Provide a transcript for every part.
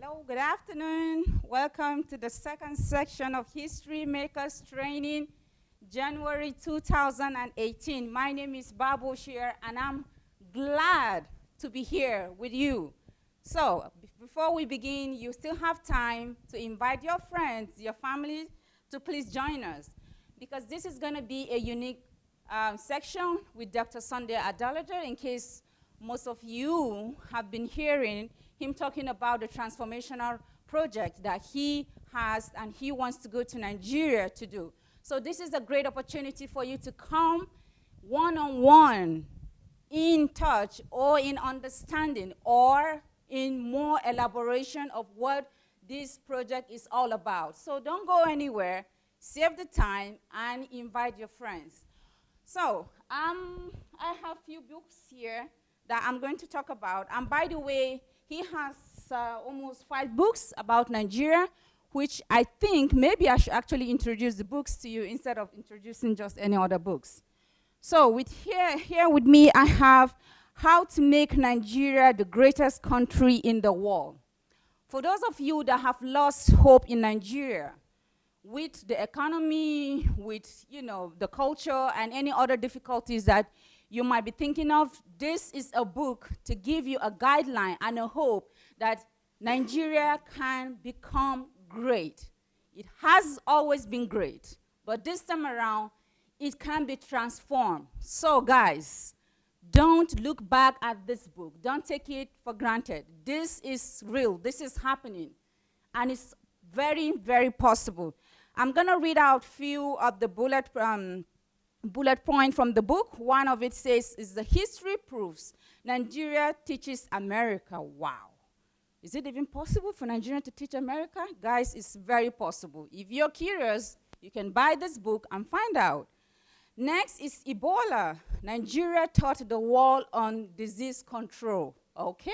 Hello, good afternoon. Welcome to the second section of History Makers Training, January 2018. My name is Babu Shir, and I'm glad to be here with you. So, before we begin, you still have time to invite your friends, your family, to please join us, because this is going to be a unique section with Dr. Sunday Adalaja, in case most of you have been hearing him talking about the transformational project that he has and he wants to go to Nigeria to do. So this is a great opportunity for you to come one-on-one in touch or in understanding or in more elaboration of what this project is all about. So don't go anywhere, save the time, and invite your friends. So I have a few books here that I'm going to talk about. And by the way, he has almost 5 books about Nigeria, which I think maybe I should actually introduce the books to you instead of introducing just any other books. So here with me, I have How to Make Nigeria the Greatest Country in the World. For those of you that have lost hope in Nigeria, with the economy, with the culture, and any other difficulties that you might be thinking of, this is a book to give you a guideline and a hope that Nigeria can become great. It has always been great, but this time around, it can be transformed. So guys, don't look back at this book. Don't take it for granted. This is real. This is happening, and it's very, very possible. I'm going to read out a few of the bullet point from the book. One of it says, is the history proves Nigeria teaches America. Wow. Is it even possible for Nigeria to teach America? Guys, it's very possible. If you're curious, you can buy this book and find out. Next is Ebola. Nigeria taught the world on disease control. Okay.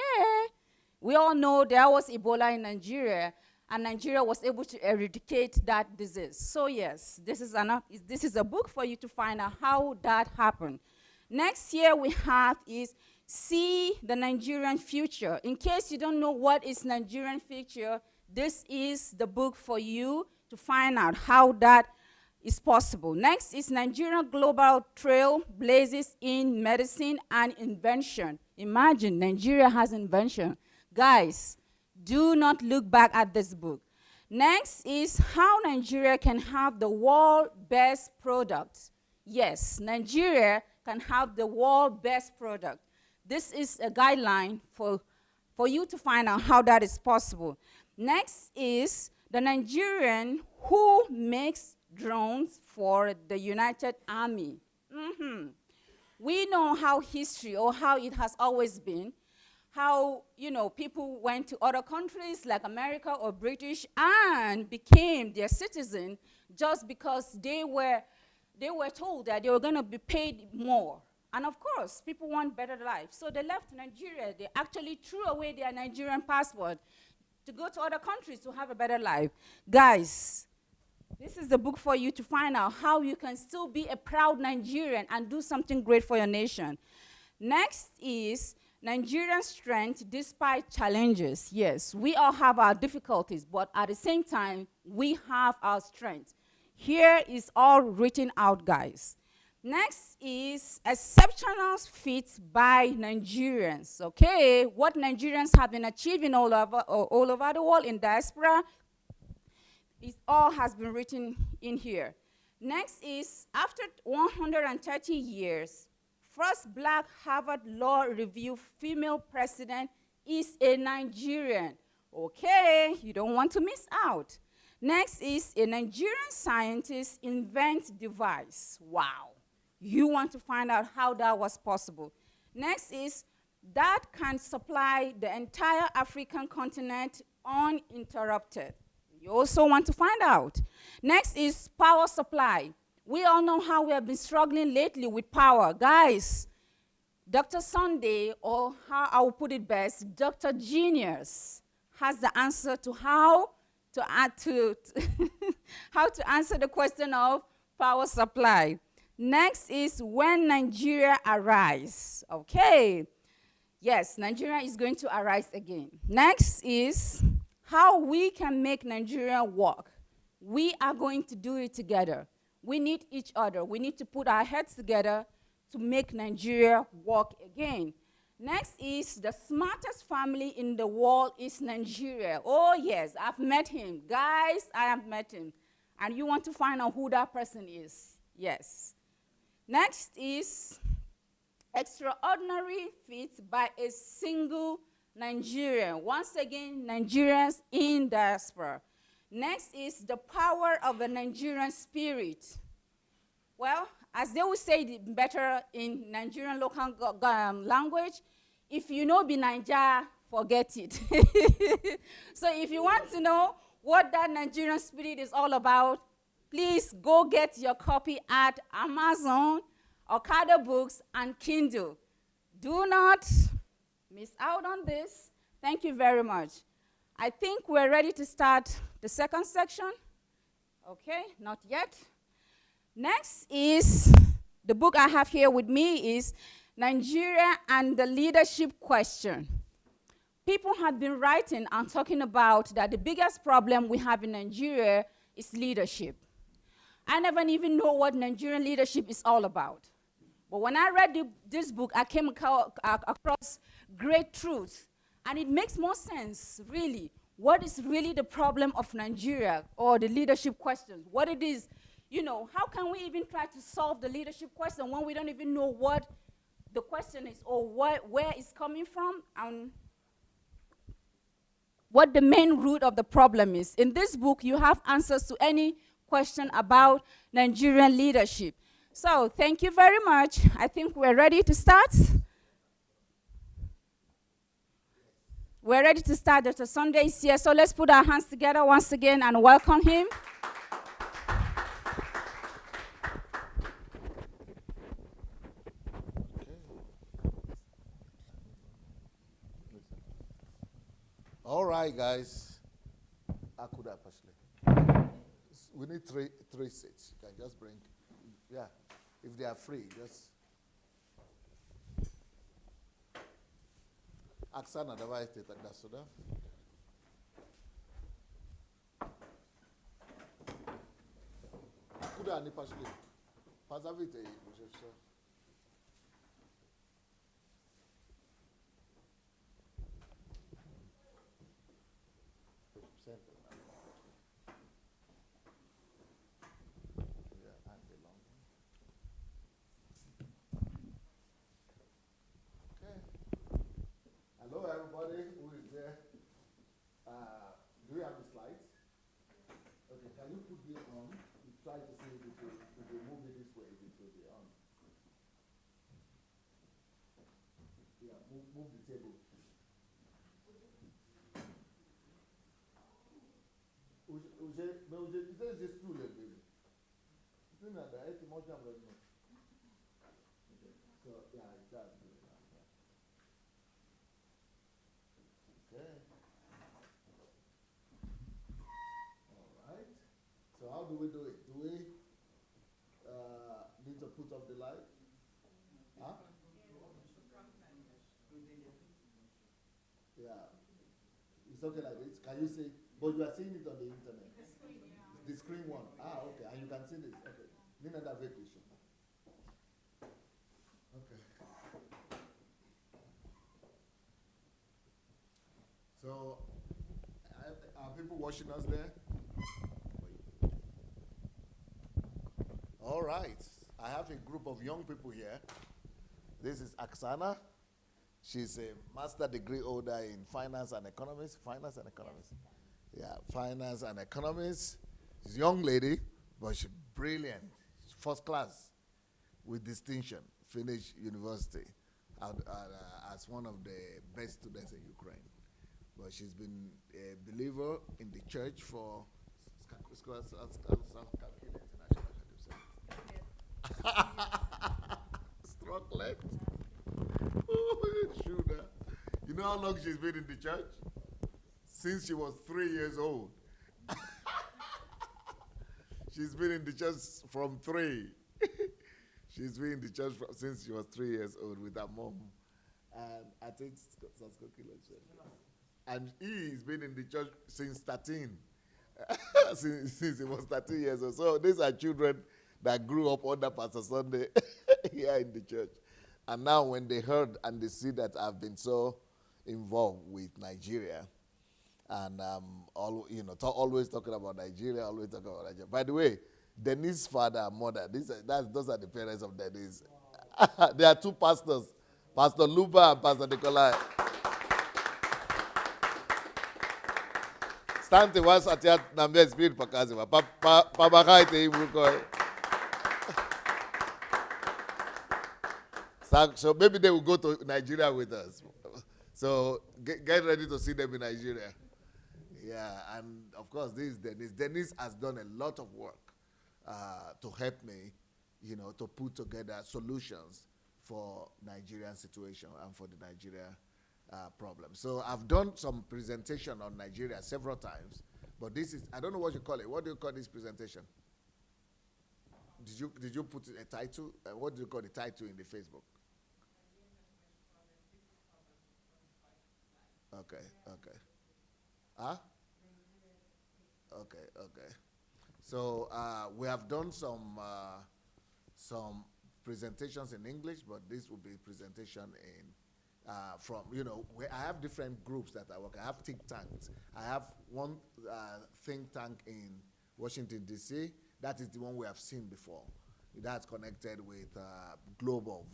We all know there was Ebola in Nigeria, and Nigeria was able to eradicate that disease. So yes, this is a book for you to find out how that happened. Next here we have is See the Nigerian Future. In case you don't know what is Nigerian future, this is the book for you to find out how that is possible. Next is Nigerian Global Trail Blazes in Medicine and Invention. Imagine, Nigeria has invention. Guys, do not look back at this book. Next is How Nigeria Can Have the World's Best Product. Yes, Nigeria can have the world's best product. This is a guideline for you to find out how that is possible. Next is the Nigerian who makes drones for the United Army. We know how history, or how it has always been, how people went to other countries like America or British and became their citizen just because they were told that they were going to be paid more. And of course, people want better life. So they left Nigeria. They actually threw away their Nigerian passport to go to other countries to have a better life. Guys, this is the book for you to find out how you can still be a proud Nigerian and do something great for your nation. Next is Nigerian strength despite challenges. Yes, we all have our difficulties, but at the same time, we have our strength. Here is all written out, guys. Next is exceptional feats by Nigerians. Okay, what Nigerians have been achieving all over the world in diaspora, it all has been written in here. Next is, after 130 years, first Black Harvard Law Review female president is a Nigerian. Okay, you don't want to miss out. Next is, a Nigerian scientist invents device. Wow. You want to find out how that was possible. Next is, that can supply the entire African continent uninterrupted. You also want to find out. Next is power supply. We all know how we have been struggling lately with power. Guys, Dr. Sunday, or how I will put it best, Dr. Genius, has the answer to how to answer the question of power supply. Next is when Nigeria arise. Okay. Yes, Nigeria is going to arise again. Next is how we can make Nigeria work. We are going to do it together. We need each other. We need to put our heads together to make Nigeria work again. Next is the smartest family in the world is Nigeria. Oh yes, I've met him. Guys, I have met him. And you want to find out who that person is. Yes. Next is extraordinary feat by a single Nigerian. Once again, Nigerians in diaspora. Next is the power of the Nigerian spirit. Well, as they would say it better in Nigerian local language, if you know be Naija, forget it. So if you want to know what that Nigerian spirit is all about, please go get your copy at Amazon, Okada Books, and Kindle. Do not miss out on this. Thank you very much. I think we're ready to start the second section. Okay, not yet. Next is the book I have here with me is Nigeria and the Leadership Question. People have been writing and talking about that the biggest problem we have in Nigeria is leadership. I never even know what Nigerian leadership is all about. But when I read this book, I came across great truths. And it makes more sense, really. What is really the problem of Nigeria or the leadership questions? What it is, you know, how can we even try to solve the leadership question when we don't even know what the question is or where it's coming from and what the main root of the problem is? In this book, you have answers to any question about Nigerian leadership. So thank you very much. I think we're ready to start. We're ready to start. Dr. Sunday is here. So let's put our hands together once again and welcome him. All right, guys. Akuda Pashle. We need three seats. You can just bring, yeah. If they are free, just. Aksana device data dasuda. Akuda ni Pashle. Pasavite Moshe. Hello, everybody who is there. Do you have the slides? Okay, can you put this on? You try to see if you move it this way, it will be on. Yeah, move the table. It says just two little baby. So, yeah, it's that. Okay. All right. So how do we do it? Do we need to put up the light? Huh? Yeah. It's okay like this. Can you see? But you are seeing it on the internet. The screen, yeah. The screen one. Ah, okay. And you can see this. Okay. Nina da vacation. Okay. So, are people watching us there? All right. I have a group of young people here. This is Aksana. She's a master degree holder in finance and economics. Finance and economics. Yeah, finance and economics. She's a young lady, but she's brilliant. She's first class with distinction. Finished university as one of the best students in Ukraine. But she's been a believer in the church for struck left. Shooter. You know how long she's been in the church? Since she was 3 years old. She's been in the church from 3. She's been in the church since she was 3 years old with her mom. And I think And he's been in the church since 13. since he was 13 years old. So these are children that grew up under Pastor Sunday here in the church. And now when they heard and they see that I've been so involved with Nigeria, and always talking about Nigeria, always talking about Nigeria. By the way, Denise's father and mother, those are the parents of Denise. Wow. There are two pastors, Pastor Luba and Pastor Nikolai. Stante was at Nambe Spirit Pakaziva. Pabakaite Ibuko. So maybe they will go to Nigeria with us. So get ready to see them in Nigeria. Yeah, and of course, this is Denise. Denise has done a lot of work to help me, to put together solutions for Nigerian situation and for the Nigeria problem. So I've done some presentation on Nigeria several times, but this is, I don't know what you call it. What do you call this presentation? Did you put a title? What do you call the title in the Facebook? Okay. Huh? Okay. So we have done some presentations in English, but this will be presentation in I have different groups that I work. I have think tanks. I have one think tank in Washington D.C. That is the one we have seen before. That's connected with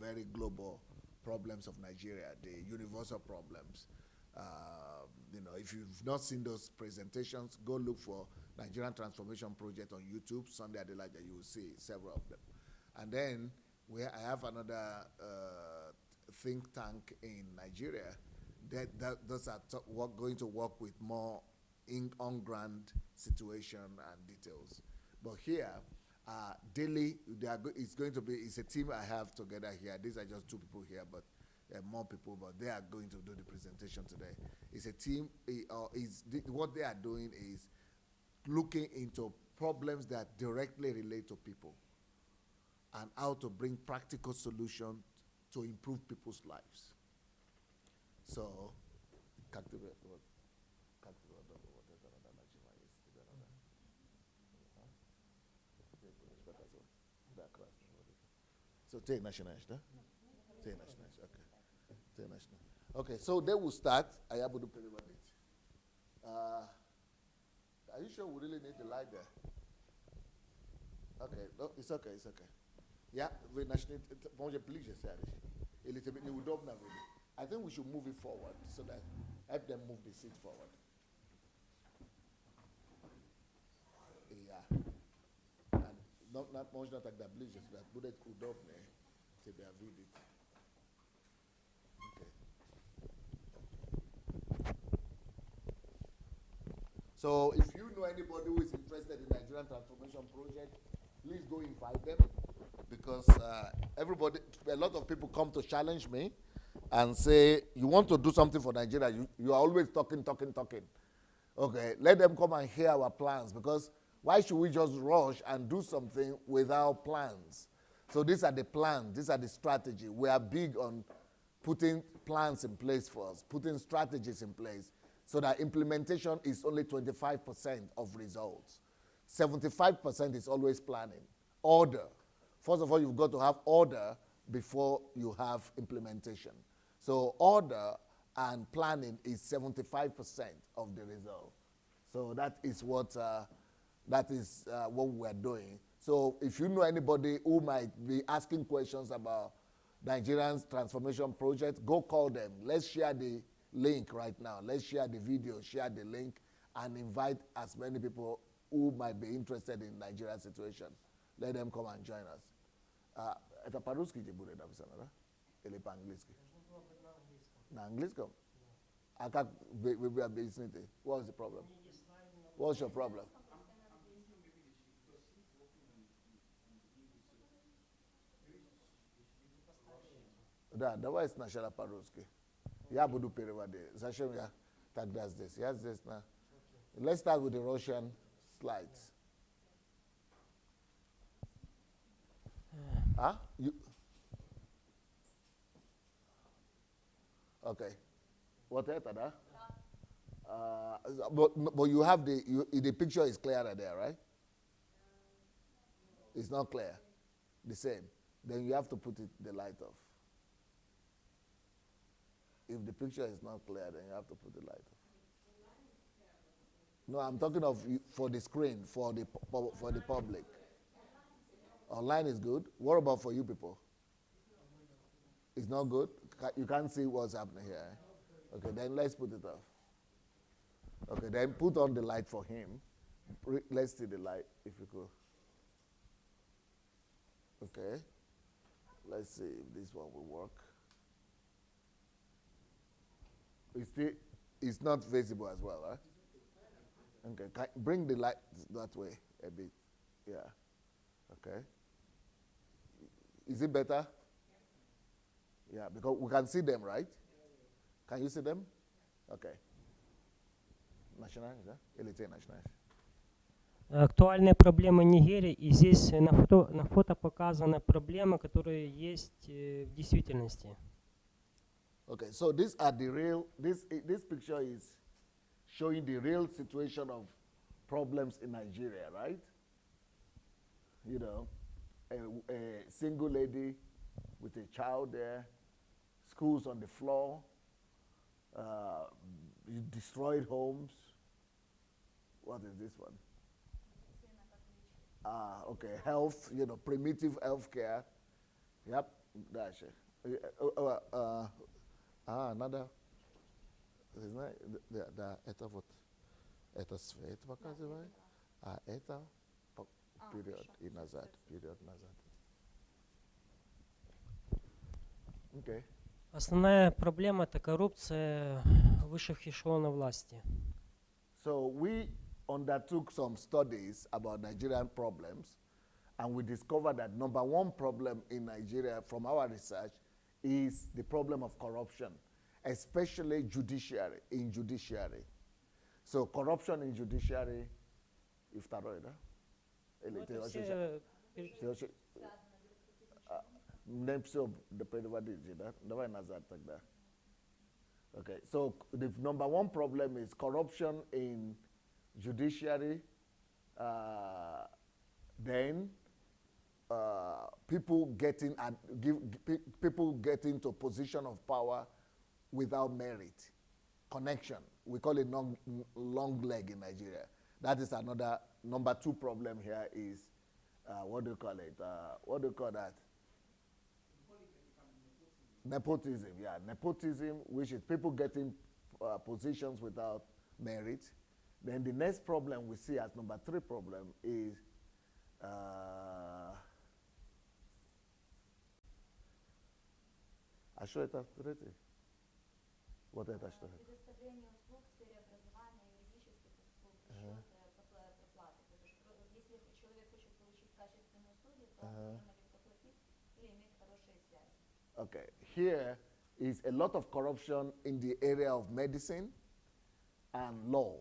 very global problems of Nigeria, the universal problems. If you've not seen those presentations, go look for Nigerian Transformation Project on YouTube, Sunday Adelaja, you will see several of them. And then I have another think tank in Nigeria those are going to work with more on-ground situation and details. But here, daily, it's a team I have together here. These are just two people here, but more people, but they are going to do the presentation today. It's a team, what they are doing is looking into problems that directly relate to people and how to bring practical solutions to improve people's lives. So, take national, okay. Okay, so they will start. I have to pay it. Are you sure we really need the light there? Okay, no, it's okay. Yeah, we national. Please, a little bit. You don't know. I think we should move it forward so that help them move the seat forward. Yeah, and not much not like that. Please, that bullet would open to be read it. So if you know anybody who is interested in Nigerian Transformation Project, please go invite them, because a lot of people come to challenge me and say, you want to do something for Nigeria, you are always talking. Okay, let them come and hear our plans, because why should we just rush and do something without plans? So these are the plans, these are the strategy. We are big on putting plans in place for us, putting strategies in place, so that implementation is only 25% of results. 75% is always planning. Order. First of all, you've got to have order before you have implementation. So order and planning is 75% of the result. So that is what we're doing. So if you know anybody who might be asking questions about Nigerian's transformation project, go call them. Let's share the link right now. Let's share the video, share the link, and invite as many people who might be interested in Nigerian situation. Let them come and join us. Это по-русски тебе будет написано, да? Или по-английски? На английском? А как вы объясните? What's the problem? What's your problem? Да, давай сначала по-русски. Я буду переводить. Зачем я тогда здесь? Я здесь на... Let's start with the Russian slides. Okay. Вот это, да? But you have the picture is clearer there, right? It's not clear. The same. Then you have to put the light off. If the picture is not clear, then you have to put the light off. No, I'm talking of for the screen, for the public. Online is good. What about for you people? It's not good? You can't see what's happening here. Okay, then let's put it off. Okay, then put on the light for him. Let's see the light, if you could. Okay. Let's see if this one will work. It's not visible as well, right? Okay, bring the light that way a bit. Yeah. Okay. Is it better? Yeah, because we can see them, right? Can you see them? Okay. National, да? Или те national? Актуальная проблема Нигерии, и здесь на фото показана проблема, которая есть в действительности. Okay, so these are the real, this picture is showing the real situation of problems in Nigeria, right? You know, a single lady with a child there, schools on the floor, destroyed homes. What is this one? Okay, health, you know, primitive health care. Yep, that's it. Another. Это вот, это свет показывает, а это период и назад, период назад. Okay. Основная проблема – это коррупция высших эшелонов власти. So we undertook some studies about Nigerian problems, and we discovered that number one problem in Nigeria from our research is the problem of corruption, especially in judiciary. So corruption in judiciary, okay, so the number one problem is corruption in judiciary. Then people getting to position of power without merit, connection. We call it long leg in Nigeria. That is another number two problem here is what do you call it? What do you call that? Nepotism, yeah, nepotism, which is people getting positions without merit. Then the next problem we see as number three problem is а что это третий? Вот это что? Предоставление услуг в сфере образования, юридических услуг, проплаты. Потому что если человек хочет получить качественные услуги, то он должен либо платить или иметь хорошие связи. Okay, here is a lot of corruption in the area of medicine and law,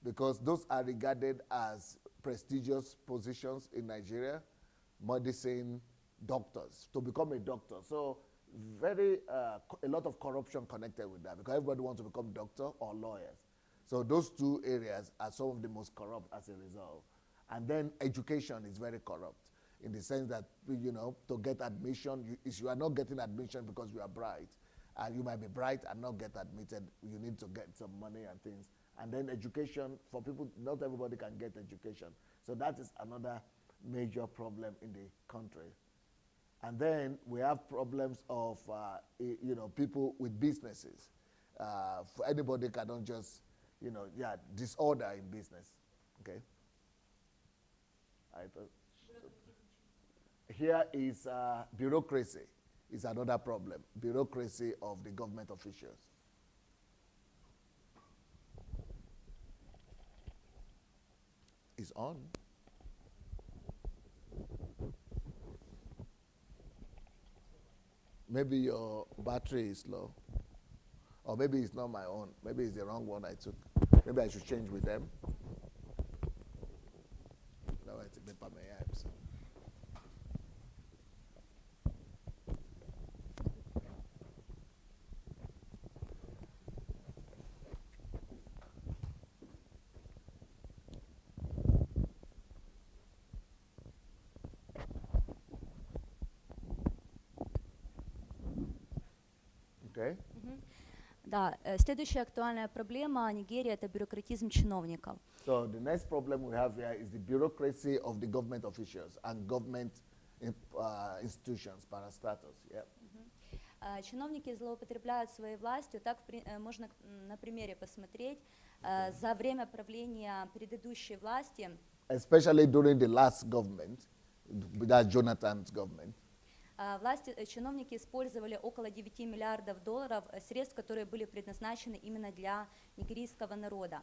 because those are regarded as prestigious positions in Nigeria, medicine, doctors, to become a doctor. So a lot of corruption connected with that, because everybody wants to become doctor or lawyers. So those two areas are some of the most corrupt as a result. And then education is very corrupt, in the sense that, you know, to get admission, you are not getting admission because you are bright. And you might be bright and not get admitted. You need to get some money and things. And then education, for people, not everybody can get education. So that is another major problem in the country. And then we have problems of, you know, people with businesses. For anybody cannot just, you know, disorder in business, okay? Here is bureaucracy is another problem, bureaucracy of the government officials. It's on. Maybe your battery is low. Or maybe it's not my own. Maybe it's the wrong one I took. Maybe I should change with them. Now I take my apps. Okay. Да, следующая актуальная проблема Нигерии – это бюрократизм чиновников. So the next problem we have here is the bureaucracy of the government officials and government institutions, parastatus. Yeah. Чиновники злоупотребляют своей властью, так можно на примере посмотреть. За время правления предыдущей власти, especially during the last government, that Jonathan's government, чиновники использовали около 9 миллиардов долларов средств, которые были предназначены именно для нигерийского народа.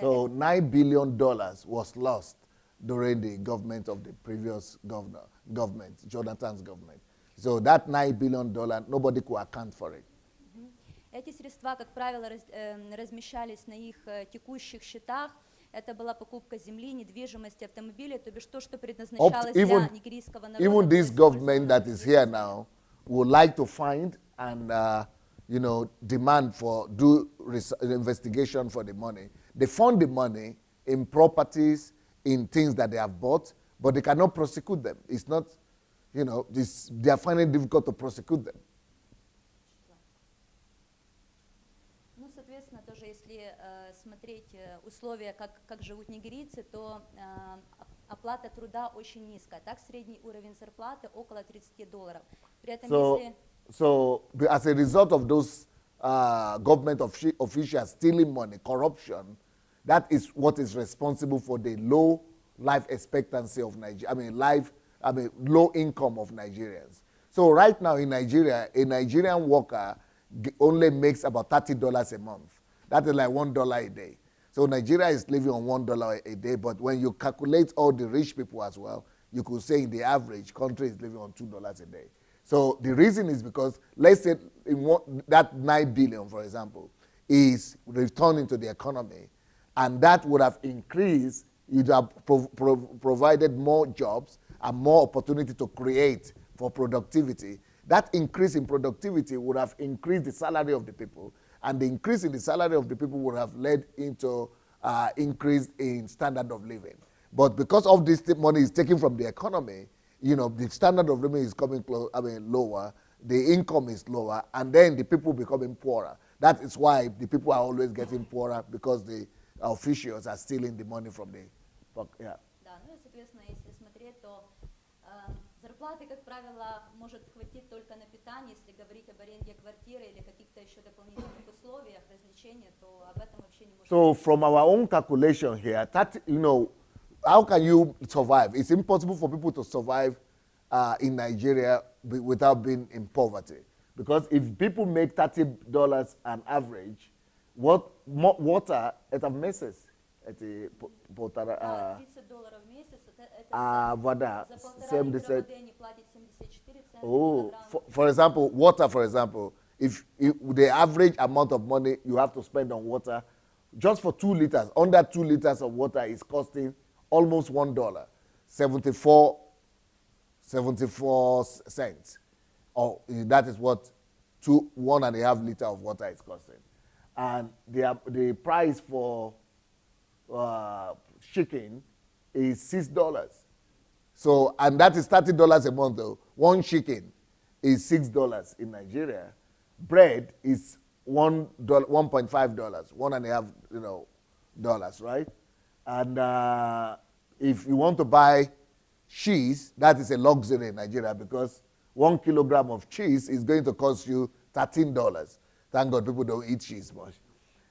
So $9 billion was lost during the government of the previous government, Jonathan's government. So that $9 billion, nobody could account for it. Эти средства, как правило, размещались на их текущих счетах. Это была покупка земли, недвижимости, автомобилей, то бишь то, что предназначалось для нигерийского народа. Even this government that is here now would like to find and demand for investigation for the money. They fund the money in properties, in things that they have bought, but they cannot prosecute them. It's not, they are finding it difficult to prosecute them. Ну, соответственно, тоже если смотреть условия, как живут нигерийцы, то оплата труда очень низкая. Так, средний уровень зарплаты около $30. При этом, So as a result of those government officials stealing money, corruption, that is what is responsible for the low life expectancy of Nigeria. Low income of Nigerians. So right now in Nigeria, a Nigerian worker only makes about $30 a month. That is like $1 a day. So Nigeria is living on $1 a day, but when you calculate all the rich people as well, you could say in the average country is living on $2 a day. So the reason is because, let's say that 9 billion, for example, is returning to the economy, and that would have increased, you'd have provided more jobs and more opportunity to create for productivity. That increase in productivity would have increased the salary of the people, and the increase in the salary of the people would have led into increase in standard of living. But because of this money is taken from the economy, the standard of living is coming lower, the income is lower, and then the people becoming poorer. That is why the people are always getting poorer, because the officials are stealing the money from the yeah. Да, ну и, соответственно, если смотреть, то зарплаты, как правило, может хватить только на питание. Если говорить об аренде квартиры или каких-то еще дополнительных условиях, развлечения, то об этом вообще не может. So from our own calculation here, how can you survive? It's impossible for people to survive in Nigeria without being in poverty. Because if people make $30 an average, water at a meses? $30 в месяц, это вода, за полтора литра воды они платят 74 цента. For example, water, for example, if the average amount of money you have to spend on water, just for 2 liters, under 2 liters of water is costing almost $1, 74 cents. Or that is what 1.5 liters of water is costing. And the price for chicken is $6. So, and that is $30 a month though. One chicken is $6 in Nigeria. Bread is $1.5, $1.5, dollars, right? And if you want to buy cheese, that is a luxury in Nigeria, because 1 kilogram of cheese is going to cost you $13. Thank God people don't eat cheese much.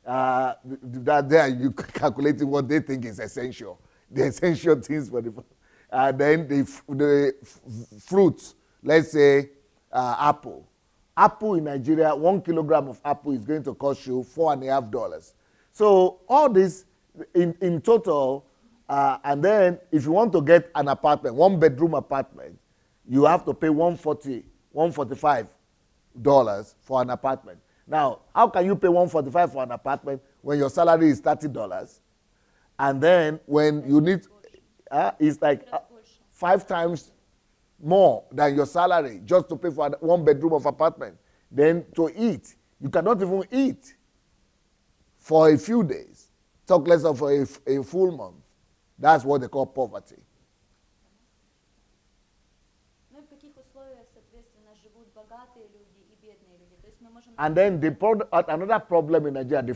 That there you calculate what they think is essential, the essential things for the. Then the fruits, let's say apple. Apple in Nigeria, 1 kilogram of apple is going to cost you $4.5. So all this in total, and then if you want to get an apartment, 1-bedroom apartment, you have to pay $145 for an apartment. Now, how can you pay $145 for an apartment when your salary is $30? And then when you need, it's like 5 times more than your salary just to pay for 1 bedroom of apartment. Then to eat, you cannot even eat for a few days. Talk less of a full month. That's what they call poverty. Ну и в каких условиях, соответственно, живут богатые люди и бедные люди. То есть мы можем... And then another problem in Nigeria, the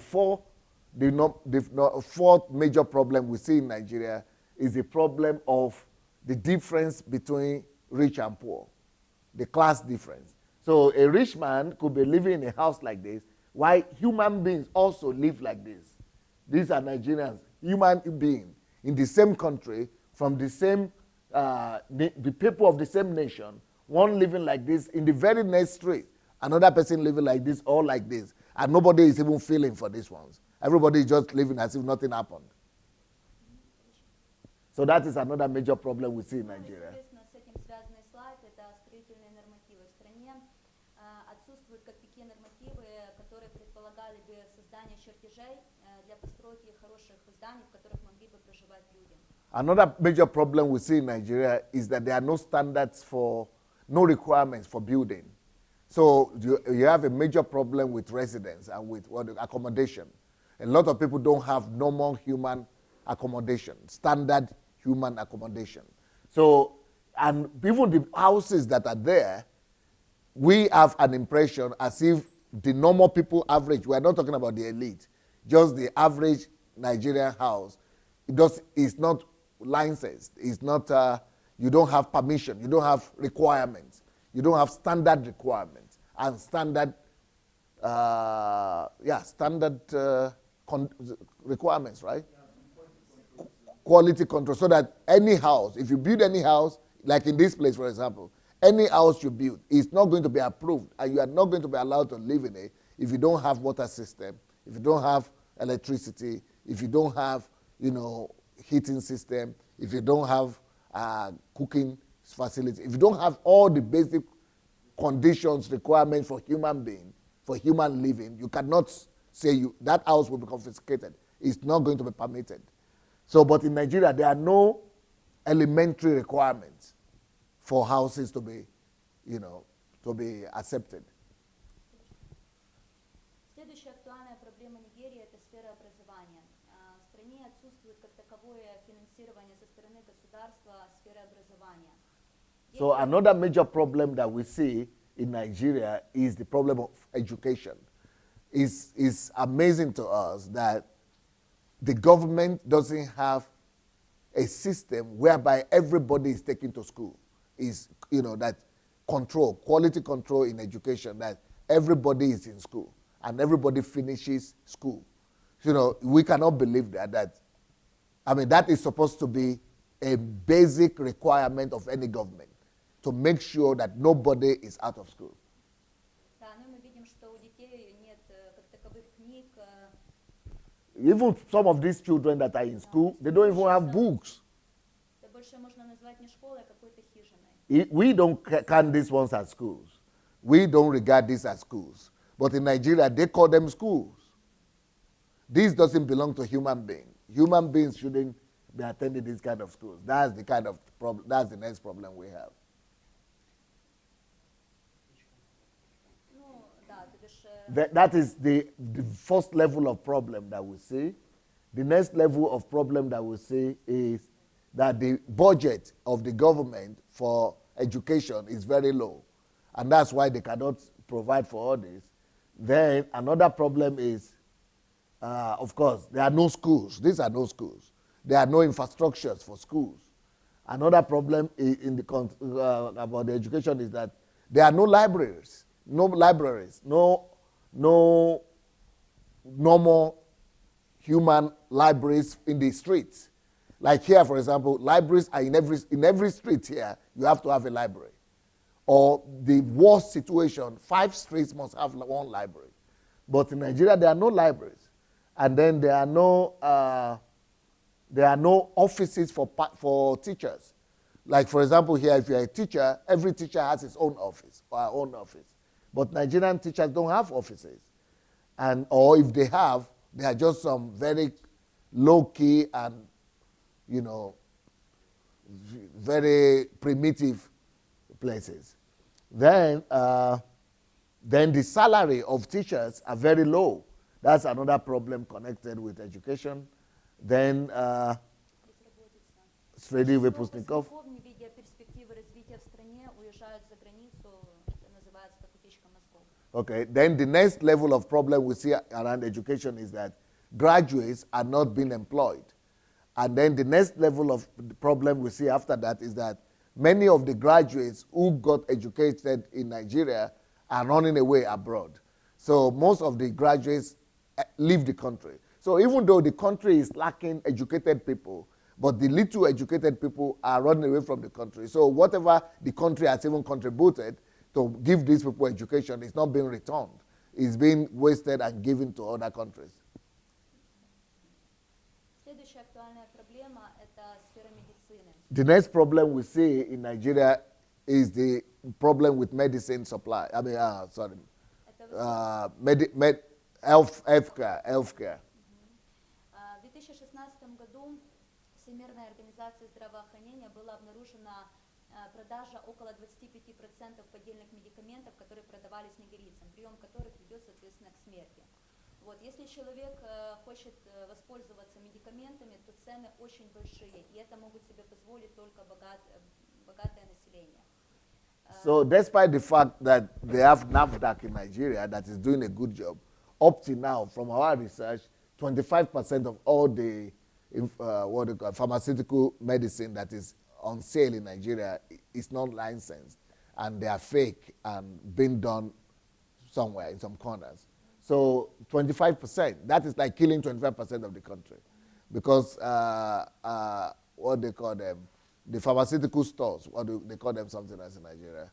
fourth major problem we see in Nigeria is the problem of the difference between rich and poor, the class difference. So a rich man could be living in a house like this, while human beings also live like this. These are Nigerians, human beings in the same country, from the same, the people of the same nation, one living like this in the very next street, another person living like this or like this, and nobody is even feeling for these ones. Everybody is just living as if nothing happened. So that is another major problem we see in Nigeria. Соответственно, с этим связанный слайд – это строительные нормативы. В стране отсутствуют как такие нормативы, которые предполагали бы создание чертежей для постройки хороших зданий, в которых могли бы проживать люди. Another major problem we see in Nigeria is that there are no standards no requirements for building. So you have a major problem with residence and with accommodation. A lot of people don't have normal human accommodation, standard human accommodation. So, and even the houses that are there, we have an impression as if the normal people average, we're not talking about the elite, just the average Nigerian house, it's not licensed, it's not, you don't have permission, you don't have requirements, you don't have standard requirements and standard, requirements, right? Quality control, so that any house, if you build any house, like in this place, for example, any house you build is not going to be approved, and you are not going to be allowed to live in it if you don't have water system, if you don't have electricity, if you don't have, heating system, if you don't have cooking facility, if you don't have all the basic conditions, requirements for human being, for human living, you cannot say that house will be confiscated. It's not going to be permitted. So, but in Nigeria, there are no elementary requirements for houses to be, to be accepted. Следующая актуальная проблема Нигерии – это сфера образования. В стране отсутствует как таковое финансирование со стороны государства сферы образования. So another major problem that we see in Nigeria is the problem of education. It's amazing to us that the government doesn't have a system whereby everybody is taken to school. That control, quality control in education, that everybody is in school and everybody finishes school. We cannot believe that. That is supposed to be a basic requirement of any government, to make sure that nobody is out of school. Even some of these children that are in school, they don't even have books. We don't count these ones as schools. We don't regard these as schools. But in Nigeria, they call them schools. This doesn't belong to human beings. Human beings shouldn't be attending these kind of schools. That's the kind of problem. That's the next problem we have. That is the first level of problem that we see. The next level of problem that we see is that the budget of the government for education is very low. And that's why they cannot provide for all this. Then another problem is, of course, there are no schools. These are no schools. There are no infrastructures for schools. Another problem about the education is that there are no libraries, no normal human libraries in the streets. Like here, for example, libraries are in every street here, you have to have a library. Or the worst situation, 5 streets must have one library. But in Nigeria, there are no libraries. And then there are no offices for teachers. Like, for example, here, if you're a teacher, every teacher has his own office or her own office. But Nigerian teachers don't have offices. Or if they have, they are just some very low-key and, very primitive places. Then the salary of teachers are very low. That's another problem connected with education. Then Sredi Выпускников. перспективы развития в стране, уезжают за границу, это называется как утечка мозгов. Okay, then the next level of problem we see around education is that graduates are not being employed. And then the next level of the problem we see after that is that many of the graduates who got educated in Nigeria are running away abroad. So most of the graduates leave the country. So even though the country is lacking educated people, but the little educated people are running away from the country. So whatever the country has even contributed to give these people education is not being returned. It's being wasted and given to other countries. Следующая актуальная проблема – это сфера медицины. The next problem we see in Nigeria is the problem with medicine supply. Healthcare. В 2016 году Всемирной организацией здравоохранения была обнаружена продажа около 25% поддельных медикаментов, которые продавались нигерийцам, прием которых ведет, соответственно, к смерти. Вот. Если человек хочет воспользоваться медикаментами, то цены очень большие, и это могут себе позволить только богатое население. So despite the fact that they have NAFDAC in Nigeria that is doing a good job, up to now, from our research, 25% of all the pharmaceutical medicine that is on sale in Nigeria is not licensed, and they are fake and being done somewhere in some corners. So 25%, that is like killing 25% of the country, because what they call them, the pharmaceutical stores, what do they call them, something else in Nigeria?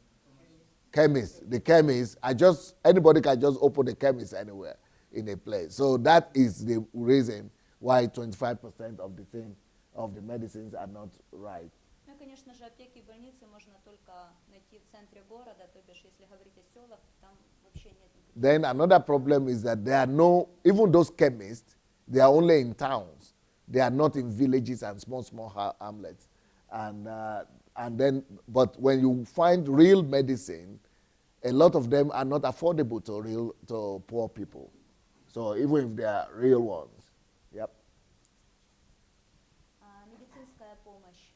Chemists. The chemists, anybody can just open a chemist anywhere in a place. So that is the reason why 25% of the medicines are not right. Ну, конечно же, аптеки и больницы можно только найти в центре города, то бишь, если говорить о селах, там вообще нет никаких. Then another problem is that there are even those chemists, they are only in towns. They are not in villages and small hamlets. But when you find real medicine, a lot of them are not affordable to poor people. So even if they are real ones. Yep. Медицинская помощь.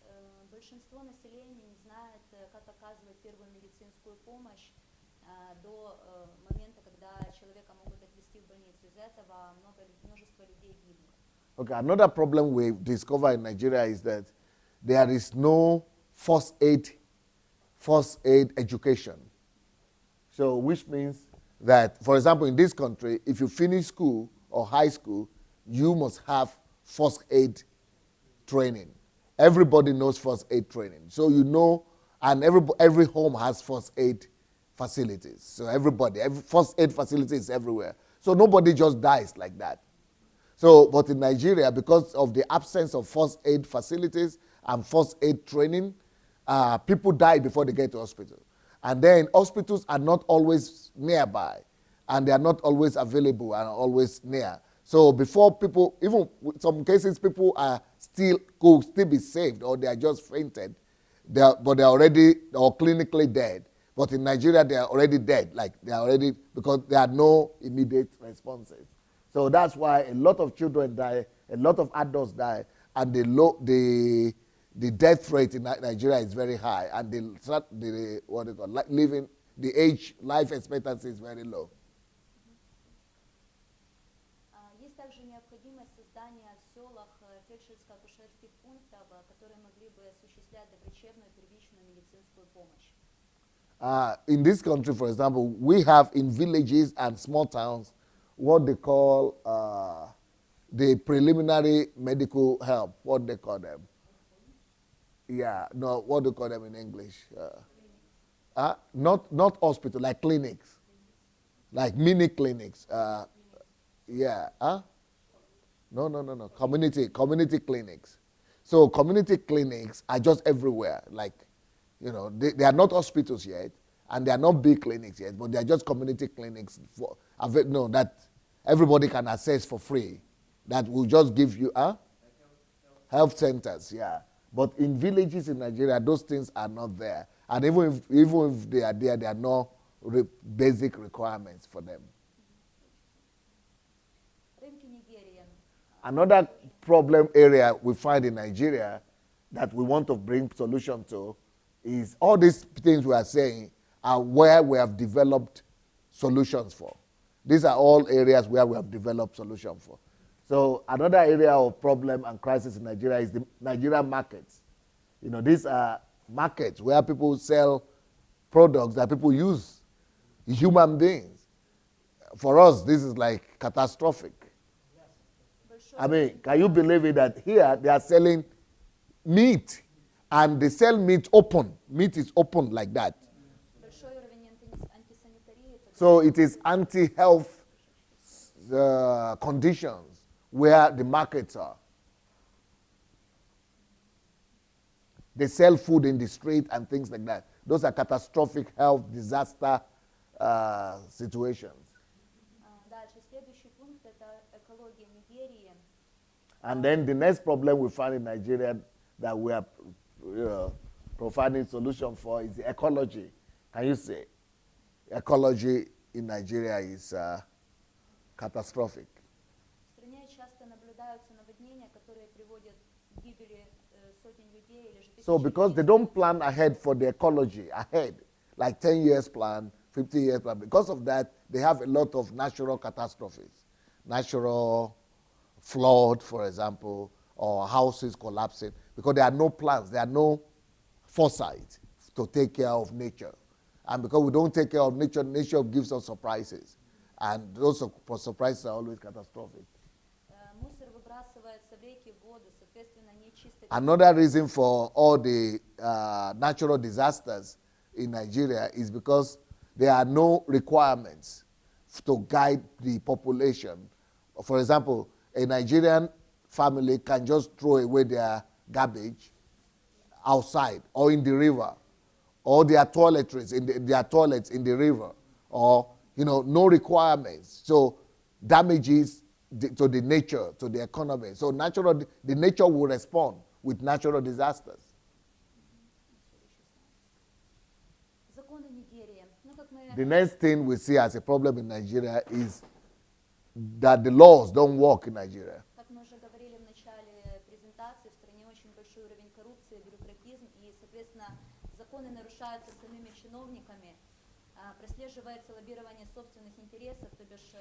Большинство населения не знает, как оказывать первую медицинскую помощь до момента, когда человека могут отвезти в больницу. Из-за этого множество людей гибнут. Okay, another problem we discover in Nigeria is that there is no first aid education. So which means that, for example, in this country, if you finish school or high school, you must have first aid training. Everybody knows first aid training. So you know, and every home has first aid facilities. So every first aid facilities everywhere. So nobody just dies like that. So, but in Nigeria, because of the absence of first aid facilities and first aid training, people die before they get to hospital. And then hospitals are not always nearby, and they are not always available and always near. So before people, even in some cases, people could still be saved, or they are just fainted, but they are already or clinically dead. But in Nigeria, they are already dead, because there are no immediate responses. So that's why a lot of children die, a lot of adults die, and the death rate in Nigeria is very high, and life expectancy is very low. Есть также необходимость создания в селах фельдшерско-акушерских пунктов, которые могли бы осуществлять доврачебную первичную медицинскую помощь. In this country, for example, we have in villages and small towns what they call the preliminary medical help, what they call them. Yeah, no, what do you call them in English? Not hospital, like clinics, like mini clinics. Yeah, No. Community clinics. So community clinics are just everywhere. Like, they are not hospitals yet, and they are not big clinics yet, but they are just community clinics that everybody can access for free. That will just give you health centers. Yeah. But in villages in Nigeria, those things are not there. And even if they are there are no basic requirements for them. Another problem area we find in Nigeria that we want to bring solution to is all these things we are saying are where we have developed solutions for. These are all areas where we have developed solutions for. So another area of problem and crisis in Nigeria is the Nigerian markets. You know, these are markets where people sell products that people use, human beings. For us, this is like catastrophic. I mean, can you believe it that here they are selling meat and they sell meat open. Meat is open like that. So it is anti-health conditions where the markets are. They sell food in the street and things like that. Those are catastrophic health disaster situations. And then the next problem we find in Nigeria that we are providing solution for is the ecology. Can you say ecology in Nigeria is catastrophic? So because they don't plan ahead for the ecology, like 10 years plan, 50 years plan, because of that, they have a lot of natural catastrophes. Natural flood, for example, or houses collapsing, because there are no plans, there are no foresight to take care of nature. And because we don't take care of nature, nature gives us surprises. And those surprises are always catastrophic. Another reason for all the natural disasters in Nigeria is because there are no requirements to guide the population. For example, a Nigerian family can just throw away their garbage outside or in the river, or their toiletries their toilets in the river, or no requirements. So damages to the nature, to the economy. So the nature will respond with natural disasters. The next thing we see as a problem in Nigeria is that the laws don't work in Nigeria. Прослеживается лоббирование собственных интересов, то бишь,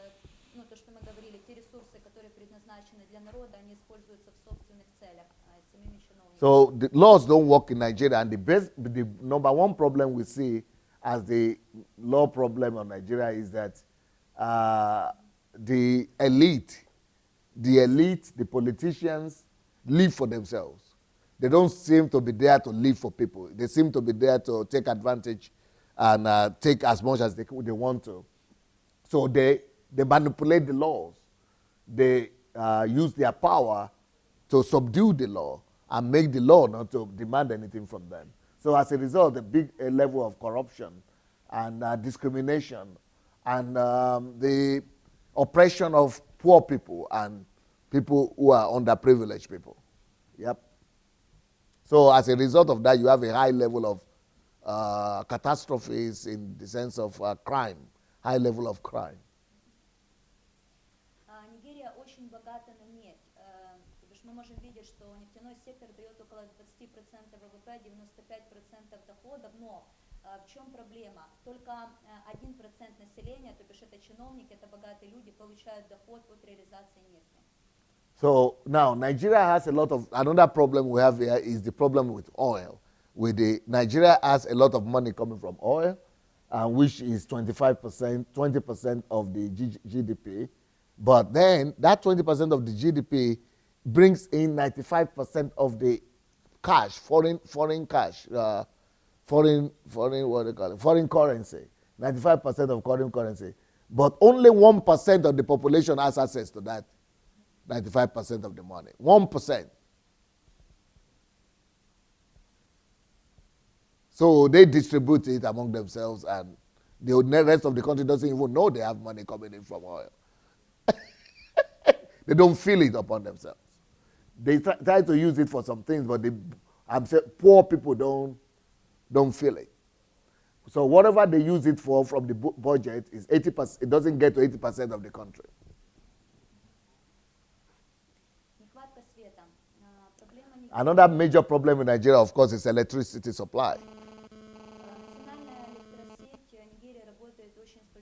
то, что мы говорили, те ресурсы, которые предназначены для народа, они используются в собственных целях самими чиновниками. So the laws don't work in Nigeria, and the number one problem we see as the law problem of Nigeria is that the elite, the politicians live for themselves. They don't seem to be there to live for people. They seem to be there to take advantage and take as much as they want to. So they manipulate the laws. They use their power to subdue the law and make the law not to demand anything from them. So as a result, a big level of corruption and discrimination and the oppression of poor people and people who are underprivileged people. Yep. So as a result of that, you have a high level of catastrophes in the sense of crime, high level of crime. Нигерия очень богата на нефть. То бишь мы можем видеть, что нефтяной сектор дает около 20% ВВП, 95% доходов, но в чем проблема? Только 1% населения, то бишь это чиновники, это богатые люди, получают доход от реализации нефти. So now Nigeria has a lot of, another problem we have here is the problem with oil. Nigeria has a lot of money coming from oil, which is 25%, 20% of the GDP. But then that 20% of the GDP brings in 95% of the cash, foreign cash, foreign currency, 95% of foreign currency. But only 1% of the population has access to that 95% of the money. 1%. So they distribute it among themselves, and the rest of the country doesn't even know they have money coming in from oil. They don't feel it upon themselves. They try to use it for some things, but I'm saying poor people don't feel it. So whatever they use it for from the budget is 80%. It doesn't get to 80% of the country. Another major problem in Nigeria, of course, is electricity supply.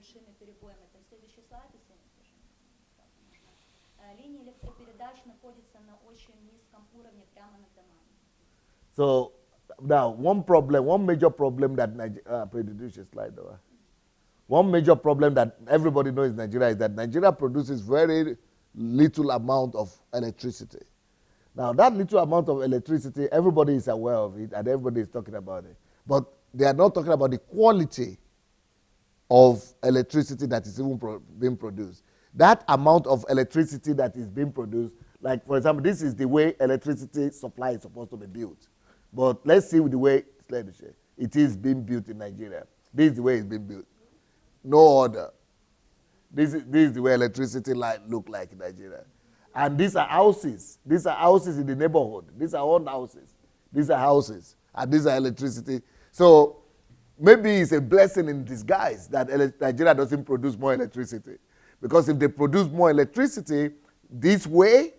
большими перебоями. Там следующий слайд, если тоже так можно. Линии электропередач находятся на очень низком уровне прямо над домами. So now one major problem that one major problem that everybody knows in Nigeria is that Nigeria produces very little amount of electricity. Now that little amount of electricity, everybody is aware of it and everybody is talking about it. But they are not talking about the quality of electricity that is even being produced. That amount of electricity that is being produced, like for example, this is the way electricity supply is supposed to be built. But let's see the way it is being built in Nigeria. This is the way it's being built. No other. This is the way electricity look like in Nigeria. And these are houses. These are houses in the neighborhood. These are own houses. These are houses. And these are electricity. So maybe it's a blessing in disguise that Nigeria doesn't produce more electricity. Because if they produce more electricity, this way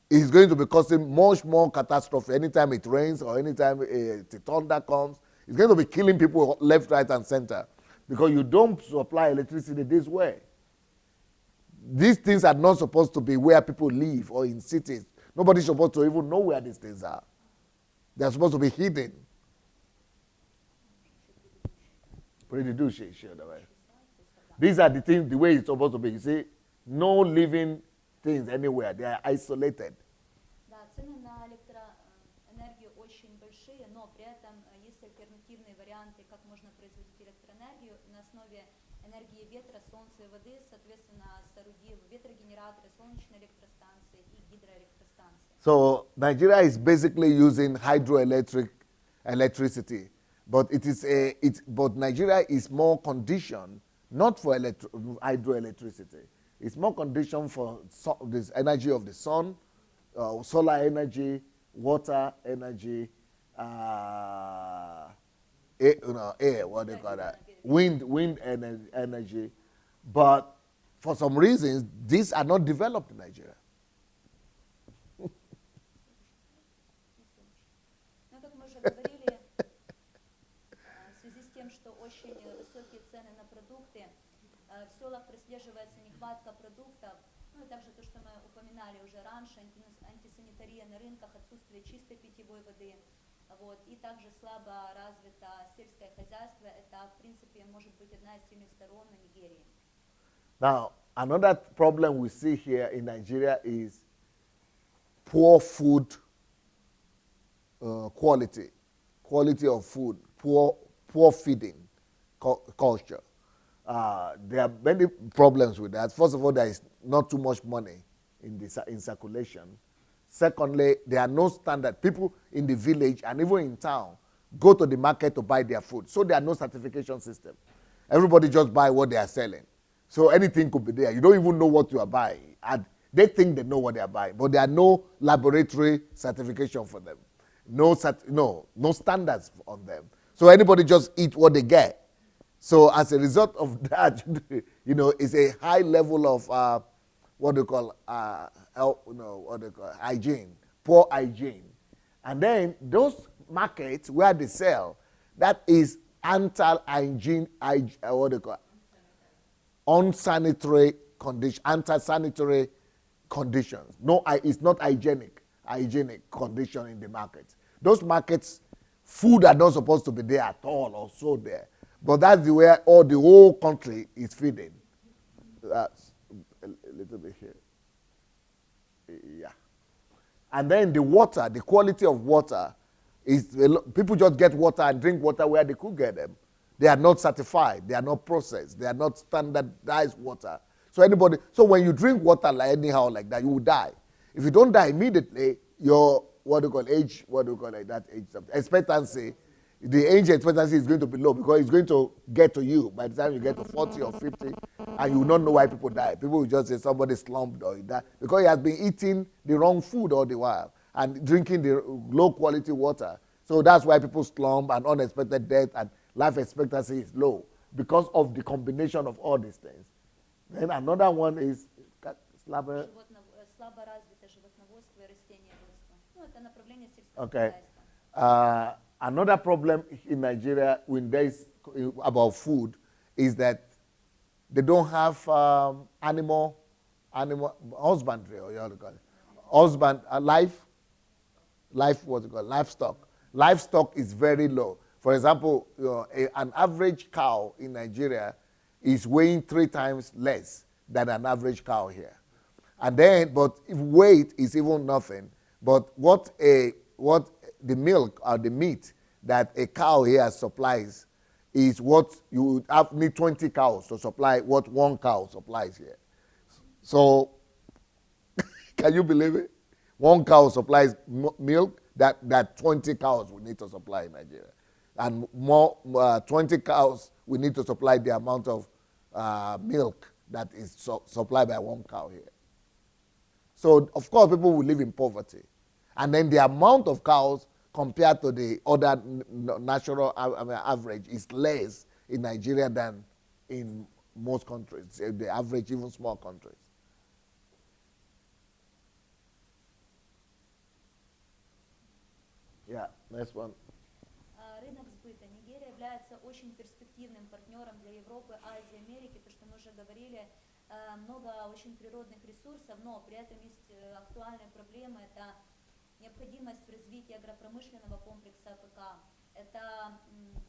is going to be causing much more catastrophe. Anytime it rains or anytime the thunder comes, it's going to be killing people left, right, and center. Because you don't supply electricity this way. These things are not supposed to be where people live or in cities. Nobody's supposed to even know where these things are. They're supposed to be hidden. These are the things, the way it's supposed to be. You see, no living things anywhere. They are isolated. Да, цены на электроэнергию очень большие, но при этом есть альтернативные варианты, как можно производить электроэнергию на основе энергии ветра, солнца и воды, соответственно, соорудив ветрогенераторы, солнечные электростанции и гидроэлектростанции. So Nigeria is basically using hydroelectric electricity, but but Nigeria is more conditioned not for hydroelectricity. It's more conditioned for this energy of the sun, solar energy, water energy, air, what they call that, wind energy. But for some reasons, these are not developed in Nigeria. Ну, как мы уже говорили, в связи с тем, что очень высокие цены на продукты, в селах прослеживается нехватка продуктов, ну и также то, что мы упоминали уже раньше, антисанитария на рынках, отсутствие чистой питьевой воды, вот, и также слабо развито сельское хозяйство. Это, в принципе, может быть одна из сильных сторон Нигерии. Now, another problem we see here in Nigeria is poor food quality of food, poor feeding culture. There are many problems with that. First of all, there is not too much money in circulation. Secondly, there are no standard. People in the village and even in town go to the market to buy their food. So there are no certification system. Everybody just buy what they are selling. So anything could be there. You don't even know what you are buying. And they think they know what they are buying, but there are no laboratory certification for them. No standards on them. So anybody just eat what they get. So as a result of that, it's a high level of hygiene, poor hygiene. And then those markets where they sell, that is anti-hygiene, unsanitary condition, anti-sanitary conditions. No, it's not hygienic condition in the market. Those markets, food are not supposed to be there at all or so there. But that's the way the whole country is feeding. That's a little bit here. Yeah. And then the water, the quality of water, people just get water and drink water where they could get them. They are not certified. They are not processed. They are not standardized water. So when you drink water anyhow like that, you will die. If you don't die immediately, your expectancy, the age expectancy is going to be low because it's going to get to you by the time you get to 40 or 50, and you will not know why people die. People will just say somebody slumped or died because he has been eating the wrong food all the while and drinking the low quality water. So that's why people slump and unexpected death and life expectancy is low because of the combination of all these things. Then another one is slabber. Okay. Another problem in Nigeria when there is about food is that they don't have animal husbandry, or you know what to call it. What's it called? Livestock. Livestock is very low. For example, an average cow in Nigeria is weighing 3 times less than an average cow here. And then, but if weight is even nothing, but what the milk or the meat that a cow here supplies is what you would need 20 cows to supply what 1 cow supplies here. So, can you believe it? 1 cow supplies milk that 20 cows we need to supply in Nigeria. And more 20 cows we need to supply the amount of milk that is supplied by 1 cow here. So, of course, people will live in poverty. And then the amount of cows compared to the other national average is less in Nigeria than in most countries, the average, even small countries. Yeah, next one. Рынок сбыта. Нигерия является очень перспективным партнером для Европы, Азии, Америки, то, что мы уже говорили, много очень природных ресурсов, но при этом есть актуальные проблемы. Это необходимость в развитии агропромышленного комплекса АПК. Это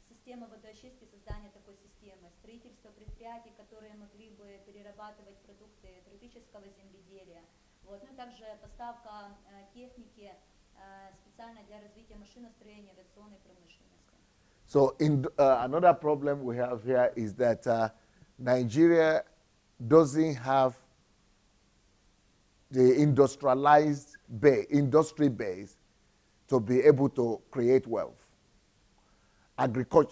система водоочистки, создание такой системы, строительство предприятий, которые могли бы перерабатывать продукты тропического земледелия. Вот. Ну и также поставка техники специально для развития машиностроения, авиационной промышленности. So another problem we have here is that Nigeria doesn't have the industry base to be able to create wealth.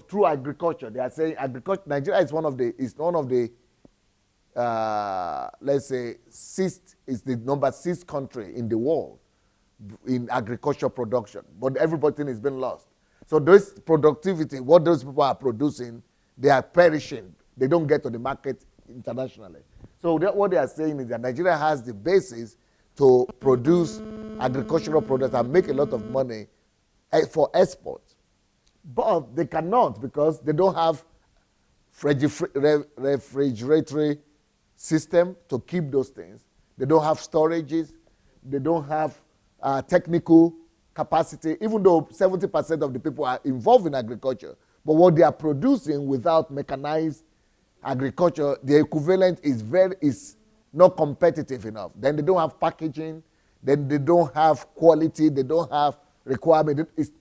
Through agriculture, they are saying Nigeria is one of the let's say is the number 6 country in the world in agricultural production, but everything has been lost. So this productivity, what those people are producing, they are perishing. They don't get to the market internationally. So what they are saying is that Nigeria has the basis to produce agricultural products and make a lot of money for export. But they cannot because they don't have refrigeratory system to keep those things. They don't have storages. They don't have technical capacity, even though 70% of the people are involved in agriculture. But what they are producing without mechanized agriculture, the equivalent is not competitive enough. Then they don't have packaging. Then they don't have quality. They don't have requirement. It's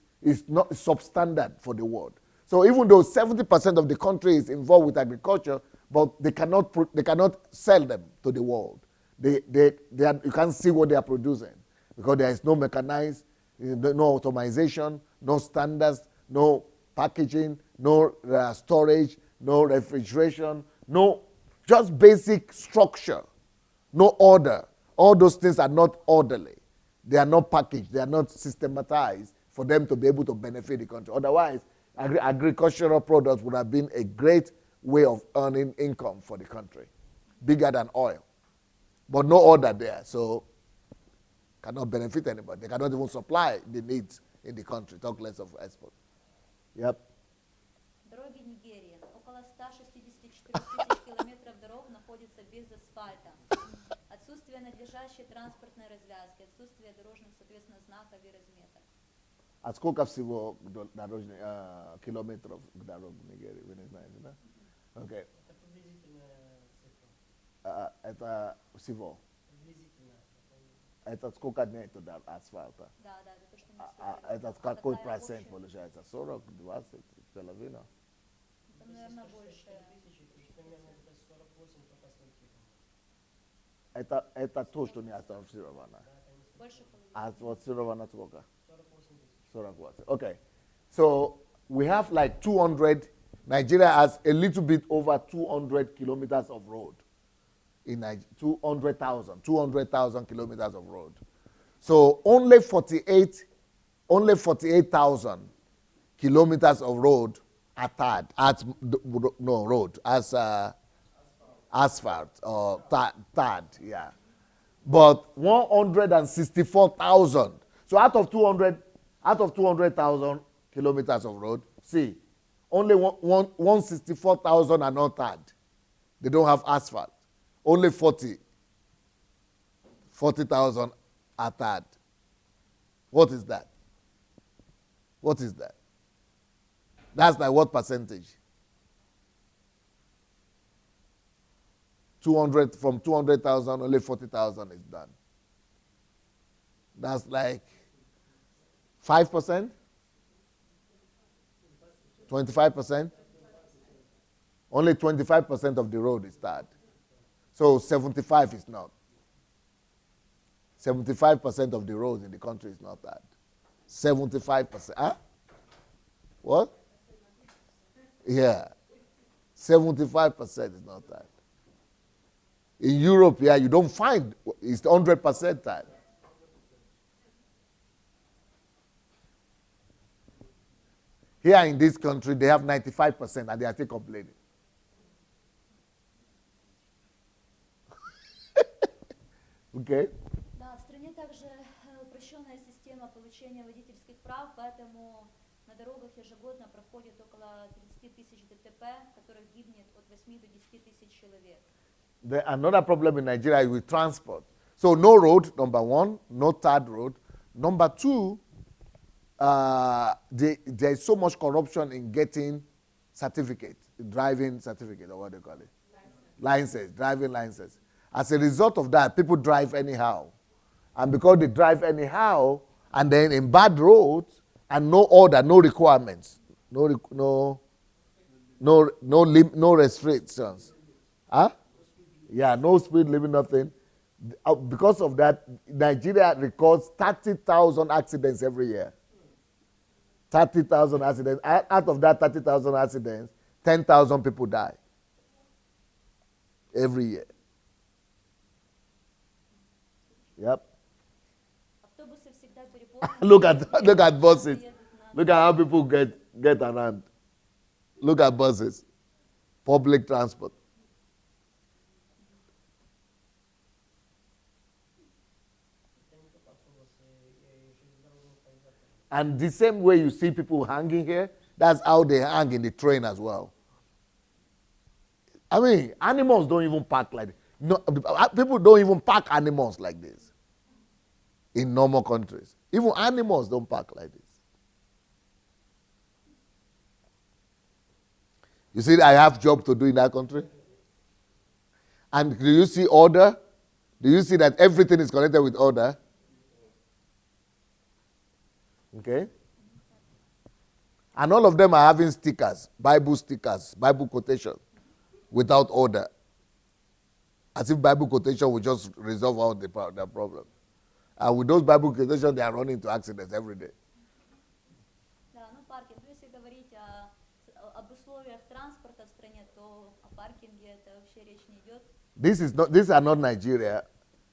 not substandard for the world. So even though 70% of the country is involved with agriculture, but they cannot sell them to the world. You can't see what they are producing because there is no mechanized, no automation, no standards, no packaging, no storage, no refrigeration, no just basic structure, no order. All those things are not orderly. They are not packaged. They are not systematized for them to be able to benefit the country. Otherwise, agricultural products would have been a great way of earning income for the country, bigger than oil. But no order there, so cannot benefit anybody. They cannot even supply the needs in the country, talk less of export. Yep. Дороги Нигерии. Около 164 тысяч километров дорог находится без асфальта. Отсутствие надлежащей транспортной развязки, отсутствие дорожных, соответственно, знаков и разметок. А сколько всего километров дорог в Нигерии? Вы не знаете, да? Окей. Это приблизительная цифра. Это всего. Приблизительно. Это сколько дней туда асфальта? Да, это то, что мы сказали. Это какой процент получается? 40, 20, половина? Там, наверное, больше. Примерно 48 только асфальтировано. Это то, что не асфальтировано. Больше половины. А асфальтировано сколько? 48 тысяч. 48. Okay. So we have like 200, Nigeria has a little bit over 200 kilometers of road. In 200,000 kilometers of road. So only 48,000 kilometers of road are tarred, asphalt or tarred, yeah. But 164,000. So out of 200,000 kilometers of road, see, only 164,000 are not tarred. They don't have asphalt. Only 40,000 are tarred. What is that? What is that? That's like what percentage? 200, from 200,000, only 40,000 is done. That's like 5%? 25%? Only 25% of the road is tarred. So 75 is not. 75% of the roads in the country is not tarred. 75%. Huh? What? Yeah. 75% is not tarred. In Europe, yeah, you don't find, it's 100% tarred. Here in this country, they have 95% and they are still complaining. Okay? Да, в стране также упрощенная система получения водительских прав, поэтому на дорогах ежегодно проходит около 30 тысяч ДТП, в которых гибнет от 8 до 10 тысяч человек. Another problem in Nigeria is with transport. So no road, number one, no tarred road. Number two, there is so much corruption in getting certificate, driving certificate, or what they call it. License, driving license. As a result of that, people drive anyhow. And because they drive anyhow, and then in bad roads, and no order, no requirements, no restrictions. Huh? Yeah, no speed limit, nothing. Because of that, Nigeria records 30,000 accidents every year. 30,000 accidents. Out of that 30,000 accidents, 10,000 people die every year. Yep. look at buses. Look at how people get around. Look at buses. Public transport. And the same way you see people hanging here, that's how they hang in the train as well. I mean, animals don't even park like this. No, people don't even park animals like this in normal countries. Even animals don't park like this. You see, I have job to do in that country. And do you see order? Do you see that everything is connected with order? Okay? And all of them are having stickers, Bible quotation, without order. As if Bible quotation will just resolve all the problem. And with those Bible quotations, they are running into accidents every day. Да, ну паркинг. Ну, если говорить об условиях транспорта в стране, то о паркинге это вообще речь не идет. These are not Nigeria.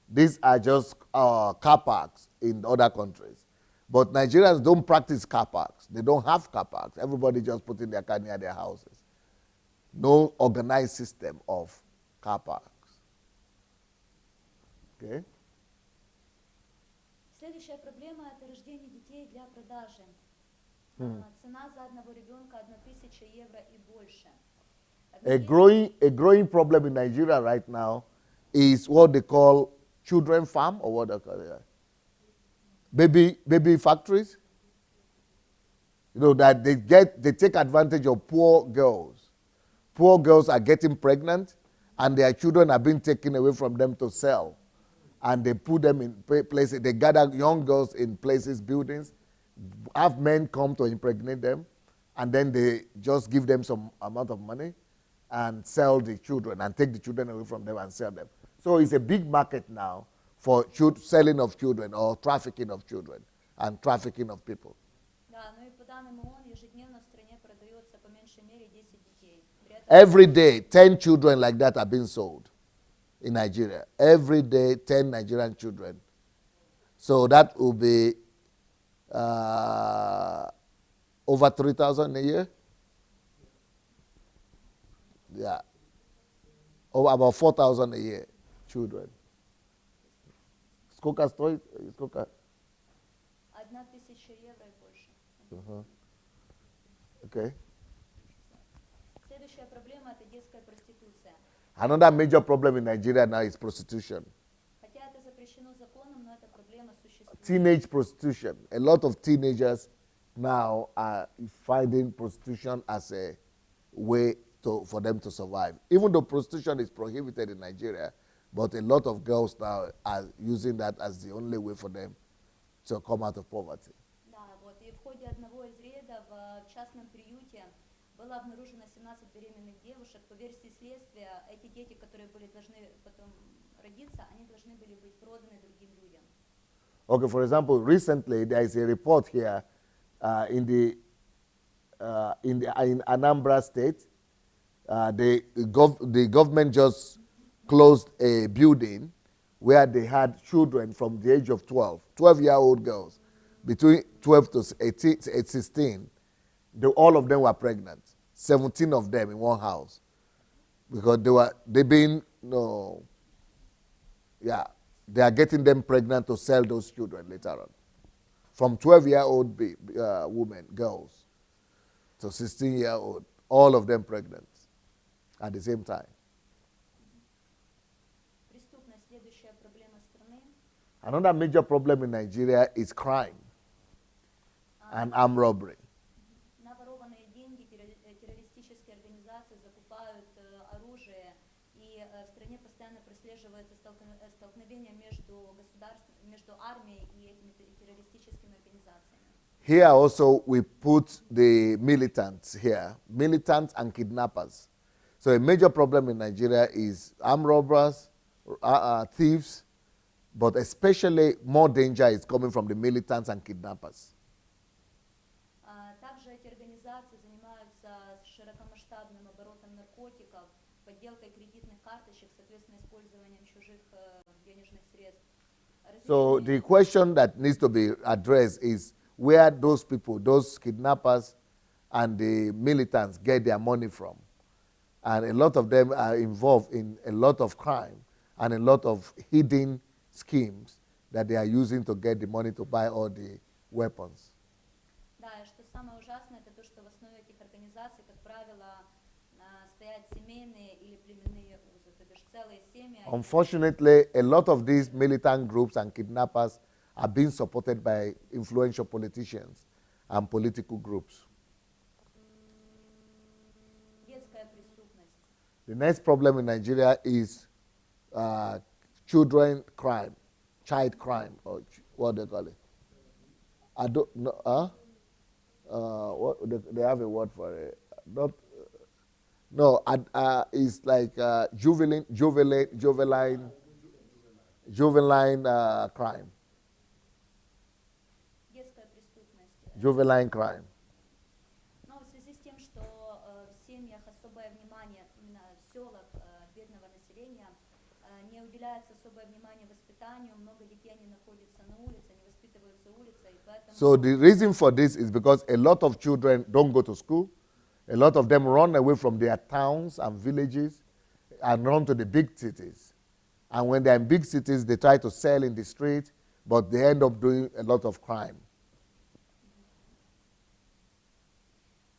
These are just car parks in other countries. But Nigerians don't practice car parks. They don't have car parks. Everybody just putting their car near their houses. No organized system of car parks. Okay? Следующая проблема – это рождение детей для продажи. Цена за одного ребенка 1,000 евро и больше. A growing problem in Nigeria right now is what they call children farm, or what they call it. Baby factories. You know, that they take advantage of poor girls. Poor girls are getting pregnant and their children are being taken away from them to sell. And they put them in places, they gather young girls in places, buildings, have men come to impregnate them, and then they just give them some amount of money and sell the children and take the children away from them and sell them. So it's a big market now for selling of children or trafficking of children and trafficking of people. Да, ну и по данным ООН ежедневно в стране продается по меньшей мере 10 детей. Every day, 10 children like that are being sold in Nigeria. Every day, 10 Nigerian children. So that will be over 3,000 a year. Yeah. Over about 4,000 a year, children. Сколько стоит? Сколько? 1,000 евро и больше. Okay. Следующая проблема – это детская проституция. Another major problem in Nigeria now is prostitution. Хотя это запрещено законом, но эта проблема существует. Teenage prostitution. A lot of teenagers now are finding prostitution as a way for them to survive. Even though prostitution is prohibited in Nigeria, but a lot of girls now are using that as the only way for them to come out of poverty. Да, вот. И в ходе одного из рейдов в частном приюте было обнаружено 17 беременных девушек. По версии следствия, эти дети, которые должны потом родиться, они должны были быть проданы другим людям. Okay, for example, recently there is a report here in Anambra State. The government just closed a building where they had children from the age of 12-year-old girls, between 12 to 16. All of them were pregnant, 17 of them in one house, because they are getting them pregnant to sell those children later on. From 12-year-old women, girls, to 16-year-old, all of them pregnant at the same time. Преступность – следующая проблема страны. Another major problem in Nigeria is crime and armed robbery. На ворованные деньги террористические организации закупают оружие, и в стране постоянно прослеживается столкновение между армией и этими террористическими организациями. Here also we put the militants and kidnappers. So a major problem in Nigeria is armed robbers, thieves, but especially more danger is coming from the militants and kidnappers. Также эти организации занимаются широкомасштабным оборотом наркотиков, подделкой кредитных карточек, соответственно, использованием чужих денежных средств. So the question that needs to be addressed is where those people, those kidnappers and the militants get their money from. And a lot of them are involved in a lot of crime and a lot of hidden schemes that they are using to get the money to buy all the weapons. Да, и что самое ужасное, это то, что в основе этих организаций, как правило, стоят семейные или племенные узы, то бишь целые семьи. Unfortunately, a lot of these militant groups and kidnappers are being supported by influential politicians and political groups. Детская преступность. The next problem in Nigeria is children crime, child crime, or what they call it. I don't know. What they have a word for it. It's like juvenile crime. Детская преступность. Juvenile crime. Но в связи с тем, что в семьях особое внимание, именно в селах бедного населения, не уделяется особое внимание воспитанию, много детей не находятся на улице, не воспитываются улицей, и поэтому... So the reason for this is because a lot of children don't go to school. A lot of them run away from their towns and villages and run to the big cities. And when they're in big cities, they try to sell in the street, but they end up doing a lot of crime.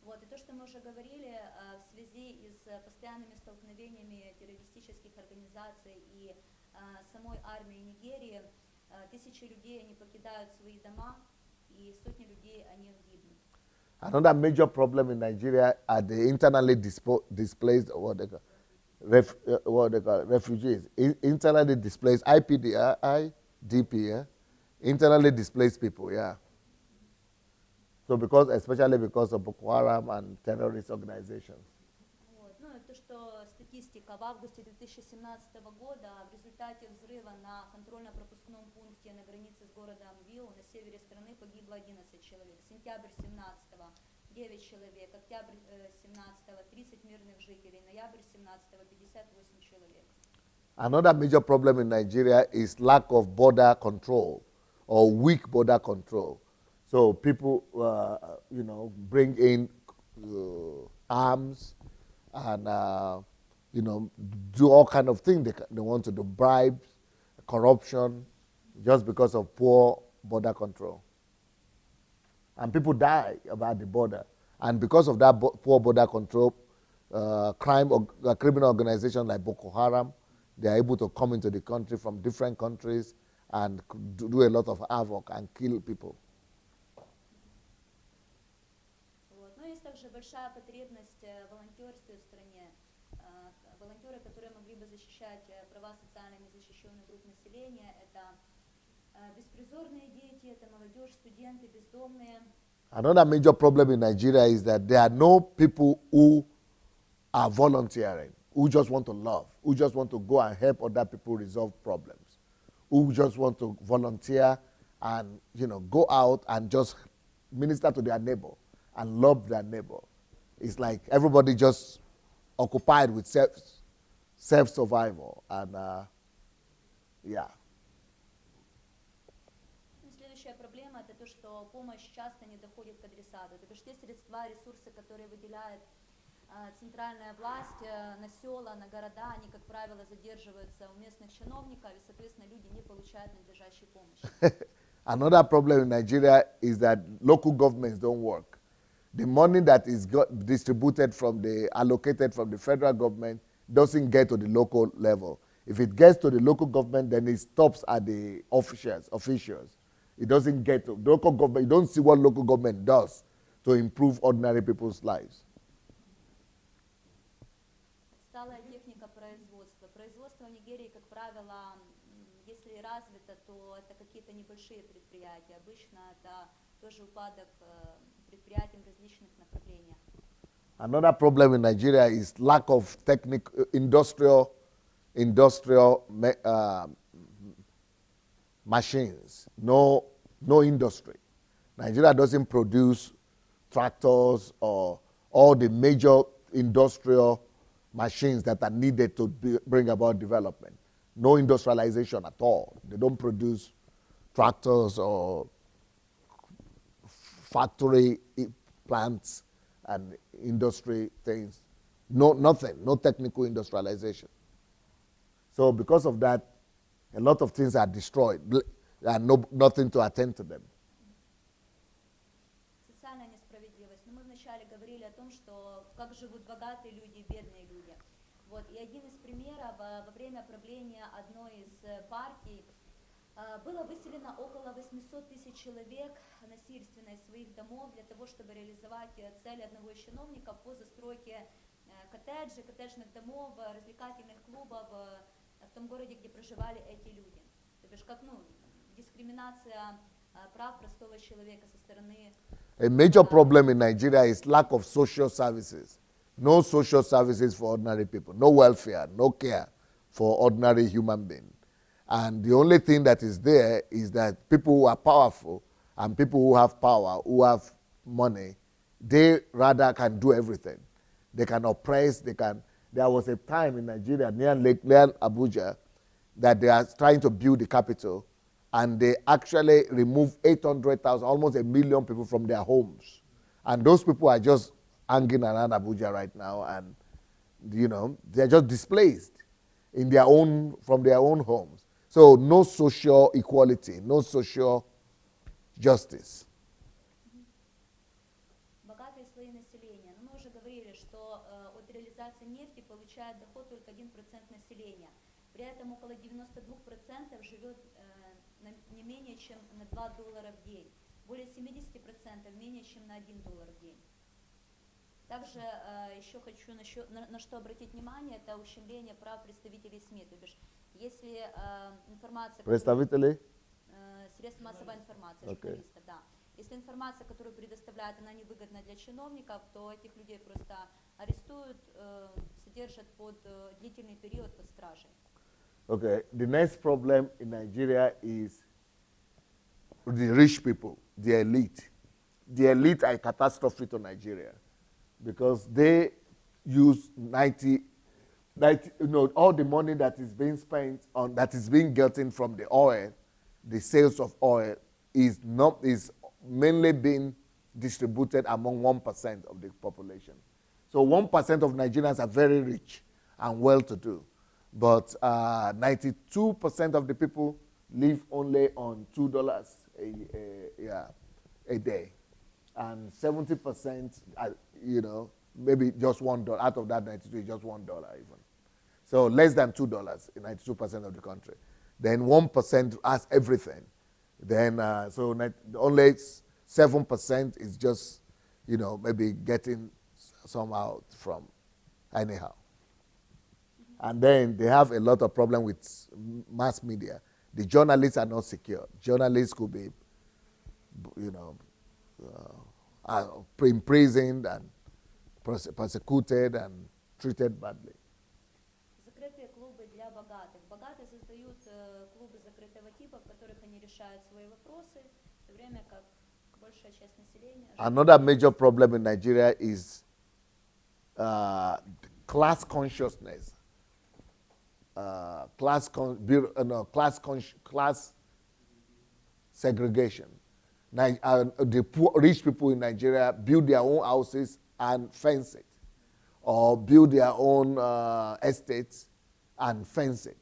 Вот, и то, что мы уже говорили, в связи с постоянными столкновениями террористических организаций и самой армии Нигерии, тысячи людей, они покидают свои дома, и сотни людей, они гибнут. Another major problem in Nigeria are the internally displaced, refugees. Internally displaced, IDP, internally displaced people, yeah. So especially because of Boko Haram and terrorist organizations. Вот. Ну, то, что статистика в августе 2017 года в результате взрыва на контрольно-пропускном пункте на границе с городом Вио на севере страны погибло 11 человек. Сентябрь 17-го 9 человек, октябрь 17-го 30 мирных жителей, ноябрь 17-го 58 человек. Another major problem in Nigeria is lack of border control or weak border control. So people, bring in arms and, do all kind of things they want to do, bribes, corruption, just because of poor border control. And people die about the border. And because of that poor border control, criminal organizations like Boko Haram. They are able to come into the country from different countries and do a lot of havoc and kill people. Вот. Но есть также большая потребность в волонтерстве в стране. Волонтеры, которые могли бы защищать права социально незащищенных групп населения, это беспризорные дети, это молодежь, студенты, бездомные. Another major problem in Nigeria is that there are no people who are volunteering, who just want to love, who just want to go and help other people resolve problems, who just want to volunteer and go out and just minister to their neighbor and love their neighbor. It's like everybody just occupied with self-survival and yeah. Следующая проблема это то, что помощь часто не доходит к адресату. То есть те средства, ресурсы, которые выделяет центральная власть на села, на города, они, как правило, задерживаются у местных чиновников, и, соответственно, люди не получают надлежащей помощи. Another problem in Nigeria is that local governments don't work. The money that is allocated from the federal government doesn't get to the local level. If it gets to the local government, then it stops at the officials. It doesn't get to local government. You don't see what local government does to improve ordinary people's lives. Сталая техника производства. Производство в Нигерии, как правило, если развито, то это какие-то небольшие предприятия. Обычно это тоже упадок предприятий в различных направлениях. Another problem in Nigeria is lack of industrial machines. No industry. Nigeria doesn't produce tractors or all the major industrial machines that are needed to bring about development. No industrialization at all. They don't produce tractors or factory plants and industry things. No, nothing. No technical industrialization. So because of that, a lot of things are destroyed and nothing to attend to them. Социальная несправедливость. Но мы вначале говорили о том, что как живут богатые люди и бедные люди. Вот. И один из примеров, во время правления одной из партий было выселено около 800 тысяч человек насильственно из своих домов для того, чтобы реализовать цели одного из чиновников по застройке коттеджей, коттеджных домов, развлекательных клубов в том городе, где проживали эти люди. То есть как дискриминация прав простого человека со стороны. A major problem in Nigeria is lack of social services. No social services for ordinary people. No welfare, no care for ordinary human beings. And the only thing that is there is that people who are powerful and people who have power, who have money, they rather can do everything. They can oppress, There was a time in Nigeria near Abuja that they are trying to build the capital, and they actually removed 800,000, almost 1 million people from their homes. And those people are just hanging around Abuja right now, and they're just displaced from their own homes. So no social equality, no social justice. Богатые слои населения. Но мы уже говорили, что от реализации нефти получает доход только 1% населения. При этом около 92% живет не менее чем на $2 в день. Более 70% менее чем на $1 в день. Также еще хочу на что обратить внимание, это ущемление прав представителей СМИ. То бишь, если информация... Представители? Средств массовой информации, журналистов, да. Если информация, которую предоставляют, она невыгодна для чиновников, то этих людей просто арестуют, содержат под длительный период под стражей. Okay, the next problem in Nigeria is the rich people, the elite. The elite are a catastrophe to Nigeria because they use all the money that is being spent on, that is being gotten from the oil, the sales of oil is mainly being distributed among 1% of the population. So 1% of Nigerians are very rich and well-to-do, but 92% of the people live only on $2 a day, and 70%, maybe just $1. Out of that 92 is just $1 even. So less than $2 in 92% of the country. Then 1% has everything. Then only 7% is just, maybe getting somehow from anyhow. And then they have a lot of problem with mass media. The journalists are not secure. Journalists could be, imprisoned and persecuted and treated badly. Закрытые клубы для богатых. Богатые создают клубы закрытого типа, в которых они решают свои вопросы, в то время как большая часть населения... Another major problem in Nigeria is class consciousness. Class segregation. The rich people in Nigeria build their own houses and fence it, or build their own estates and fence it,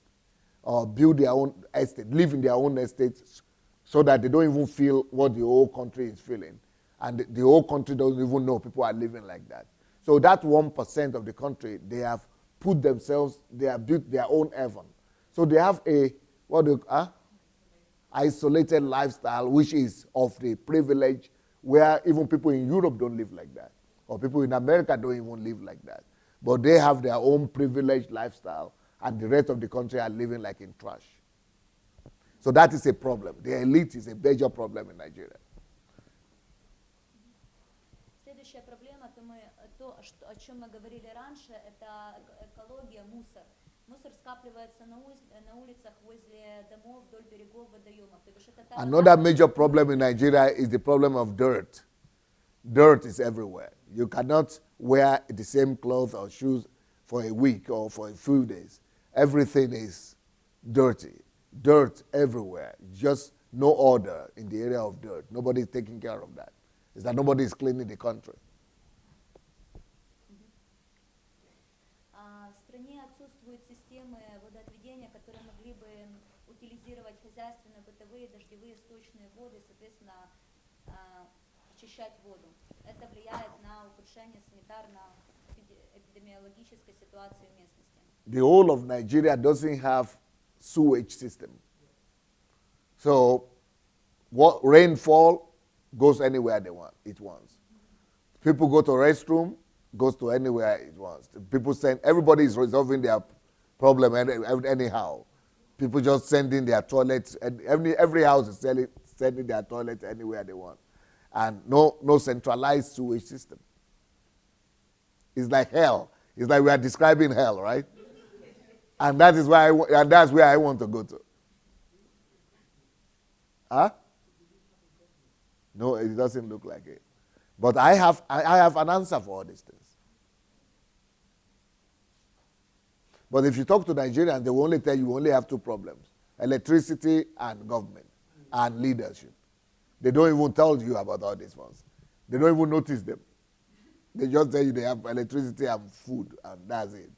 or build their own estate, live in their own estates, so that they don't even feel what the whole country is feeling, and the whole country doesn't even know people are living like that. So that 1% of the country, they have put themselves, they have built their own heaven. So they have a isolated lifestyle, which is of the privilege, where even people in Europe don't live like that, or people in America don't even live like that. But they have their own privileged lifestyle, and the rest of the country are living like in trash. So that is a problem. The elite is a major problem in Nigeria. Следующая проблема, о чем мы говорили раньше, это экология, мусор. Мусор скапливается на улицах, возле домов, вдоль берегов водоемов. Another major problem in Nigeria is the problem of dirt. Dirt is everywhere. You cannot wear the same clothes or shoes for a week or for a few days. Everything is dirty. Dirt everywhere. Just no order in the area of dirt. Nobody is taking care of that. It's that nobody is cleaning the country. В стране отсутствуют системы водоотведения, которые могли бы утилизировать хозяйственно-бытовые, дождевые, сточные воды, соответственно, очищать воду. Это влияет на ухудшение санитарно-эпидемиологической ситуации в местности. The whole of Nigeria doesn't have sewage system. So what rainfall goes anywhere it wants. People go to a restroom, goes to anywhere it wants. People everybody is resolving their problem anyhow. People just sending their toilets, and every house is sending their toilets anywhere they want. And no centralized sewage system. It's like hell. It's like we are describing hell, right? And that's where I want to go to. Huh? No, it doesn't look like it. But I have an answer for all these things. But if you talk to Nigerians, they will only tell you we only have two problems: electricity and government and leadership. They don't even tell you about all these ones. They don't even notice them. They just tell you they have electricity and food, and that's it.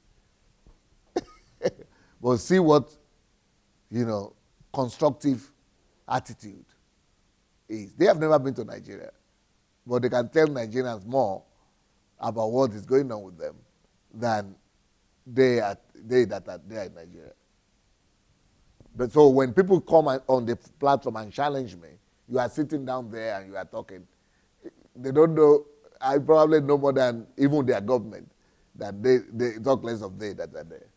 But see what, constructive attitude is. They have never been to Nigeria, but they can tell Nigerians more about what is going on with them than they that are there in Nigeria. But so when people come on the platform and challenge me, you are sitting down there and you are talking. They don't know. I probably know more than even their government. That they talk less of they that are there.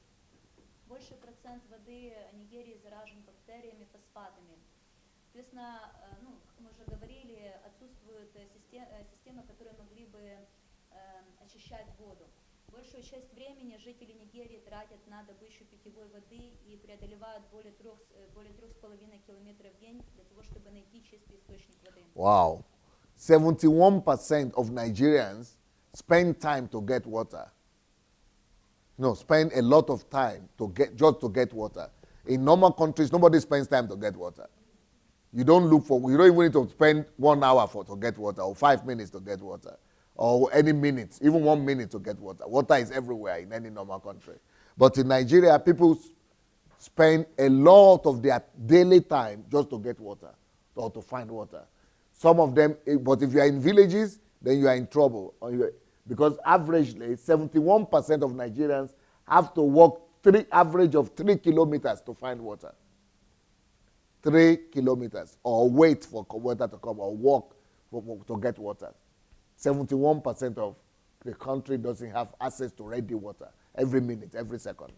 Больше процент воды Нигерии заражен бактериями, фосфатами. Соответственно, как мы уже говорили, отсутствуют системы, которые могли бы очищать воду. Большую часть времени жители Нигерии тратят на добычу питьевой воды и преодолевают более 3,5 километров в день для того, чтобы найти чистый источник воды. Wow. 71% of Nigerians spend time to get water. Spend a lot of time to get water. In normal countries, nobody spends time to get water. You don't even need to spend 1 hour to get water, or 5 minutes to get water, or any minute, even 1 minute to get water. Water is everywhere in any normal country. But in Nigeria, people spend a lot of their daily time just to get water or to find water. Some of them, but if you are in villages, then you are in trouble. because averagely 71% of Nigerians have to walk average of 3 kilometers to find water. 3 kilometers, or wait for water to come, or walk to get water. 71% of the country doesn't have access to ready water every minute, every second.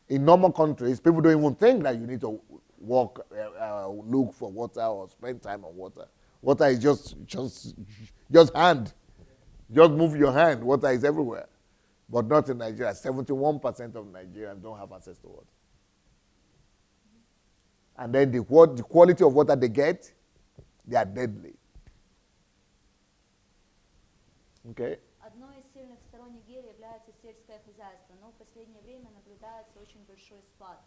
In normal countries, people don't even think that you need to walk, look for water or spend time on water. Water is just hand. Just move your hand. Water is everywhere. But not in Nigeria. 71% of Nigerians don't have access to water. And then the quality of water they get, they are deadly. Okay? Одной из сильных сторон Нигерии является сельское хозяйство, но в последнее время наблюдается очень большой спад.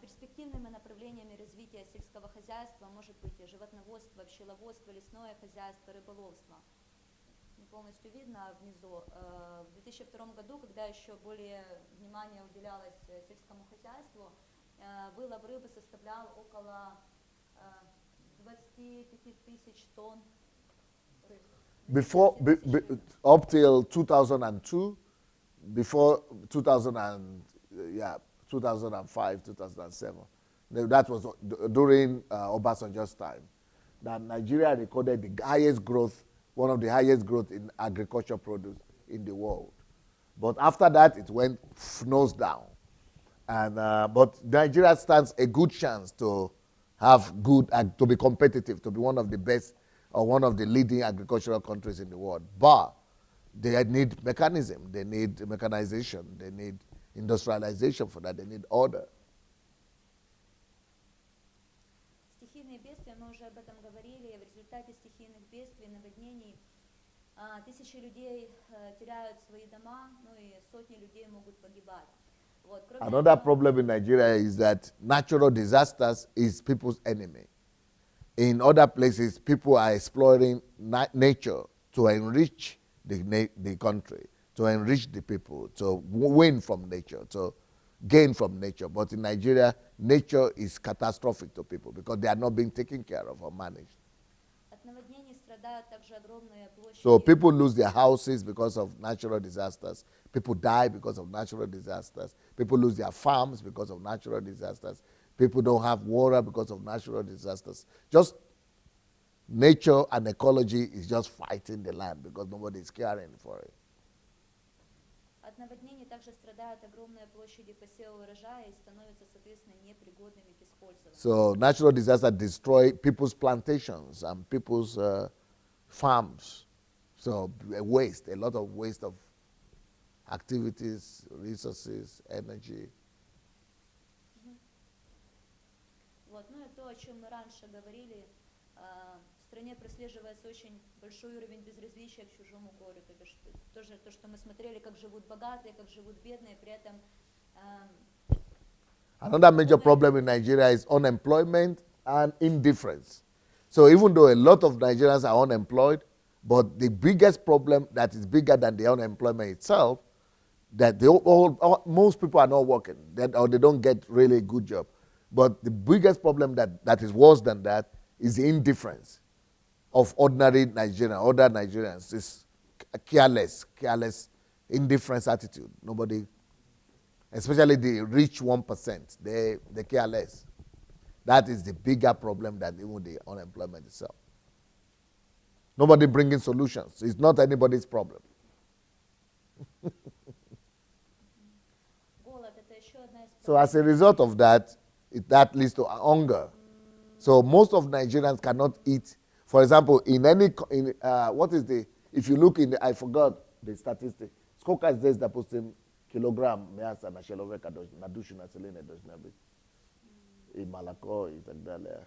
Перспективными направлениями развития сельского хозяйства может быть животноводство, пчеловодство, лесное хозяйство, рыболовство. Не полностью видно внизу. В 2002 году, когда еще более внимания уделялось сельскому хозяйству, вылов рыбы составлял около 25 тысяч тонн рыбы. Up till 2002, before 2005, 2007, that was during Obasanjo's time, that Nigeria recorded the highest growth, one of the highest growth in agriculture produce in the world. But after that, it went nose down. And but Nigeria stands a good chance to have to be competitive, to be one of the best or one of the leading agricultural countries in the world. But they need mechanism, they need mechanization, they need industrialization for that, they need order. Стихийные бедствия, мы уже об этом говорили, в результате стихийных бедствий, наводнений, тысячи людей теряют свои дома, ну и сотни людей могут погибать. Another problem in Nigeria is that natural disasters is people's enemy. In other places, people are exploiting nature to enrich the country, to enrich the people, to win from nature, to gain from nature. But in Nigeria, nature is catastrophic to people because they are not being taken care of or managed. So people lose their houses because of natural disasters. People die because of natural disasters. People lose their farms because of natural disasters. People don't have water because of natural disasters. Just nature and ecology is just fighting the land because nobody is caring for it. От наводнений также страдают огромные площади посева урожая и становятся, соответственно, непригодными к использованию. So natural disasters destroy people's plantations and people's farms. So a lot of waste of activities, resources, energy. Вот, ну и то, о чем мы раньше говорили, в стране прослеживается очень большой уровень безразличия к чужому горю. То бишь, тоже то, что мы смотрели, как живут богатые, как живут бедные, при этом... Another major problem in Nigeria is unemployment and indifference. So even though a lot of Nigerians are unemployed, but the biggest problem that is bigger than the unemployment itself, that most people are not working, or they don't get really good job. But the biggest problem that is worse than that is the indifference of ordinary Nigerians, other Nigerians. This careless, indifference attitude. Nobody, especially the rich 1%, they care less. That is the bigger problem than even the unemployment itself. Nobody bringing solutions. It's not anybody's problem. So as a result of that, that leads to hunger. So most of Nigerians cannot eat. For example, if you look in I forgot the statistic. Сколько здесь, допустим, килограмм мяса на человека на душу населения должна быть? И молоко и так далее.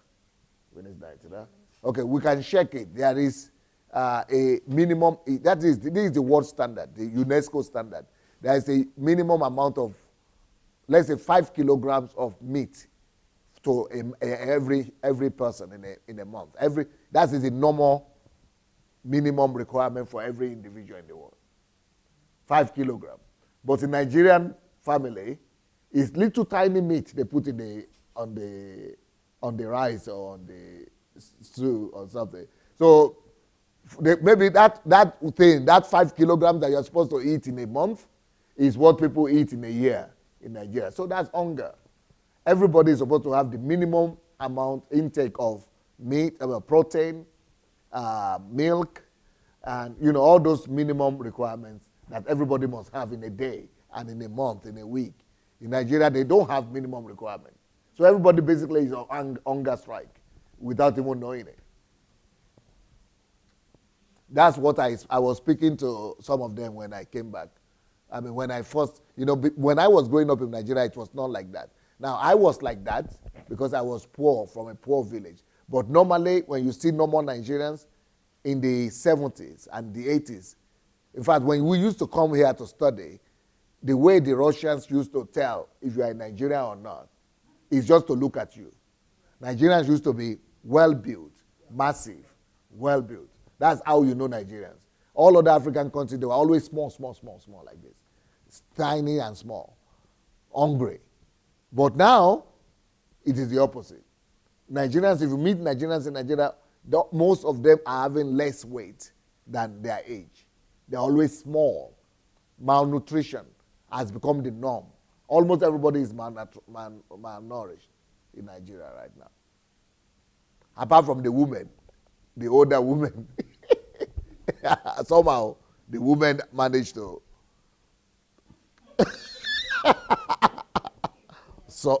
Okay, we can check it. There is a minimum, this is the world standard, the UNESCO standard. There is a minimum amount of, let's say, 5 kilograms of meat to every person in a month. That is the normal minimum requirement for every individual in the world. 5 kilograms. But in Nigerian family, it's little tiny meat they put on the rice or on the stew or something. So Maybe that thing, that 5 kilograms that you're supposed to eat in a month is what people eat in a year in Nigeria. So that's hunger. Everybody is supposed to have the minimum amount intake of meat, protein, milk, and all those minimum requirements that everybody must have in a day and in a month, in a week. In Nigeria, they don't have minimum requirement. So everybody basically is on hunger strike without even knowing it. That's what I was speaking to some of them when I came back. I mean, when I first, when I was growing up in Nigeria, it was not like that. Now, I was like that because I was poor, from a poor village. But normally, when you see normal Nigerians in the 70s and the 80s, in fact, when we used to come here to study, the way the Russians used to tell if you are in Nigeria or not is just to look at you. Nigerians used to be well-built, massive, well-built. That's how you know Nigerians. All other African countries, they were always small, small, small, small like this. It's tiny and small, hungry. But now, it is the opposite. Nigerians, if you meet Nigerians in Nigeria, most of them are having less weight than their age. They're always small. Malnutrition has become the norm. Almost everybody is malnourished in Nigeria right now. Apart from the women, the older women. Somehow, the women managed to. So,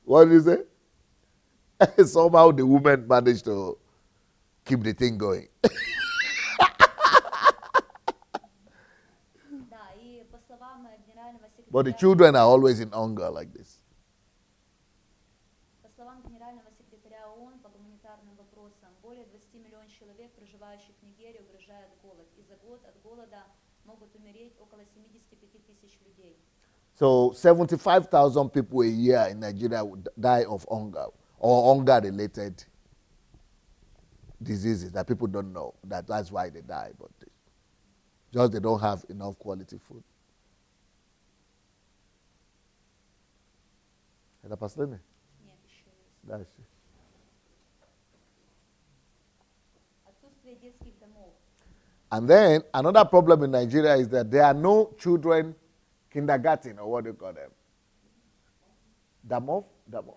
what did you say? Somehow the women managed to keep the thing going. But the children are always in hunger like this. По словам Генерального секретаря ООН по гуманитарным вопросам, более 20 миллионов человек, проживающих в Нигерии, угрожает голод. И за год от голода могут умереть около 75 тысяч людей. So 75,000 people a year in Nigeria would die of hunger or hunger-related diseases that people don't know. That's why they die, but they don't have enough quality food. Это последний? Нет, еще есть. Дальше. Отсутствие детских домов. And then another problem in Nigeria is that there are no children kindergarten, or what do you call them? Damov?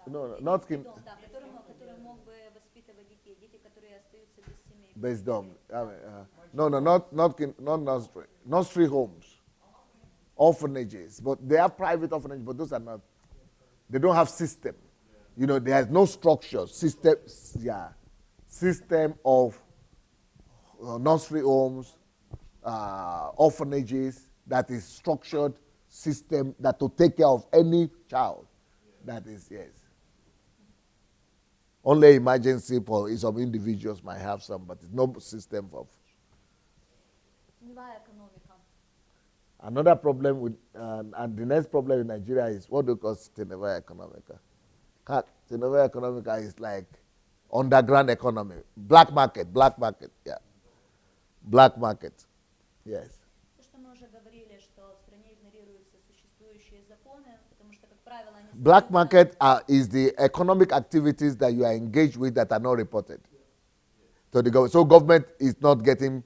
No, not kindergarten. Да, который мог бы воспитывать детей, дети, которые остаются без семей. Based on, not nursery. Nursery homes, orphanages, but they have private orphanages, but those are not. They don't have system. There is no structure, system of nursery homes, orphanages that is structured system that to take care of any child. That is, yes. Only emergency for some individuals might have some, but it's no system for. Another problem with, and the next problem in Nigeria is what they call sustainable economica. Sustainable economica is like underground economy, black market, yeah. Black market, yes. Black market is the economic activities that you are engaged with that are not reported to the government. So government is not getting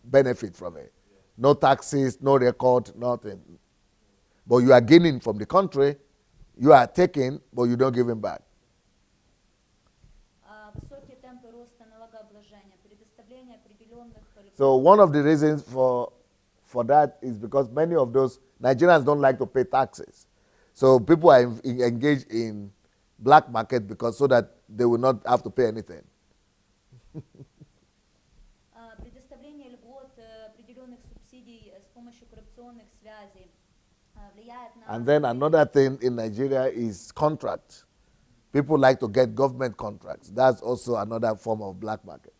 benefit from it. No taxes, no record, nothing. But you are gaining from the country, you are taking, but you don't give them back. So one of the reasons for that is because many of those Nigerians don't like to pay taxes. So people are engaged in black market because so that they will not have to pay anything. And then another thing in Nigeria is contracts. People like to get government contracts. That's also another form of black market.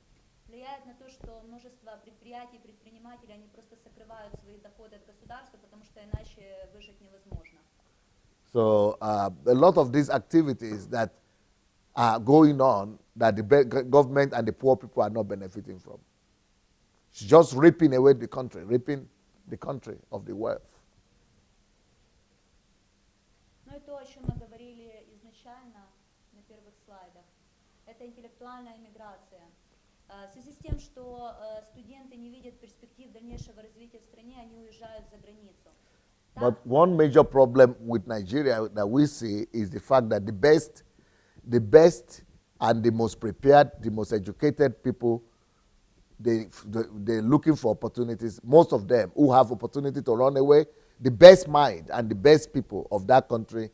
So a lot of these activities that are going on that the government and the poor people are not benefiting from. It's just ripping away the country, ripping the country of the wealth. Ну и то, о чем мы говорили изначально на первых слайдах, это интеллектуальная миграция. В связи с тем, что студенты не видят перспектив дальнейшего развития в стране, они уезжают за границу. But one major problem with Nigeria that we see is the fact that the best and the most prepared, the most educated people, they're looking for opportunities. Most of them who have opportunity to run away, the best mind and the best people of that country,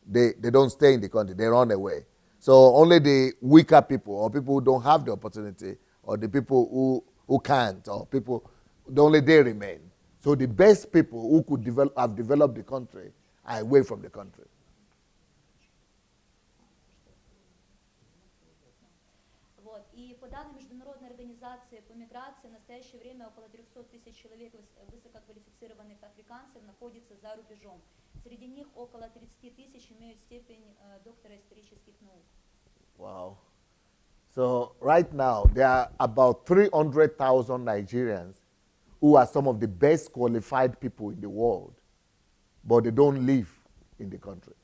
they don't stay in the country, they run away. So only the weaker people or people who don't have the opportunity or the people who can't or people, only they remain. So the best people who could have developed the country are away from the country. Вот. И по данным Международной организации по миграции, в настоящее время около 300 тысяч человек высококвалифицированных африканцев находится за рубежом. Среди них около 30 тысяч имеют степень доктора исторических наук. Wow. So right now, there are about 300,000 Nigerians who are some of the best qualified people in the world, but they don't live in the country.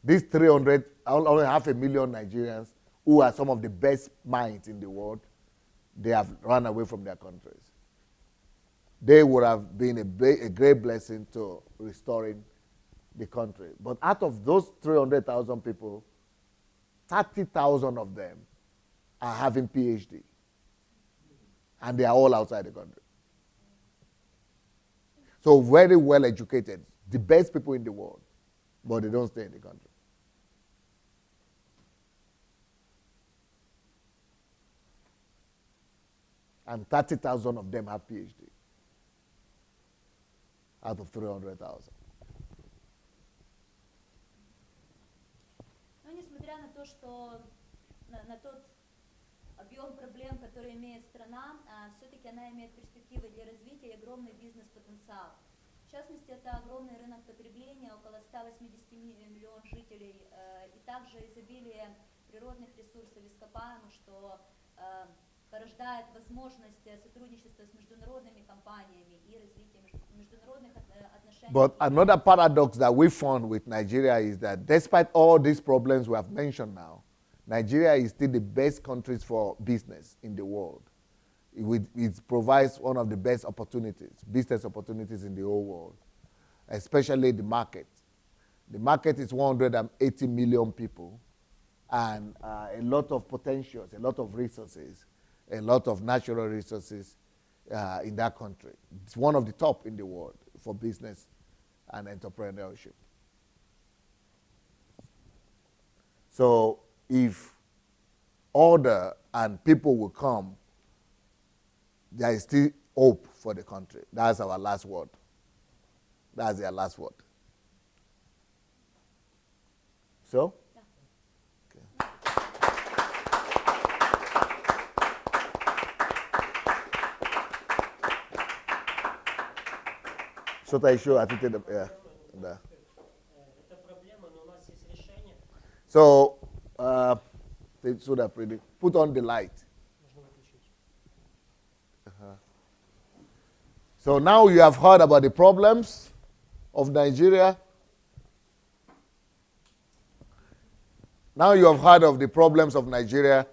These 300, only 500,000 Nigerians who are some of the best minds in the world, they have run away from their countries. They would have been a great blessing to restoring the country. But out of those 300,000 people, 30,000 of them are having PhD. And they are all outside the country. So very well educated, the best people in the world, but they don't stay in the country. And 30,000 of them have PhD out of 300,000. Но несмотря на то, что на тот объем проблем, который имеет страна, все-таки она имеет перспективы для развития и огромный бизнес-потенциал. В частности, это огромный рынок потребления, около 180 миллионов жителей, и также изобилие природных ресурсов ископаемых, что порождает возможность сотрудничества с международными компаниями и развития международных отношений. But another paradox that we found with Nigeria is that despite all these problems we have mentioned now, Nigeria is still the best country for business in the world. It provides one of the best opportunities, business opportunities in the whole world, especially the market. The market is 180 million people and a lot of potentials, a lot of resources, a lot of natural resources in that country. It's one of the top in the world for business and entrepreneurship. So if order and people will come, there is still hope for the country. That's our last word. That's their last word. So? Okay. Что-то еще ответить? Да. Это проблема, но у нас есть решение. So, put on the light. So now you have heard about the problems of Nigeria. Now you have heard of the problems of Nigeria,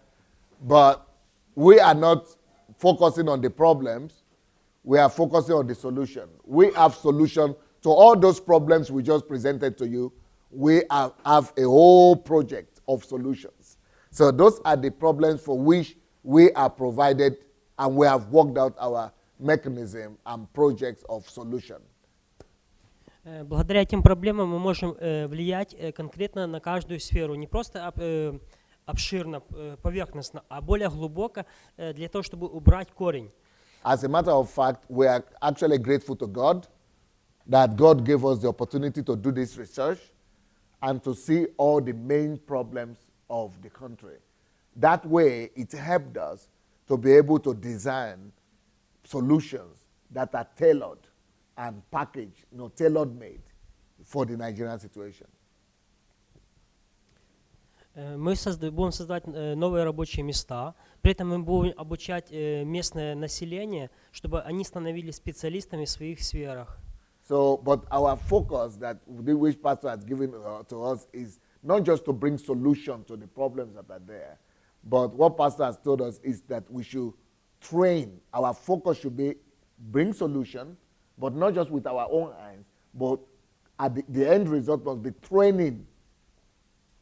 but we are not focusing on the problems. We are focusing on the solution. We have solution to all those problems we just presented to you. We have a whole project of solutions. So those are the problems for which we are provided, and we have worked out our mechanism and projects of solution. Благодаря этим проблемам мы можем влиять конкретно на каждую сферу, не просто обширно, поверхностно, а более глубоко для того, чтобы убрать корень. As a matter of fact, we are actually grateful to God that God gave us the opportunity to do this research and to see all the main problems of the country. That way, it helped us to be able to design solutions that are tailored and packaged, tailor-made for the Nigerian situation. Мы будем создавать новые рабочие места, при этом мы будем обучать местное население, чтобы они становились специалистами в своих сферах. So, but our focus that which Pastor has given to us is not just to bring solutions to the problems that are there, But what Pastor has told us is that we should train. Our focus should be bring solution, but not just with our own hands, but at the end result must be training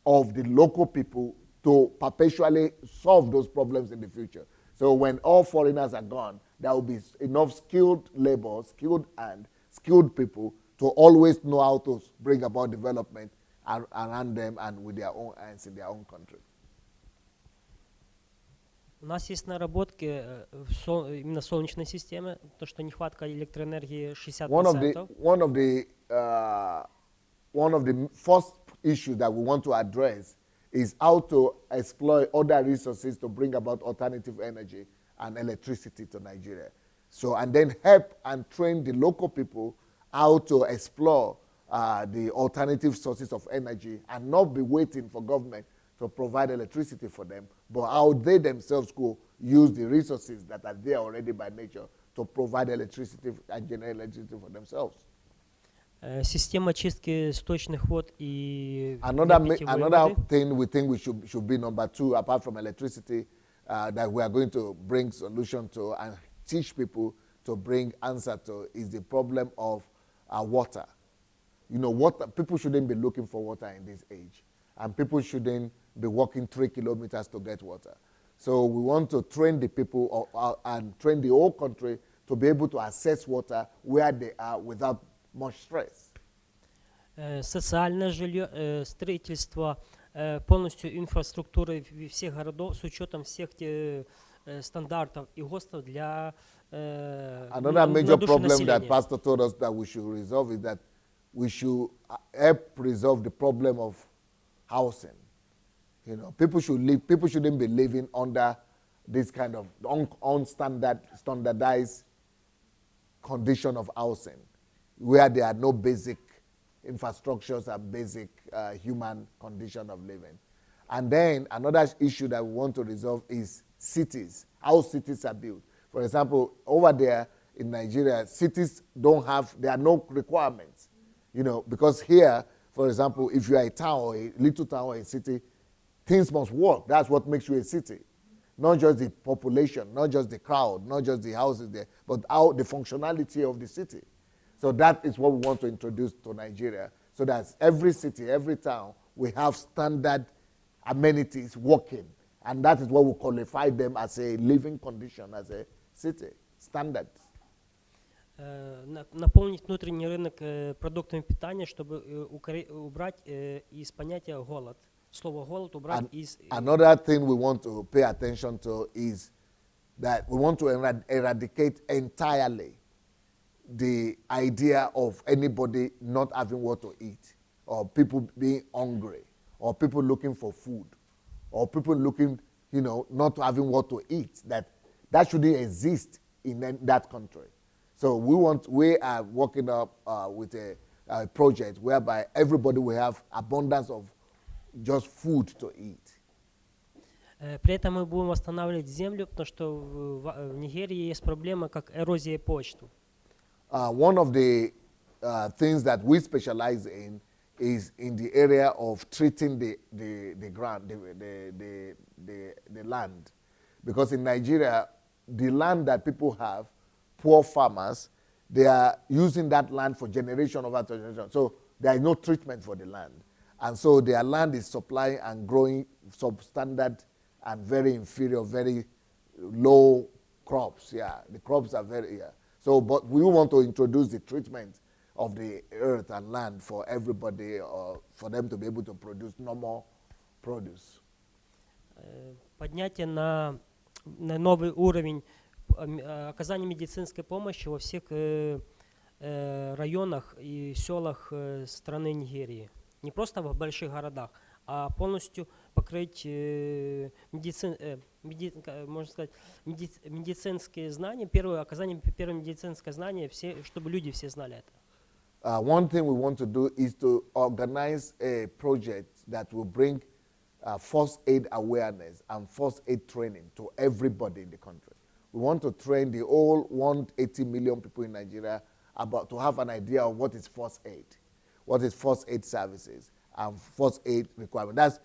of the local people to perpetually solve those problems in the future. So when all foreigners are gone, there will be enough skilled labor, skilled people to always know how to bring about development around them and with their own hands in their own country. У нас есть наработки именно солнечной системы, то, что нехватка электроэнергии 60%. One of the first issues that we want to address is how to exploit other resources to bring about alternative energy and electricity to Nigeria. So, and then help and train the local people how to explore the alternative sources of energy and not be waiting for government to provide electricity for them, but how they themselves could use the resources that are there already by nature to provide electricity and generate electricity for themselves. Система чистки сточных вод и Another thing we think we should be number 2, apart from electricity, that we are going to bring solution to and teach people to bring answer to is the problem of water. You know, water, people shouldn't be looking for water in this age, and people shouldn't be walking 3 kilometers to get water. So we want to train the people and train the whole country to be able to access water where they are without much stress. Социальное жилье, строительство, полностью инфраструктуры всех городов с учетом всех стандартов и ГОСТов для Another major problem that Pastor told us that we should resolve is that we should help resolve the problem of housing. You know, people shouldn't be living under this kind of standardized condition of housing, where there are no basic infrastructures and basic human condition of living. And then another issue that we want to resolve is cities, how cities are built. For example, over there in Nigeria, cities there are no requirements, you know, because here, for example, if you are a town or a little town or a city, things must work. That's what makes you a city. Not just the population, not just the crowd, not just the houses there, but how the functionality of the city. So that is what we want to introduce to Nigeria, so that every city, every town, we have standard amenities working. And that is what we qualify them as a living condition, as a city, standard. Наполнить внутренний рынок продуктами питания, чтобы убрать из понятия голод. Слово голод убрать из... Another thing we want to pay attention to is that we want to eradicate entirely the idea of anybody not having what to eat, or people being hungry, or people looking for food, or people looking, you know, not having what to eat. That shouldn't exist in that country. So we are working up with a project whereby everybody will have abundance of just food to eat. При этом мы будем восстанавливать землю, потому что в Нигерии есть проблема, как эрозия почвы. One of the things that we specialize in is in the area of treating the ground, the land. Because in Nigeria, the land that people have, poor farmers, they are using that land for generation over generation. So there is no treatment for the land. And so their land is supplying and growing substandard and very inferior, very low crops. Yeah, the crops are very, yeah. So, but we want to introduce the treatment of the earth and land for everybody, or for them to be able to produce normal produce. Поднятие на новый уровень оказания медицинской помощи во всех районах и селах страны Нигерии. Не просто в больших городах, а полностью покрыть можно сказать, медицинские знания, оказание первого медицинского знания, чтобы люди все знали это. One thing we want to do is to organize a project that will bring first aid awareness and first aid training to everybody in the country. We want to train the whole 180 million people in Nigeria about to have an idea of what is first aid, what is first aid services, and first aid requirement. That's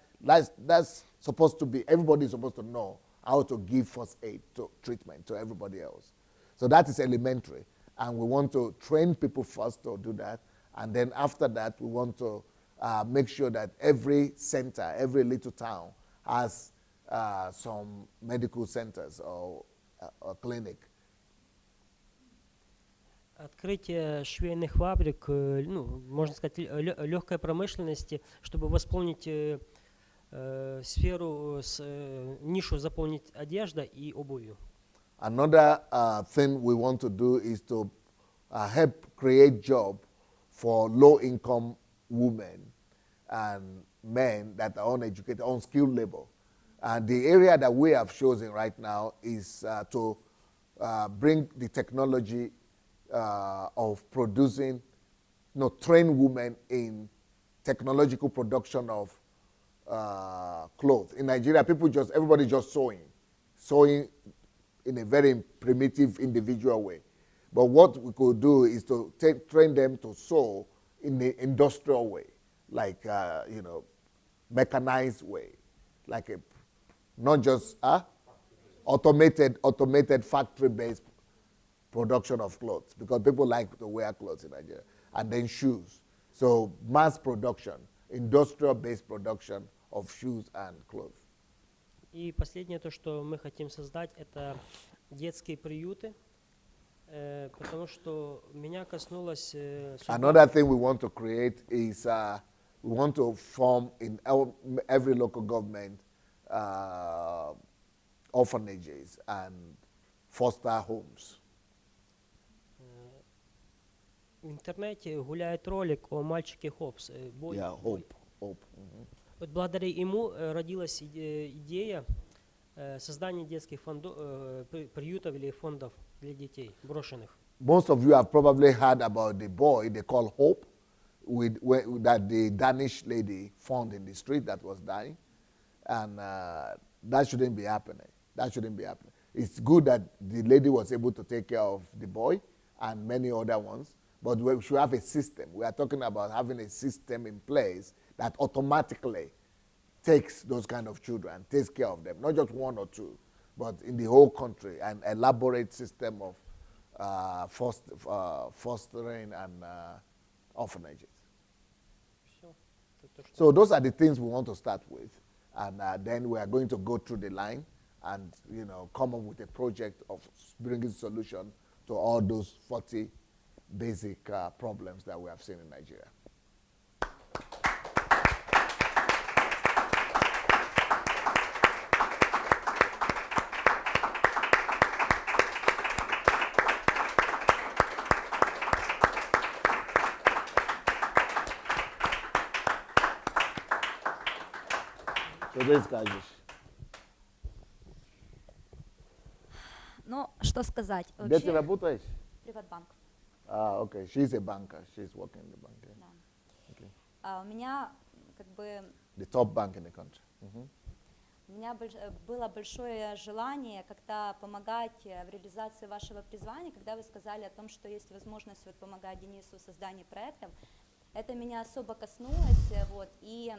supposed to be, everybody is supposed to know how to give first aid to treatment to everybody else. So that is elementary. And we want to train people first to do that. And then after that, we want to make sure that every center, every little town has some medical centers or a clinic. Открытие швейных фабрик, ну, можно сказать, легкой промышленности, чтобы восполнить сферу, нишу заполнить одеждой и обувью. Another thing we want to do is to help create job for low-income women and men that are uneducated, unskilled labor. And the area that we have chosen right now is to bring the technology of producing, train women in technological production of clothes. In Nigeria, everybody just sewing in a very primitive, individual way. But what we could do is to train them to sew in the industrial way, like, mechanized way, like not just automated factory-based production of clothes, because people like to wear clothes in Nigeria, and then shoes. So mass production, industrial-based production of shoes and clothes. И последнее, то, что мы хотим создать, это детские приюты, потому что меня коснулось... Another thing we want to create is we want to form in every local government orphanages and foster homes. В интернете гуляет ролик о мальчике Хопс. Hope. Mm-hmm. Вот благодаря ему родилась идея создания детских приютов или фондов для детей брошенных. Most of you have probably heard about the boy they call Hope, that the Danish lady found in the street that was dying, and that shouldn't be happening. It's good that the lady was able to take care of the boy and many other ones, but we should have a system. We are talking about having a system in place that automatically takes those kind of children, takes care of them, not just one or two, but in the whole country, an elaborate system of fostering and orphanages. So those are the things we want to start with, and then we are going to go through the line and come up with a project of bringing solution to all those 40 basic problems that we have seen in Nigeria. So this guy just... Ну, что сказать? Где ты работаешь? Приватбанк. Okay. She's a banker. She's working in the bank. Yeah. Да. Okay. У меня как бы... The top bank in the country. Mm-hmm. У меня было большое желание как-то помогать в реализации вашего призвания, когда вы сказали о том, что есть возможность помогать Денису в создании проектов. Это меня особо коснулось, и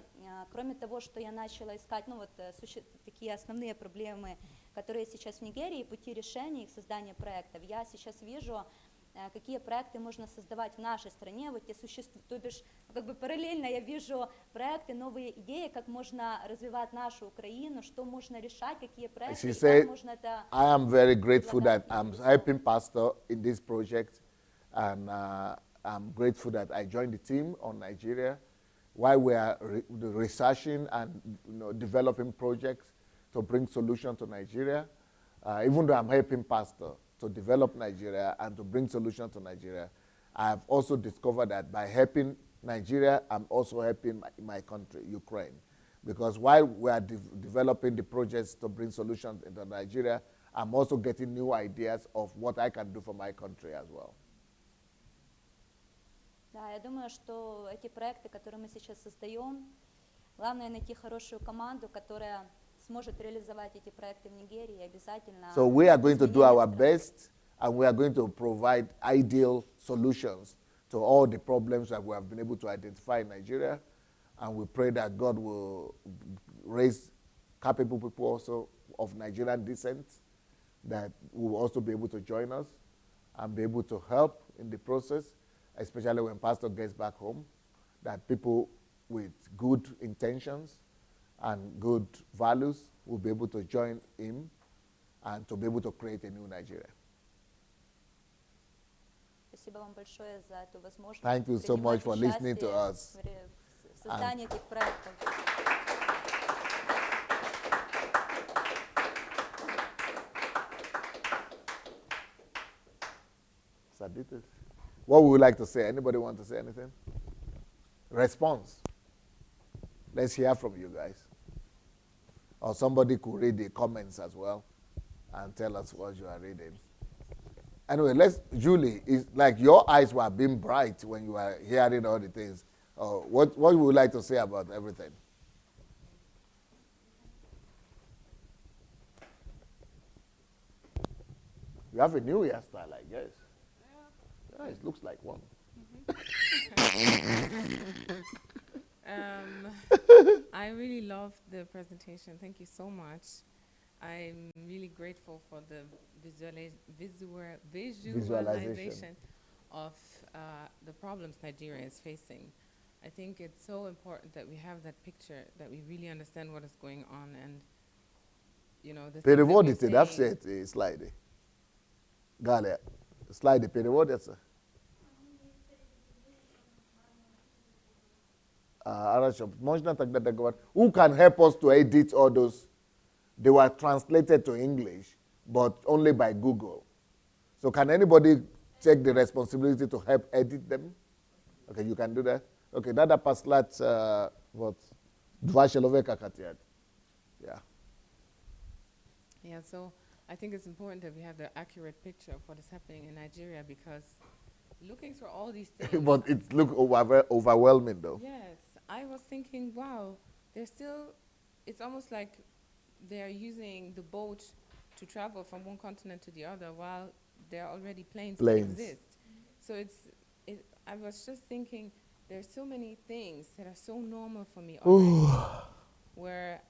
кроме того, что я начала искать, такие основные проблемы, которые сейчас в Нигерии, пути решения их создания проектов, я сейчас вижу, какие проекты можно создавать в нашей стране, то бишь, параллельно я вижу проекты, новые идеи, как можно развивать нашу Украину, что можно решать, какие проекты, She said, можно это... I am very grateful that I'm helping Pastor in this project, and I'm grateful that I joined the team on Nigeria while we are researching and developing projects to bring solutions to Nigeria. Even though I'm helping Pastor to develop Nigeria and to bring solutions to Nigeria, I have also discovered that by helping Nigeria, I'm also helping my country, Ukraine. Because while we are developing the projects to bring solutions into Nigeria, I'm also getting new ideas of what I can do for my country as well. Да, я думаю, что эти проекты, которые мы сейчас создаем, главное найти хорошую команду, которая сможет реализовать эти проекты в Нигерии, обязательно. So we are going to do our best, and we are going to provide ideal solutions to all the problems that we have been able to identify in Nigeria, and we pray that God will raise capable people also of Nigerian descent that will also be able to join us and be able to help in the process, especially when pastor gets back home, that people with good intentions and good values will be able to join him and to be able to create a new Nigeria. Спасибо вам большое за эту возможность. Thank you so much for listening to us. В создании этих проектов. What would you like to say? Anybody want to say anything? Response. Let's hear from you guys. Or somebody could read the comments as well and tell us what you are reading. Anyway, Julie, it's like your eyes were being bright when you were hearing all the things. What would you like to say about everything? You have a new hairstyle, I guess. Yeah, it looks like one. I really loved the presentation. Thank you so much. I'm really grateful for the visualization of the problems Nigeria is facing. I think it's so important that we have that picture, that we really understand what is going on, and Переводите, да, все эти слайды? Галя, слайды переводятся? Хорошо, можно тогда договорить? Who can help us to edit all those? They were translated to English, but only by Google. So can anybody take the responsibility to help edit them? Okay, you can do that. Okay, надо послать вот 2 человека хотят. Yeah. Yeah, so I think it's important that we have the accurate picture of what is happening in Nigeria, because looking through all these things. But it looks overwhelming though. Yes, I was thinking, wow, it's almost like they're using the boat to travel from one continent to the other while there are already planes that exist. So I was just thinking, there's so many things that are so normal for me already, where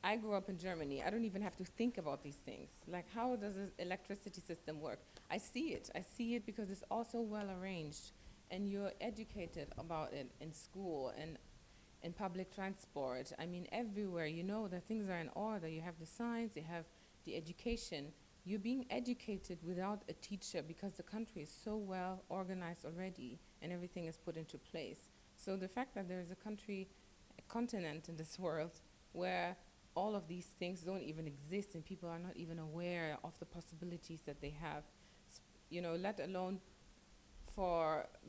I grew up in Germany. I don't even have to think about these things. Like, how does the electricity system work? I see it. I see it because it's all so well arranged, and you're educated about it in school and in public transport. I mean, everywhere, that things are in order. You have the science, you have the education. You're being educated without a teacher because the country is so well organized already and everything is put into place. So the fact that there is a continent in this world where all of these things don't even exist and people are not even aware of the possibilities that they have, let alone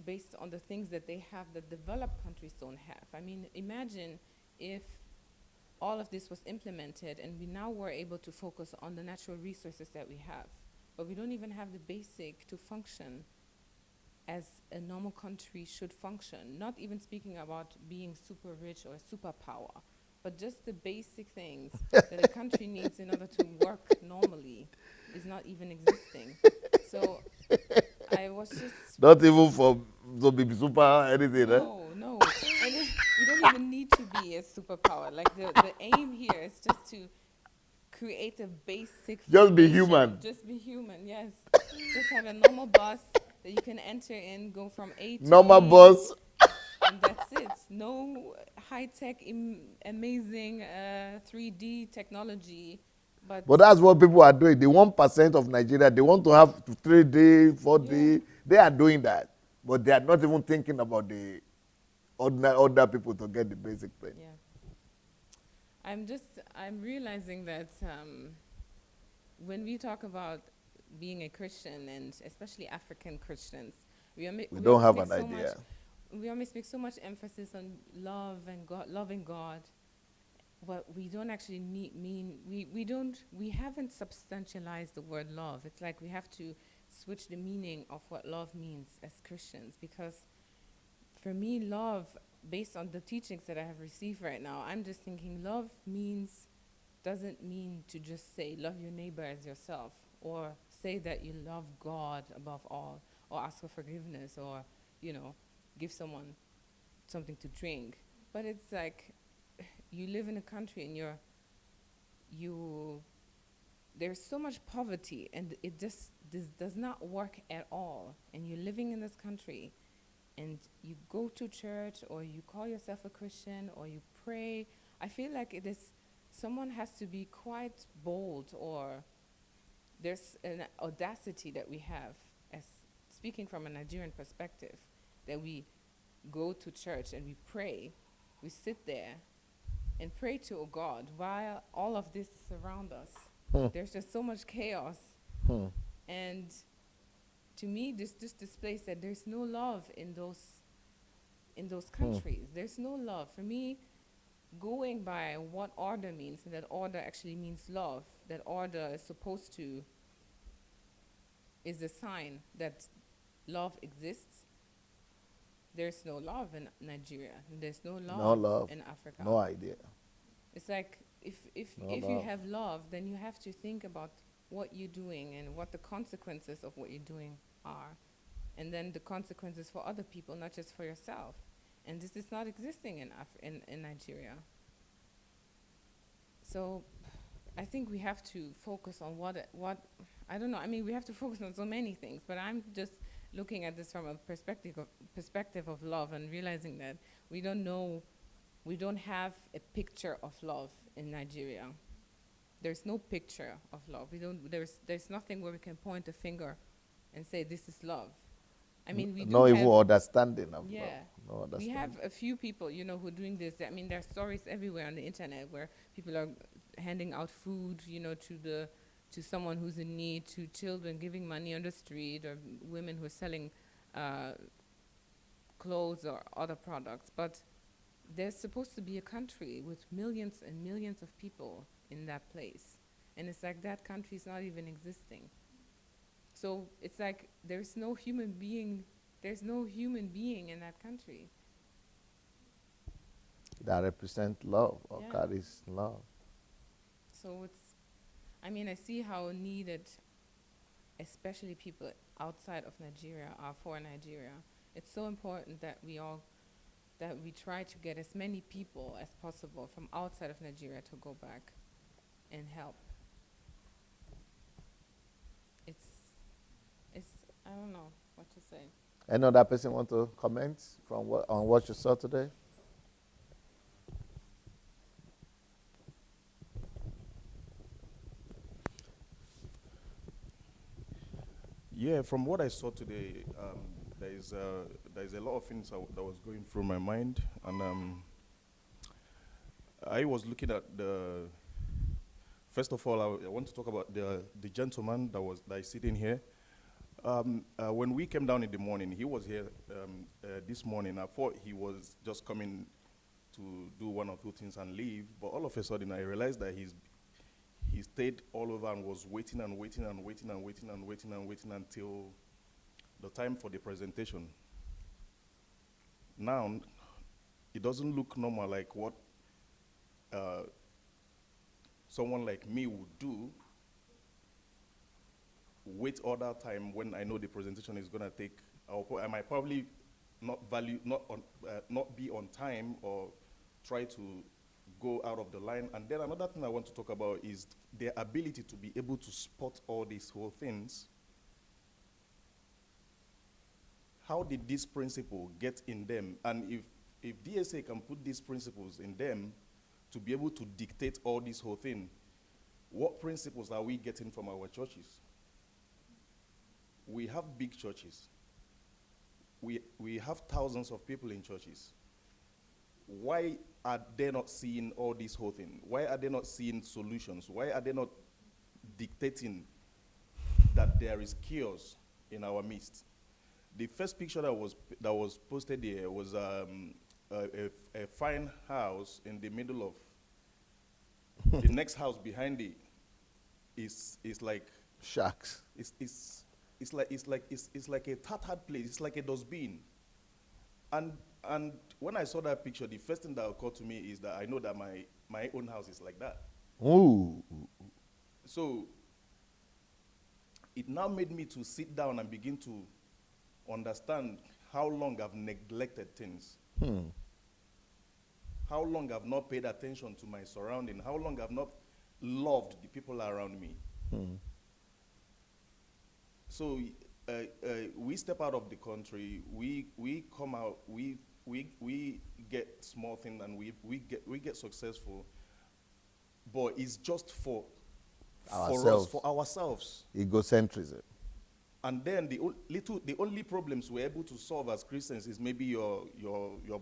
based on the things that they have that developed countries don't have. I mean, imagine if all of this was implemented and we now were able to focus on the natural resources that we have, but we don't even have the basic to function as a normal country should function, not even speaking about being super rich or a superpower, but just the basic things that a country needs in order to work normally is not even existing. So I was just... Not even for to be super anything, No. And you don't even need to be a superpower. Like, the aim here is just to create a basic... Just be human. Just be human, yes. Just have a normal bus that you can enter in, go from A to normal B, bus. and that's it. No high-tech, amazing 3D technology. But that's what people are doing. The 1% of Nigeria, they want to have 3D, 4D. Yeah. They are doing that. But they are not even thinking about the other people to get the basic thing. Yeah. I'm realizing that when we talk about being a Christian, and especially African Christians, we don't have an idea. We always make so much emphasis on love and God, loving God. But we don't actually we haven't substantialized the word love. It's like we have to switch the meaning of what love means as Christians, because for me, love, based on the teachings that I have received right now, I'm just thinking love doesn't mean to just say love your neighbor as yourself, or say that you love God above all, or ask for forgiveness, or, give someone something to drink. But it's like, you live in a country and there's so much poverty, and this does not work at all. And you're living in this country, and you go to church, or you call yourself a Christian, or you pray. I feel like someone has to be quite bold, or there's an audacity that we have, as speaking from a Nigerian perspective, that we go to church and we pray. We sit there and pray to a God while all of this is around us. There's just so much chaos. And to me, this just displays that there's no love in those countries. There's no love. For me, going by what order means, and that order actually means love, that order is a sign that love exists. There's no love in Nigeria. There's no love in Africa. No idea. It's like if No you love. have love, then you have to think about what you're doing and what the consequences of what you're doing are. And then the consequences for other people, not just for yourself. And this is not existing in Nigeria. So I think we have to focus on what I don't know. I mean, we have to focus on so many things, but I'm just looking at this from a perspective of love, and realizing that we don't have a picture of love in Nigeria. There's no picture of love. There's nothing where we can point a finger and say this is love. I mean, we No do even have, understanding of yeah. love. No We understanding. have a few people, who are doing this. I mean, there are stories everywhere on the internet where people are handing out food, to someone who's in need, to children, giving money on the street, or women who are selling clothes or other products. But there's supposed to be a country with millions and millions of people in that place. And it's like that country is not even existing. So it's like there's no human being in that country. That represent love or Yeah. carries love. So I see how needed, especially people outside of Nigeria, are for Nigeria. It's so important that we try to get as many people as possible from outside of Nigeria to go back and help. I don't know what to say. Any other person want to comment on what you saw today? Yeah, from what I saw today, there is a lot of things that was going through my mind, and I was looking at first of all, I want to talk about the gentleman that is sitting here. When we came down in the morning, he was here this morning. I thought he was just coming to do one or two things and leave, but all of a sudden I realized that he stayed all over and was waiting and waiting and waiting and waiting and waiting and waiting until the time for the presentation. Now, it doesn't look normal like what someone like me would do. Wait all that time when I know the presentation is going to take. I might probably not be on time or try to go out of the line. And then another thing I want to talk about is their ability to be able to spot all these whole things. How did this principle get in them? And if DSA can put these principles in them to be able to dictate all this whole thing, what principles are we getting from our churches? We have big churches. We have thousands of people in churches. Why are they not seeing all this whole thing? Why are they not seeing solutions? Why are they not dictating that there is chaos in our midst? The first picture that was posted here was a fine house in the middle of the next house behind it is like Sharks. It's like a tattered place. It's like a dustbin. And when I saw that picture, the first thing that occurred to me is that I know that my own house is like that. Ooh. So it now made me to sit down and begin to understand how long I've neglected things. How long I've not paid attention to my surrounding. How long I've not loved the people around me. So we step out of the country, we come out, we get small things, and we get successful, but it's just for Ourselves. us, for ourselves. Egocentrism. And then the only problems we're able to solve as Christians is maybe your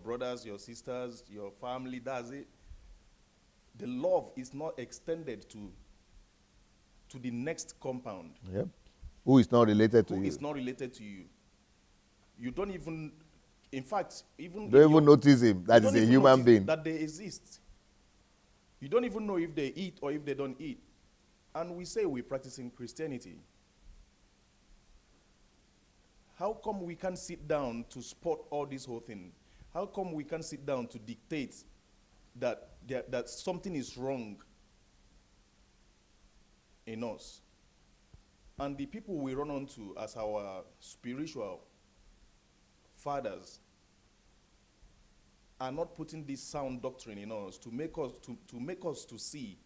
brothers, your sisters, your family. That's it. The love is not extended to the next compound. Yep. Who is not related to Who you? is not related to you. You don't even, in fact, even Don't even notice him. That you is don't a even human notice being. that they exist. You don't even know if they eat or if they don't eat. And we say we're practicing Christianity. How come we can't sit down to spot all this whole thing? How come we can't sit down to dictate that something is wrong in us? And the people we run onto as our spiritual fathers are not putting this sound doctrine in us to make us to see,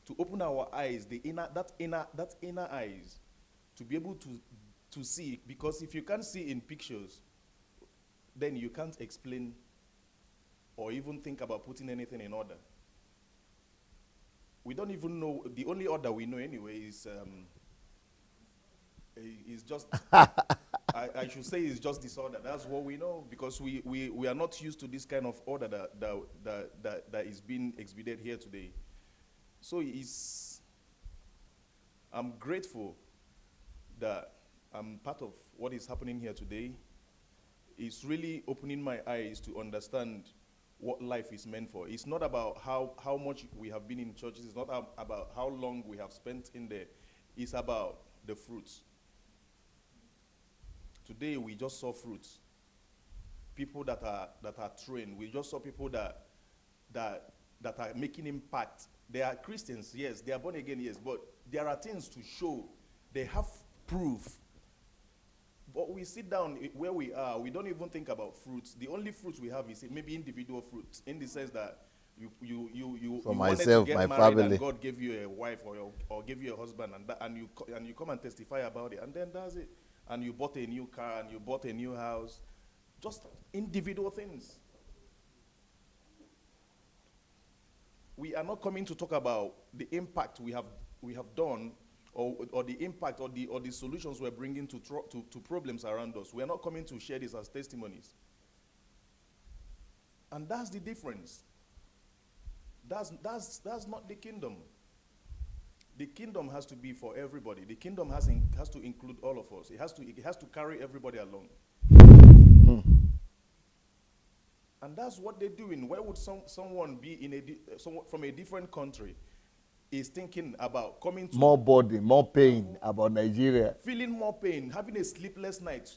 to open our eyes, that inner eyes, to be able to see. Because if you can't see in pictures, then you can't explain or even think about putting anything in order. We don't even know. The only order we know anyway is just I should say it's just disorder. That's what we know, because we are not used to this kind of order that is being exhibited here today. So I'm grateful that I'm part of what is happening here today. It's really opening my eyes to understand what life is meant for. It's not about how much we have been in churches. It's not about how long we have spent in there. It's about the fruits. Today we just saw fruits. People that are trained. We just saw people that are making impact. They are Christians, yes. They are born again, yes. But there are things to show. They have proof. But we sit down where we are. We don't even think about fruits. The only fruits we have is maybe individual fruits, in the sense that you For wanted myself, to get my married, family. and God gave you a wife or gave you a husband, and you come and testify about it, and then that's it. And you bought a new car, and you bought a new house. Just individual things. We are not coming to talk about the impact we have done, or the impact or the solutions we're bringing to problems around us. We are not coming to share this as testimonies. And that's the difference. That's not the kingdom. The kingdom has to be for everybody. The kingdom has to include all of us. It has to carry everybody along. And that's what they're doing. Why would someone be from a different country is thinking about coming to More burden, more pain about Nigeria. feeling more pain, having a sleepless night,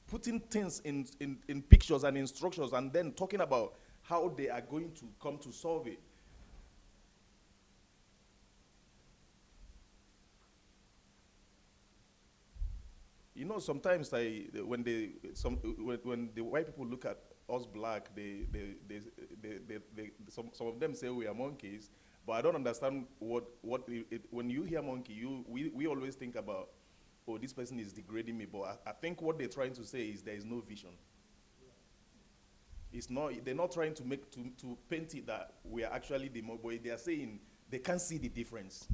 putting things in pictures and instructions, and then talking about how they are going to come to solve it. You know, sometimes when the white people look at us black, some of them say we are monkeys, but I don't understand when you hear monkey, we always think about, oh, this person is degrading me. But I think what they're trying to say is there is no vision. It's not. They're not trying to paint it that we are actually the monkey. They are saying they can't see the difference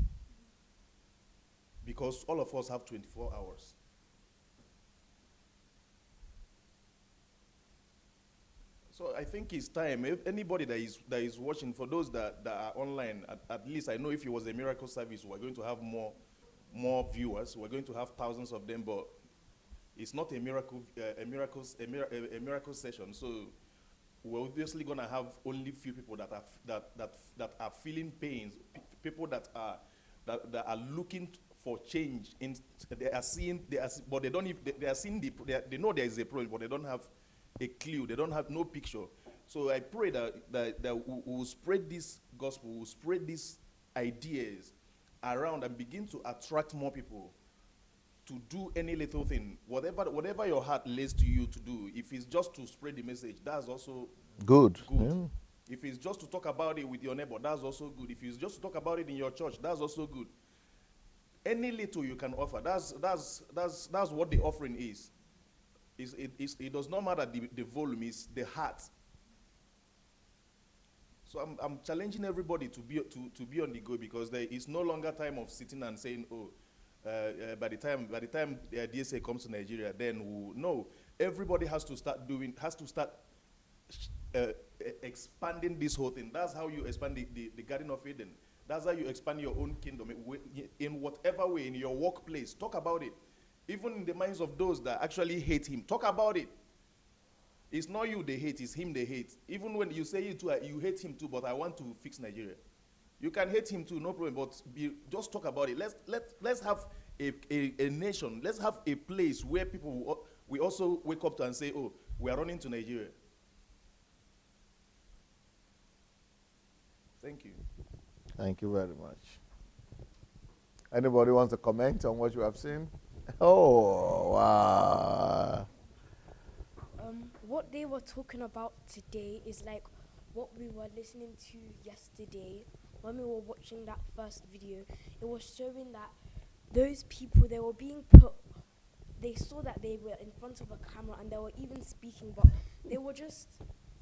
because all of us have 24 hours. So I think it's time. If anybody that is watching, for those that are online, at least I know if it was a miracle service, we're going to have more viewers. We're going to have thousands of them, but it's not a miracle session. So we're obviously going to have only few people that are feeling pains, people that are looking for change. But they don't. They know there is a problem, but they don't have a clue. They don't have no picture. So I pray that we will spread this gospel, we will spread these ideas around and begin to attract more people to do any little thing. Whatever your heart lays to you to do, if it's just to spread the message, that's also Good. good. Yeah. If it's just to talk about it with your neighbor, that's also good. If it's just to talk about it in your church, that's also good. Any little you can offer, that's what the offering is. It does not matter the volume, it's the heart. So I'm challenging everybody to be on the go, because there is no longer time of sitting and saying, oh, by the time the DSA comes to Nigeria, then no. Everybody has to start expanding this whole thing. That's how you expand the Garden of Eden. That's how you expand your own kingdom in whatever way, in your workplace. Talk about it. Even in the minds of those that actually hate him, talk about it. It's not you they hate, it's him they hate. Even when you say you hate him too, but I want to fix Nigeria. You can hate him too, no problem, but just talk about it. Let's have a nation, let's have a place where people we also wake up to and say, oh, we are running to Nigeria. Thank you. Thank you very much. Anybody wants to comment on what you have seen? Oh, wow. What they were talking about today is like what we were listening to yesterday when we were watching that first video. It was showing that those people, they were being put, they saw that they were in front of a camera and they were even speaking, but they were just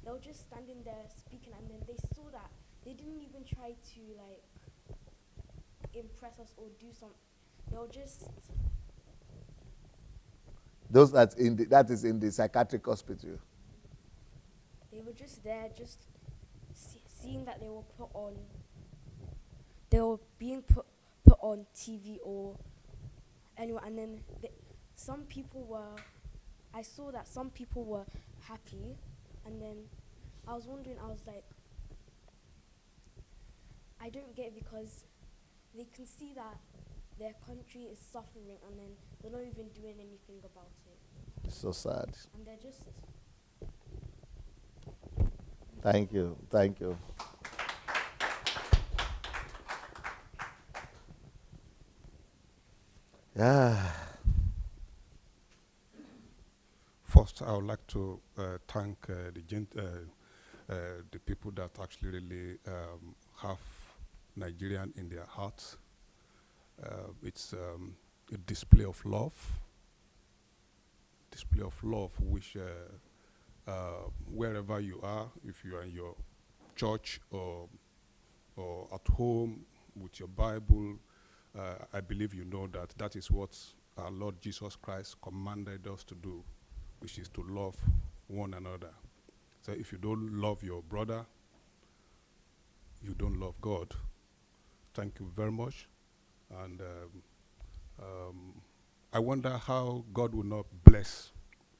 standing there speaking, and then they saw that they didn't even try to like impress us or do something. They were just... Those that is in the psychiatric hospital. They were just there, just seeing that they were put on. They were being put on TV or anyway, and then some people were. I saw that some people were happy, and then I was wondering. I was like, I don't get it, because they can see that their country is suffering, and then they're not even doing anything about it. It's so sad. And they're just... Thank you. Thank you. Yeah. First, I would like to thank the people that actually really have Nigerian in their hearts. It's a display of love, which wherever you are, if you are in your church or at home with your Bible, I believe you know that is what our Lord Jesus Christ commanded us to do, which is to love one another. So if you don't love your brother, you don't love God. Thank you very much. And I wonder how God will not bless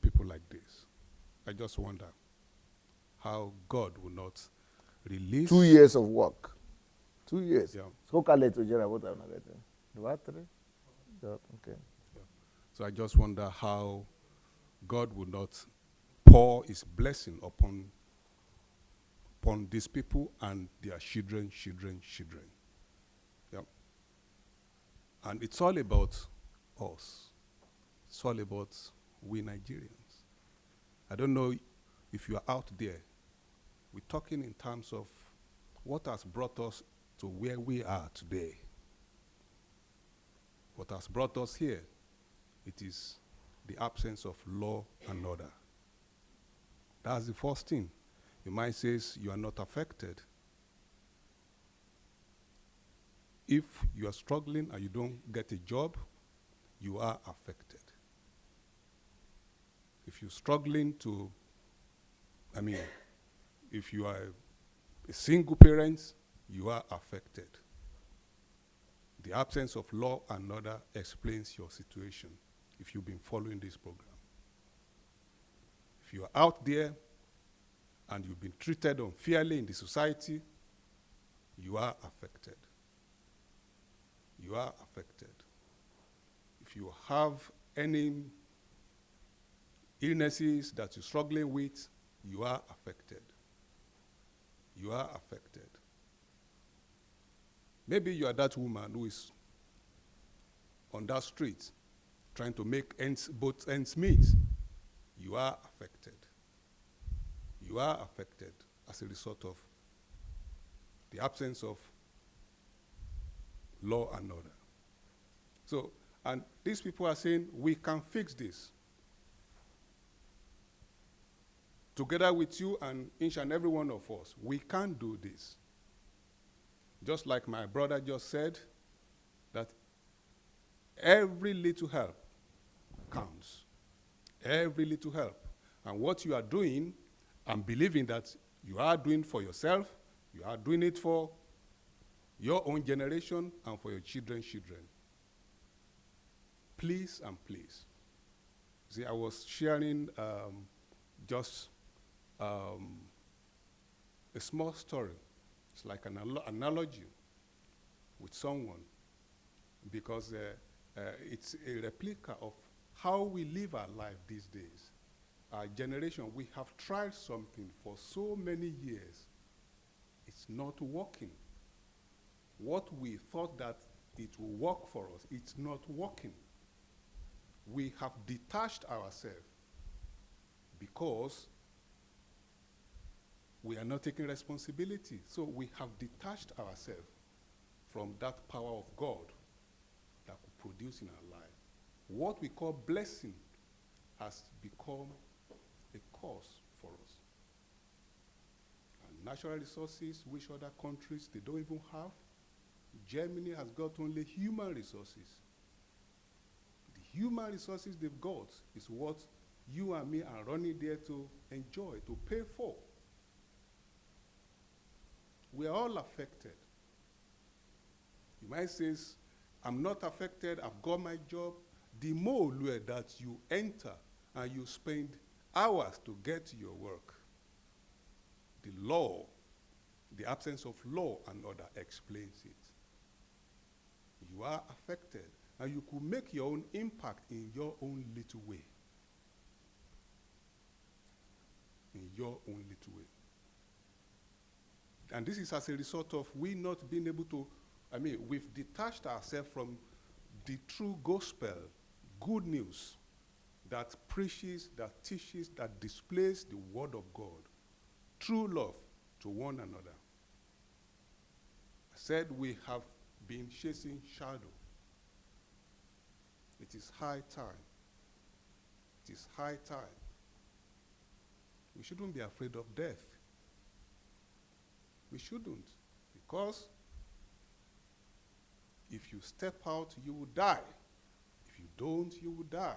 people like this. I just wonder how God will not release... 2 years of work. 2 years. Yeah. So calculate, what I'm not getting. What? Yeah, okay. Yeah. So I just wonder how God will not pour his blessing upon these people and their children. Yeah. And it's all about us. It's all about we Nigerians. I don't know if you are out there. We're talking in terms of what has brought us to where we are today. What has brought us here, it is the absence of law and order. That's the first thing. Your mind says you are not affected. If you are struggling and you don't get a job, you are affected. If you're struggling to, if you are a single parent, you are affected. The absence of law and order explains your situation if you've been following this program. If you are out there and you've been treated unfairly in the society, you are affected. You are affected. If you have any illnesses that you're struggling with, you are affected. You are affected. Maybe you are that woman who is on that street trying to make both ends meet. You are affected. You are affected as a result of the absence of law and order. So, and these people are saying, we can fix this. Together with you and each and every one of us, we can do this. Just like my brother just said, that every little help counts. Every little help. And what you are doing, I'm believing that you are doing for yourself, you are doing it for your own generation and for your children's children. Please and please. See, I was sharing just a small story. It's like an analogy with someone, because it's a replica of how we live our life these days. Our generation, we have tried something for so many years. It's not working. What we thought that it will work for us, it's not working. We have detached ourselves because we are not taking responsibility. So we have detached ourselves from that power of God that could produce in our life. What we call blessing has become a curse for us. And natural resources, which other countries they don't even have. Germany has got only human resources. The human resources they've got is what you and me are running there to enjoy, to pay for. We are all affected. You might say, I'm not affected, I've got my job. The more that you enter and you spend hours to get to your work, the law, the absence of law and order explains it. You are affected, and you could make your own impact in your own little way. In your own little way. And this is as a result of we not being able to, we've detached ourselves from the true gospel, good news, that preaches, that teaches, that displays the word of God, true love to one another. I said we have been chasing shadow. It is high time. It is high time. We shouldn't be afraid of death. We shouldn't, because if you step out, you will die. If you don't, you will die.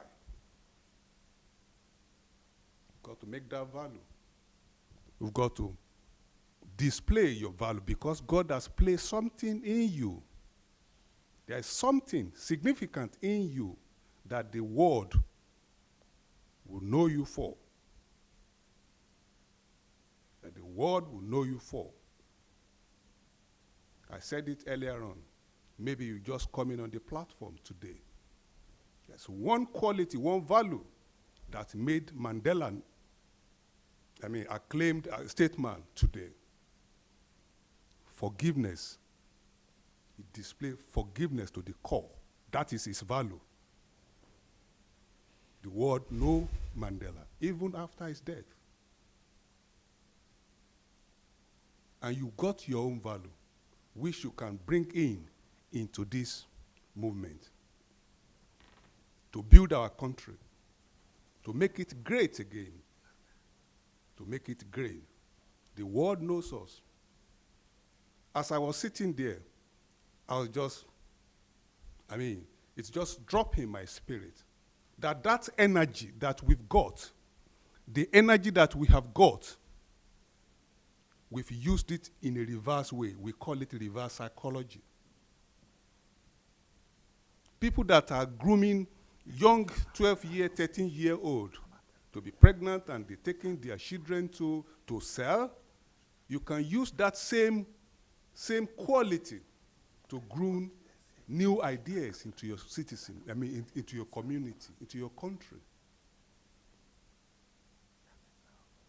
You've got to make that value. You've got to display your value, because God has placed something in you. There is something significant in you that the world will know you for. That the world will know you for. I said it earlier on. Maybe you just come in on the platform today. There's one quality, one value that made Mandela, acclaimed statesman today. Forgiveness. He displayed forgiveness to the core. That is his value. The world know Mandela, even after his death. And you got your own value, which you can bring into this movement to build our country, to make it great again, to make it great. The world knows us. As I was sitting there, I was just, it's just dropping my spirit that energy that we've got, the energy that we have got, we've used it in a reverse way. We call it reverse psychology. People that are grooming young 12-year, 13-year-old to be pregnant and they're taking their children to sell, you can use that same quality to groom new ideas into your citizen, into your community, into your country.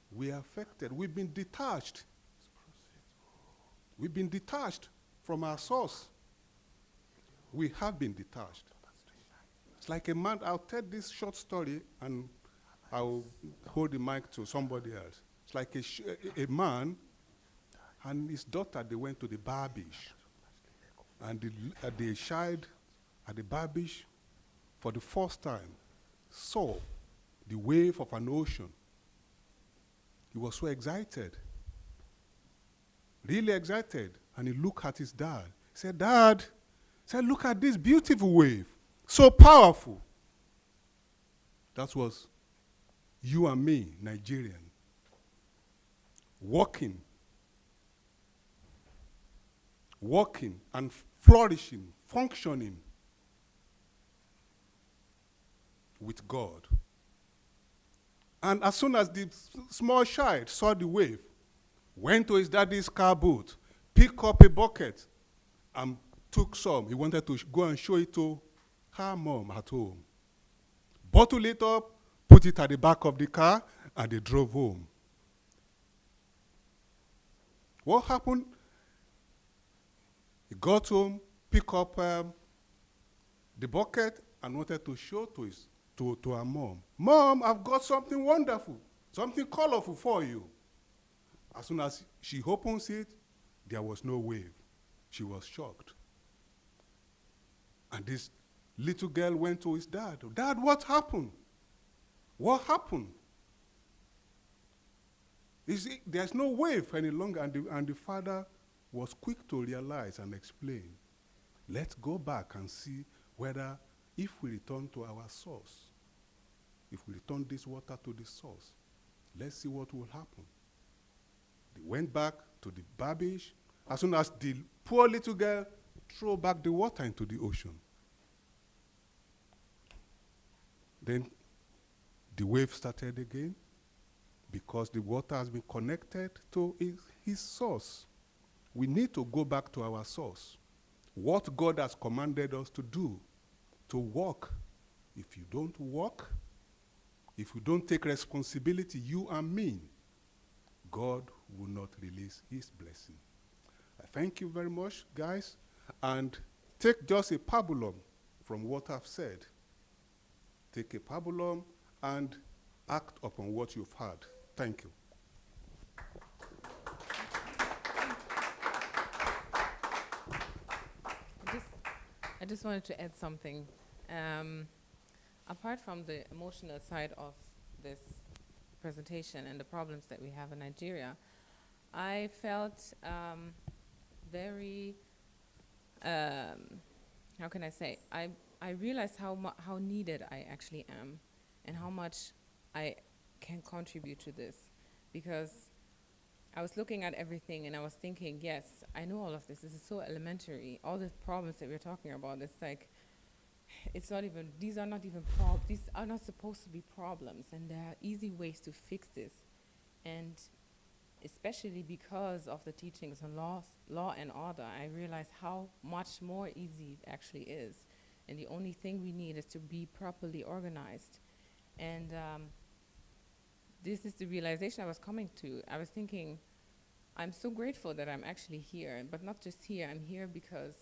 We are affected. We've been detached. We've been detached from our source. We have been detached. It's like a man, I'll tell this short story and I'll hold the mic to somebody else. It's like a man and his daughter, they went to the Barbish. And the child at the Barbish, for the first time, saw the wave of an ocean. He was so excited, really excited. And he looked at his dad. He said, "Dad," said, "look at this beautiful wave, so powerful." That was you and me, Nigerian, walking and flourishing, functioning with God. And as soon as the small child saw the wave, went to his daddy's car boot, picked up a bucket, and took some. He wanted to go and show it to her mom at home. Bottled it up, put it at the back of the car, and they drove home. What happened? He got home, picked up the bucket, and wanted to show to her mom. "Mom, I've got something wonderful, something colorful for you." As soon as she opens it, there was no wave. She was shocked. And this little girl went to his dad. "Dad, what happened? What happened?" There's no wave any longer. And the father was quick to realize and explain, "Let's go back and see whether if we return to our source, if we return this water to the source, let's see what will happen." They went back to the Barbish. As soon as the poor little girl threw back the water into the ocean, then the wave started again, because the water has been connected to his source. We need to go back to our source. What God has commanded us to do, to walk. If you don't walk, if you don't take responsibility, you and me, God will not release his blessing. I thank you very much, guys, and take just a pabulum from what I've said. Take a pabulum and act upon what you've heard. Thank you. I just wanted to add something. Apart from the emotional side of this presentation and the problems that we have in Nigeria, I felt very, how can I say, I realized how needed I actually am and how much I can contribute to this, because I was looking at everything and I was thinking, yes, I know all of this. This is so elementary. All the problems that we're talking about, it's like, it's not even, these are not supposed to be problems, and there are easy ways to fix this. And especially because of the teachings on law and order, I realized how much more easy it actually is. And the only thing we need is to be properly organized. And this is the realization I was coming to. I was thinking, I'm so grateful that I'm actually here, but not just here. I'm here because,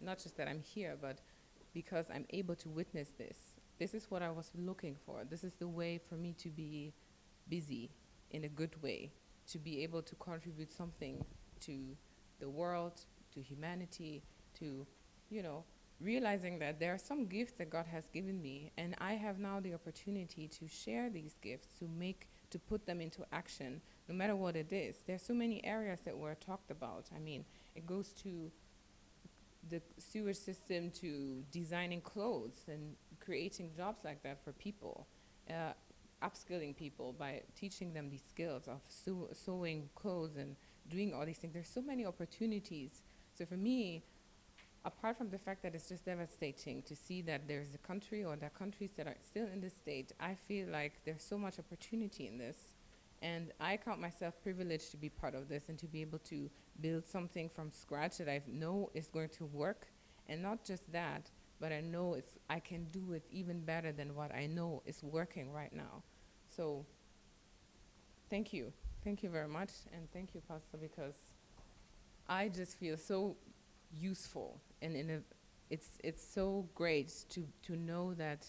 not just that I'm here, but because I'm able to witness this. This is what I was looking for. This is the way for me to be busy in a good way, to be able to contribute something to the world, to humanity, to, realizing that there are some gifts that God has given me, and I have now the opportunity to share these gifts, to put them into action, no matter what it is. There's so many areas that were talked about. It goes to the sewage system, to designing clothes and creating jobs like that for people, upskilling people by teaching them these skills of sewing clothes and doing all these things. There's so many opportunities. So for me, apart from the fact that it's just devastating to see that there's a country or there are countries that are still in this state, I feel like there's so much opportunity in this. And I count myself privileged to be part of this and to be able to build something from scratch that I know is going to work. And not just that, but I know I can do it even better than what I know is working right now. So thank you. Thank you very much. And thank you, Pastor, because I just feel so useful, and it's so great to know that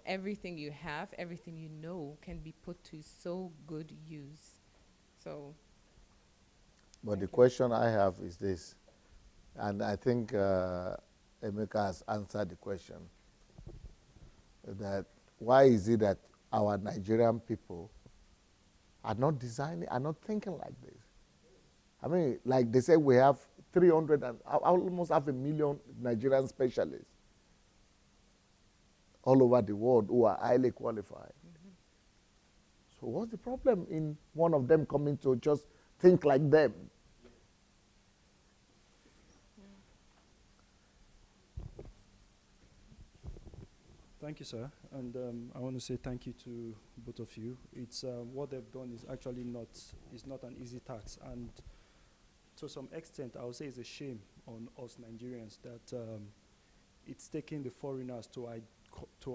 everything you have, everything you know can be put to so good use. So But the question I have is this, and I think Emeka has answered the question, that why is it that our Nigerian people are not designing, are not thinking like this? I mean, like they say, we have 300 and almost 500,000 Nigerian specialists all over the world who are highly qualified. So what's the problem in one of them coming to just think like them? Thank you, sir. And I want to say thank you to both of you. It's what they've done is actually not an easy task, and to some extent, I would say it's a shame on us Nigerians that it's taking the foreigners to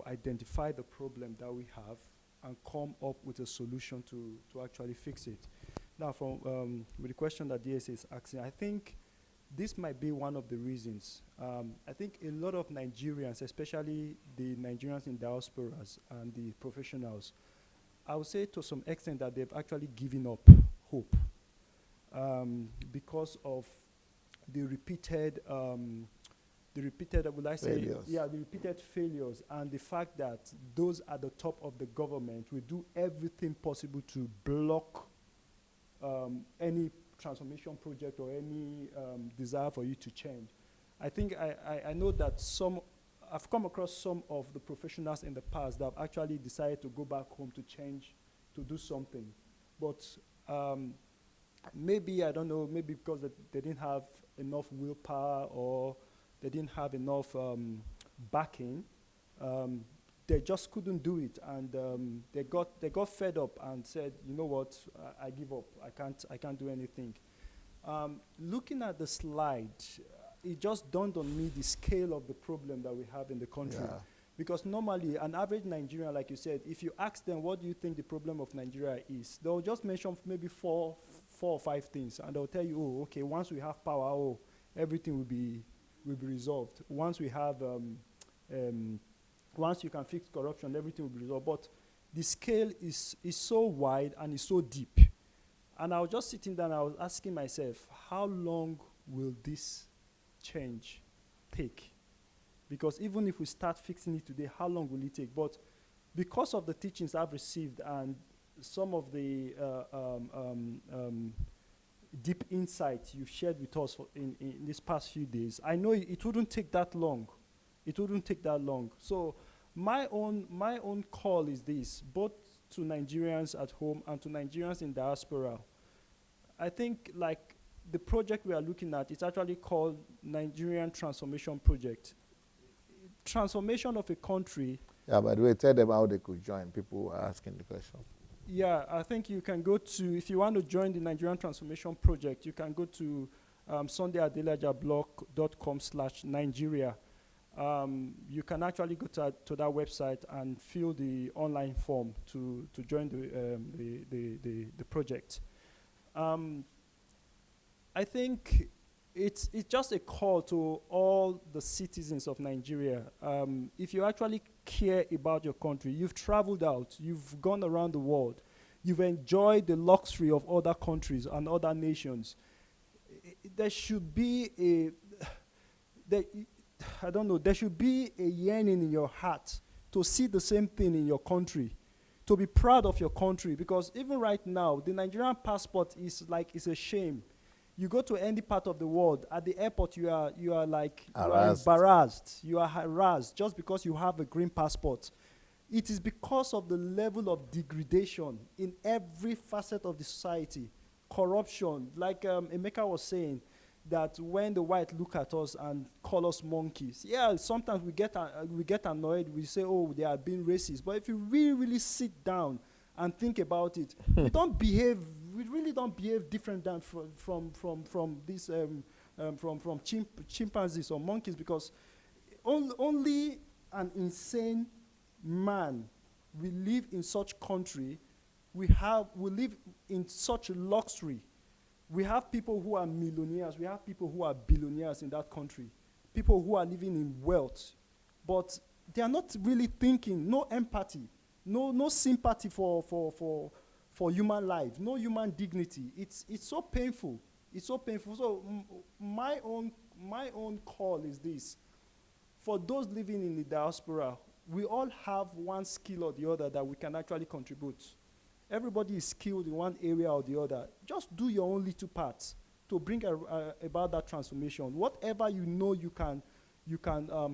identify the problem that we have and come up with a solution to actually fix it. Now, from with the question that DS is asking, I think this might be one of the reasons. I think a lot of Nigerians, especially the Nigerians in diasporas and the professionals, I would say to some extent that they've actually given up hope because of the repeated, would I say, Failures. yeah, the repeated failures, and the fact that those at the top of the government will do everything possible to block any transformation project or any desire for you to change. I think I know that I've come across some of the professionals in the past that have actually decided to go back home to change, to do something. But maybe, I don't know, maybe because they didn't have enough willpower or they didn't have enough backing, they just couldn't do it, and they got fed up and said, you know what, I give up. I can't do anything. Looking at the slide, it just dawned on me the scale of the problem that we have in the country. Yeah. Because normally, an average Nigerian, like you said, if you ask them what do you think the problem of Nigeria is, they'll just mention maybe four or five things, and they'll tell you, oh, okay, once we have power, oh, everything will be resolved. Once we have once you can fix corruption, everything will be resolved. But the scale is so wide and is so deep. And I was just sitting down and I was asking myself, how long will this change take? Because even if we start fixing it today, how long will it take? But because of the teachings I've received and some of the deep insights you've shared with us in these past few days, I know it wouldn't take that long. It wouldn't take that long. So my own call is this, both to Nigerians at home and to Nigerians in diaspora. I think like the project we are looking at, it's actually called Nigerian Transformation Project. Transformation of a country. Yeah, by the way, tell them how they could join. People are asking the question. Yeah, I think you can go to, if you want to join the Nigerian Transformation Project, you can go to sundayadelajablog.com/Nigeria. You can actually go to that website and fill the online form to join the project. I think it's just a call to all the citizens of Nigeria. If you actually care about your country, you've traveled out, you've gone around the world, you've enjoyed the luxury of other countries and other nations. There should be there should be a yearning in your heart to see the same thing in your country, to be proud of your country, because even right now, the Nigerian passport is like, it's a shame. You go to any part of the world, at the airport, you are embarrassed, you are harassed just because you have a green passport. It is because of the level of degradation in every facet of the society. Corruption, like Emeka was saying, that when the white look at us and call us monkeys, yeah, sometimes we get annoyed, we say, oh, they are being racist. But if you really sit down and think about it, we really don't behave different than from chimpanzees or monkeys, because only an insane man will live in such country. We live in such luxury. We have people who are millionaires. We have people who are billionaires in that country. People who are living in wealth. But they are not really thinking, no empathy, no sympathy for human life, no human dignity. It's so painful. It's so painful. So my own call is this. For those living in the diaspora, we all have one skill or the other that we can actually contribute. Everybody is skilled in one area or the other. Just do your own little part to bring about that transformation. Whatever you know you can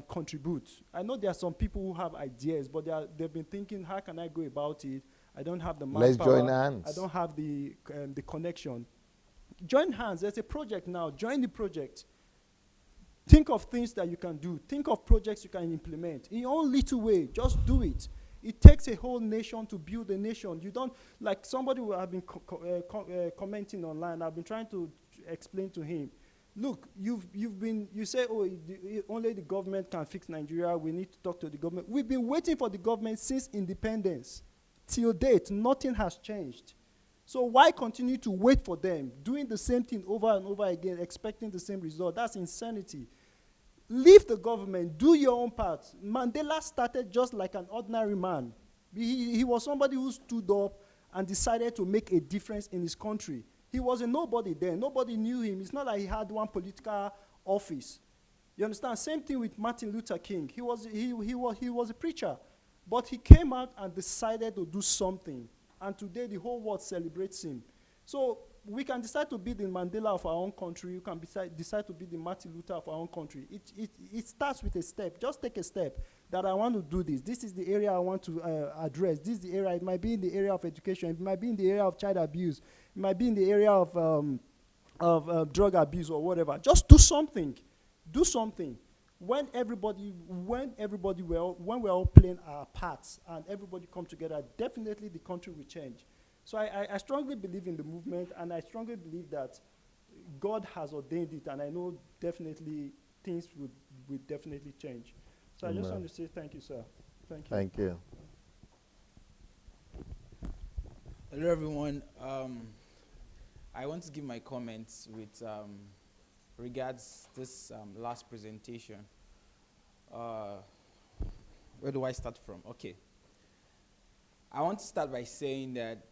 contribute. I know there are some people who have ideas, but they've been thinking, how can I go about it? I don't have the manpower. Let's join hands. I don't have the connection. Join hands. There's a project now. Join the project. Think of things that you can do. Think of projects you can implement. In your own little way, just do it. It takes a whole nation to build a nation. You don't, like somebody who have been commenting online, I've been trying to explain to him, look, you say, oh, only the government can fix Nigeria, we need to talk to the government. We've been waiting for the government since independence. Till date, nothing has changed. So why continue to wait for them, doing the same thing over and over again, expecting the same result? That's insanity. Leave the government, do your own part. Mandela started just like an ordinary man. He was somebody who stood up and decided to make a difference in his country. He was a nobody then. Nobody knew him. It's not like he had one political office. You understand? Same thing with Martin Luther King. He was a preacher. But he came out and decided to do something. And today the whole world celebrates him. So we can decide to be the Mandela of our own country. You can decide to be the Martin Luther of our own country. It starts with a step. Just take a step that I want to do this. This is the area I want to address. This is the area. It might be in the area of education. It might be in the area of child abuse. It might be in the area of drug abuse or whatever. Just do something. Do something. When we're all playing our parts and everybody come together, definitely the country will change. So I strongly believe in the movement, and I strongly believe that God has ordained it, and I know definitely things will definitely change. So I just want to say thank you, sir. Thank you. Thank you. Hello, everyone. I want to give my comments with regards this last presentation. Where do I start from? Okay. I want to start by saying that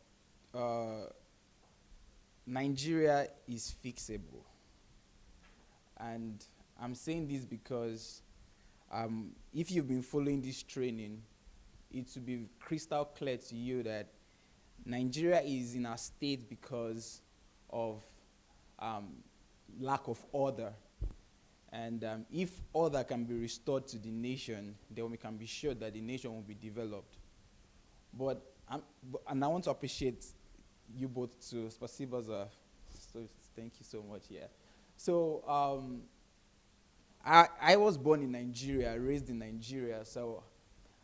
Nigeria is fixable. And I'm saying this because if you've been following this training, it will be crystal clear to you that Nigeria is in a state because of lack of order. And if order can be restored to the nation, then we can be sure that the nation will be developed. And I want to appreciate you both too. Spasiba za. So thank you so much. Yeah. So I was born in Nigeria, raised in Nigeria, so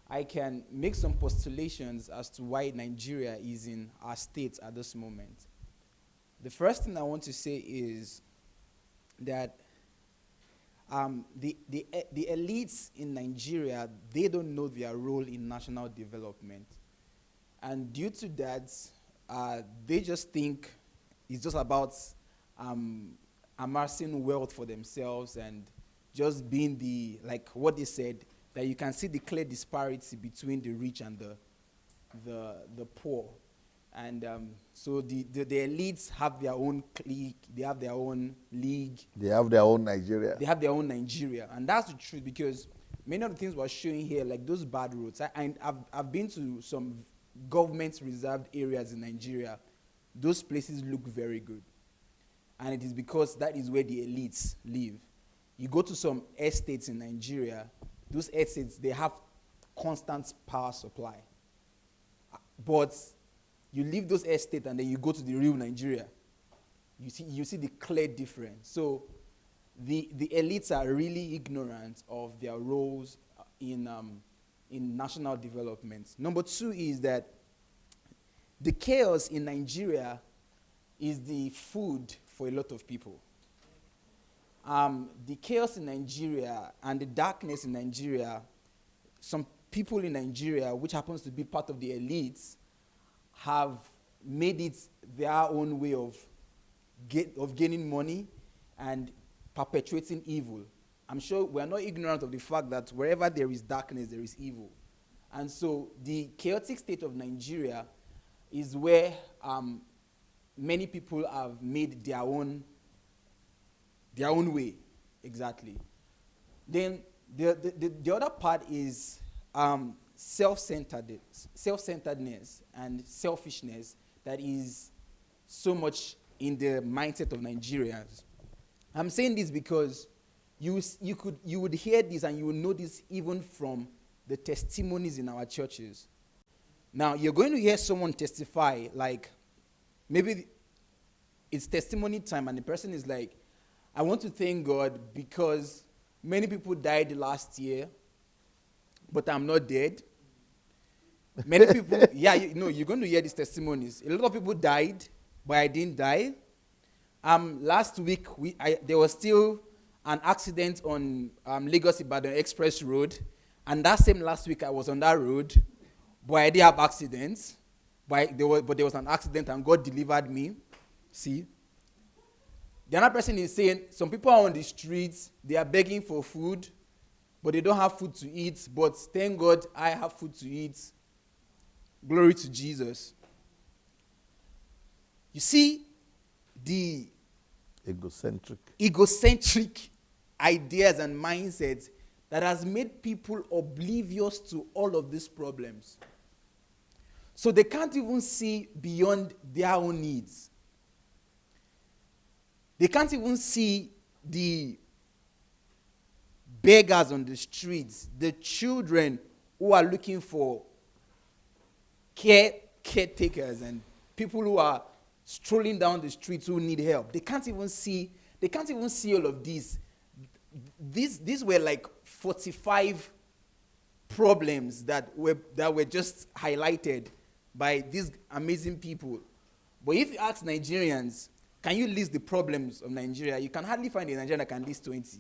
I can make some postulations as to why Nigeria is in our state at this moment. The first thing I want to say is that the elites in Nigeria, they don't know their role in national development. And due to that, they just think it's just about amassing wealth for themselves and just being like what they said, that you can see the clear disparity between the rich and the poor. And so the elites have their own clique, they have their own league. They have their own Nigeria. They have their own Nigeria. And that's the truth, because many of the things we're showing here, like those bad roads, I've been to some government-reserved areas in Nigeria. Those places look very good. And it is because that is where the elites live. You go to some estates in Nigeria, those estates, they have constant power supply. But you leave those estates and then you go to the real Nigeria. You see the clear difference. So the elites are really ignorant of their roles in national development. Number two is that the chaos in Nigeria is the food for a lot of people. The chaos in Nigeria and the darkness in Nigeria, some people in Nigeria, which happens to be part of the elites, have made it their own way of gaining money and perpetuating evil. I'm sure we're not ignorant of the fact that wherever there is darkness, there is evil. And so the chaotic state of Nigeria is where many people have made their own their own way, exactly. Then the other part is self-centeredness and selfishness that is so much in the mindset of Nigerians. I'm saying this because you would hear this and you will know this even from the testimonies in our churches. Now, you're going to hear someone testify, like, maybe it's testimony time, and the person is like, I want to thank God because many people died last year, but I'm not dead. Many people, you're going to hear these testimonies. A lot of people died, but I didn't die. Last week, there was still an accident on Lagos-Ibadan Express Road, and that same last week I was on that road, but I didn't have accidents. But there was an accident, and God delivered me. See? The other person is saying, some people are on the streets, they are begging for food, but they don't have food to eat. But thank God I have food to eat. Glory to Jesus. You see, the egocentric ideas and mindsets that has made people oblivious to all of these problems. So they can't even see beyond their own needs. They can't even see the beggars on the streets, the children who are looking for caretakers, and people who are strolling down the streets who need help. They can't even see all of these. These were like 45 problems that were just highlighted by these amazing people. But if you ask Nigerians, can you list the problems of Nigeria? You can hardly find a Nigerian that can list 20.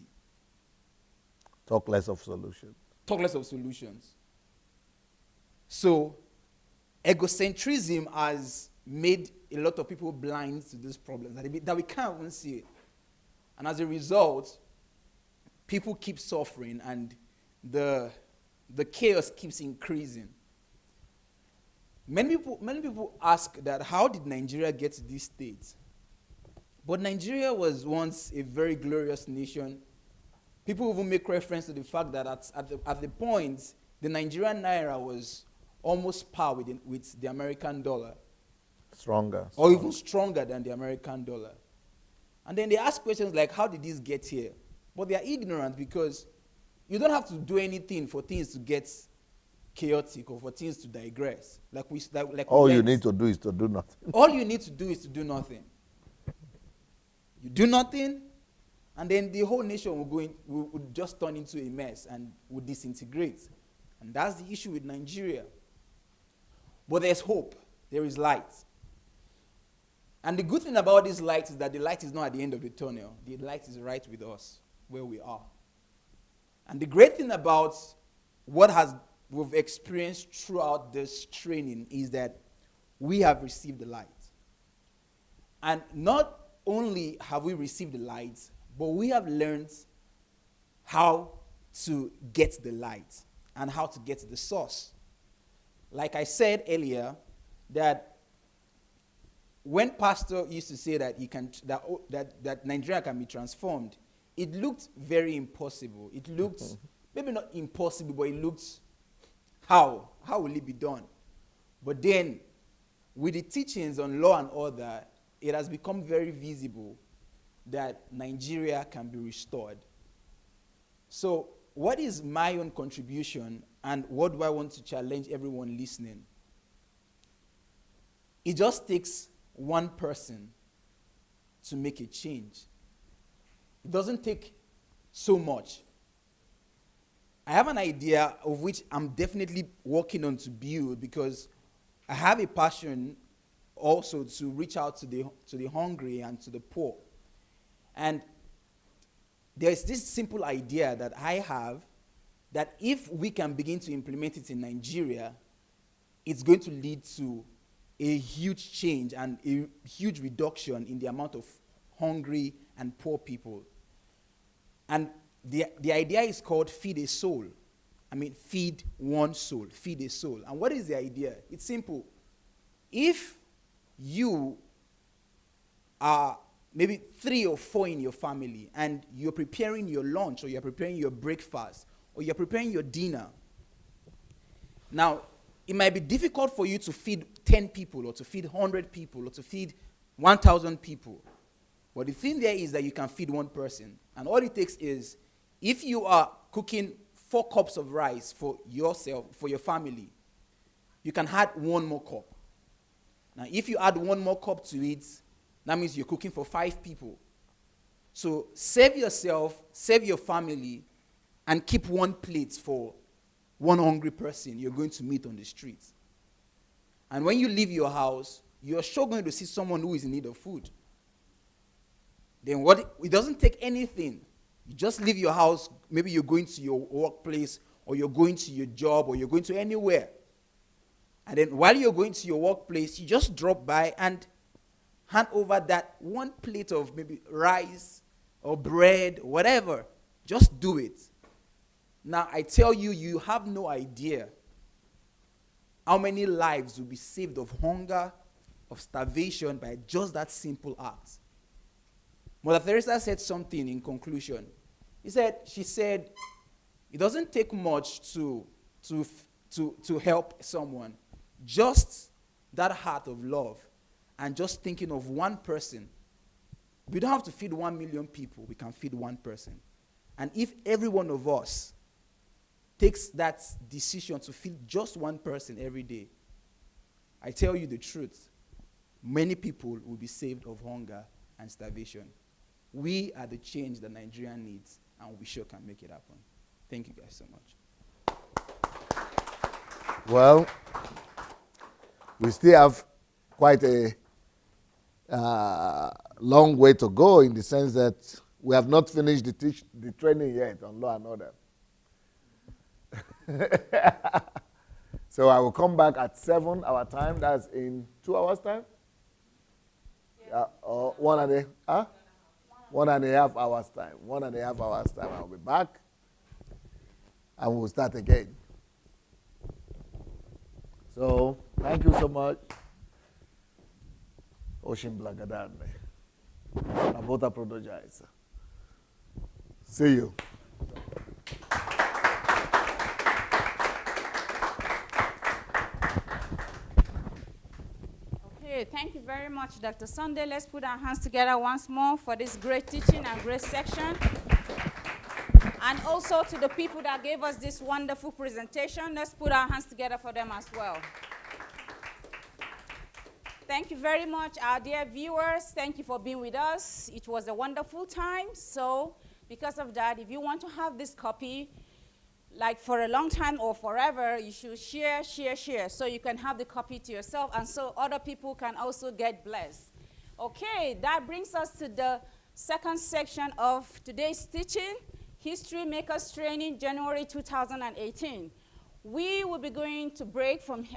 Talk less of solutions. So, egocentrism has made a lot of people blind to these problems that we can't even see it. And as a result, people keep suffering and the chaos keeps increasing. Many people ask that, how did Nigeria get to this state? But Nigeria was once a very glorious nation. People even make reference to the fact that at the point, the Nigerian naira was almost par with the American dollar. Stronger. Or even stronger than the American dollar. And then they ask questions like, how did this get here? But they are ignorant because you don't have to do anything for things to get chaotic or for things to digress. All you need to do is to do nothing. All you need to do is to do nothing. You do nothing, and then the whole nation will just turn into a mess and will disintegrate. And that's the issue with Nigeria. But there's hope. There is light. And the good thing about this light is that the light is not at the end of the tunnel. The light is right with us, where we are. And the great thing about what we've experienced throughout this training is that we have received the light. And not only have we received the light, but we have learned how to get the light and how to get to the source. Like I said earlier, that when Pastor used to say that that Nigeria can be transformed, it looked very impossible. It looked maybe not impossible, but it looked how will it be done? But then, with the teachings on law and order, it has become very visible that Nigeria can be restored. So, what is my own contribution, and what do I want to challenge everyone listening? It just takes one person to make a change. It doesn't take so much. I have an idea of which I'm definitely working on to build, because I have a passion also to reach out to the hungry and to the poor. And there's this simple idea that I have, that if we can begin to implement it in Nigeria, it's going to lead to a huge change and a huge reduction in the amount of hungry and poor people. And the idea is called feed a soul. I mean, feed one soul, feed a soul. And what is the idea? It's simple. If you are maybe 3 or 4 in your family, and you're preparing your lunch, or you're preparing your breakfast, or you're preparing your dinner. Now, it might be difficult for you to feed 10 people, or to feed 100 people, or to feed 1,000 people. But the thing there is that you can feed one person. And all it takes is, if you are cooking 4 cups of rice for yourself, for your family, you can add 1 more cup. Now, if you add 1 more cup to it, that means you're cooking for 5 people. So save yourself, save your family, and keep 1 plate for 1 hungry person you're going to meet on the street. And when you leave your house, you're sure going to see someone who is in need of food. Then it doesn't take anything. You just leave your house. Maybe you're going to your workplace, or you're going to your job, or you're going to anywhere. And then while you're going to your workplace, you just drop by and hand over that 1 plate of maybe rice or bread, whatever. Just do it. Now, I tell you, you have no idea how many lives will be saved of hunger, of starvation, by just that simple act. Mother Teresa said something in conclusion. She said, it doesn't take much to help someone. Just that heart of love, and just thinking of 1 person. We don't have to feed 1 million people. We can feed 1 person. And if every one of us takes that decision to feed just 1 person every day, I tell you the truth, many people will be saved of hunger and starvation. We are the change that Nigeria needs, and we sure can make it happen. Thank you guys so much. Well, we still have quite a long way to go, in the sense that we have not finished the training yet on law and order. So I will come back at 7 our time. That's in 2 hours' time? Yeah. Or 1.5 hours time. 1.5 hours time. I'll be back, and we'll start again. So, thank you so much. Ocean Blagadan. I both apologize. See you. Okay, thank you very much, Dr. Sunday. Let's put our hands together once more for this great teaching and great section. And also to the people that gave us this wonderful presentation, let's put our hands together for them as well. Thank you very much, our dear viewers. Thank you for being with us. It was a wonderful time. So because of that, if you want to have this copy, like for a long time or forever, you should share, so you can have the copy to yourself, and so other people can also get blessed. Okay, that brings us to the second section of today's teaching, History Makers Training, January 2018. We will be going to break from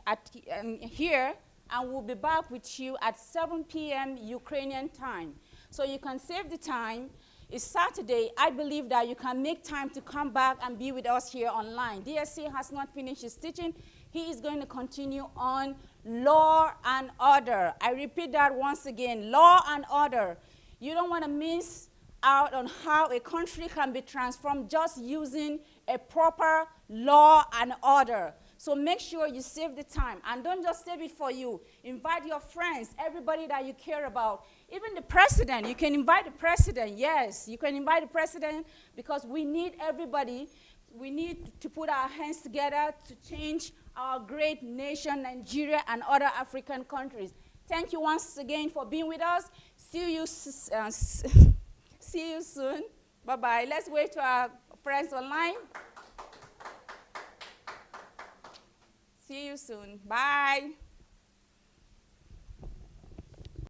here, and we'll be back with you at 7 p.m. Ukrainian time. So you can save the time. It's Saturday. I believe that you can make time to come back and be with us here online. DSC has not finished his teaching. He is going to continue on law and order. I repeat that once again, law and order. You don't want to miss out on how a country can be transformed just using a proper law and order. So make sure you save the time, and don't just save it for you. Invite your friends, everybody that you care about. Even the president, you can invite the president. Yes, you can invite the president, because we need everybody. We need to put our hands together to change our great nation, Nigeria, and other African countries. Thank you once again for being with us. See you soon. Bye-bye. Let's wait to our friends online. See you soon. Bye.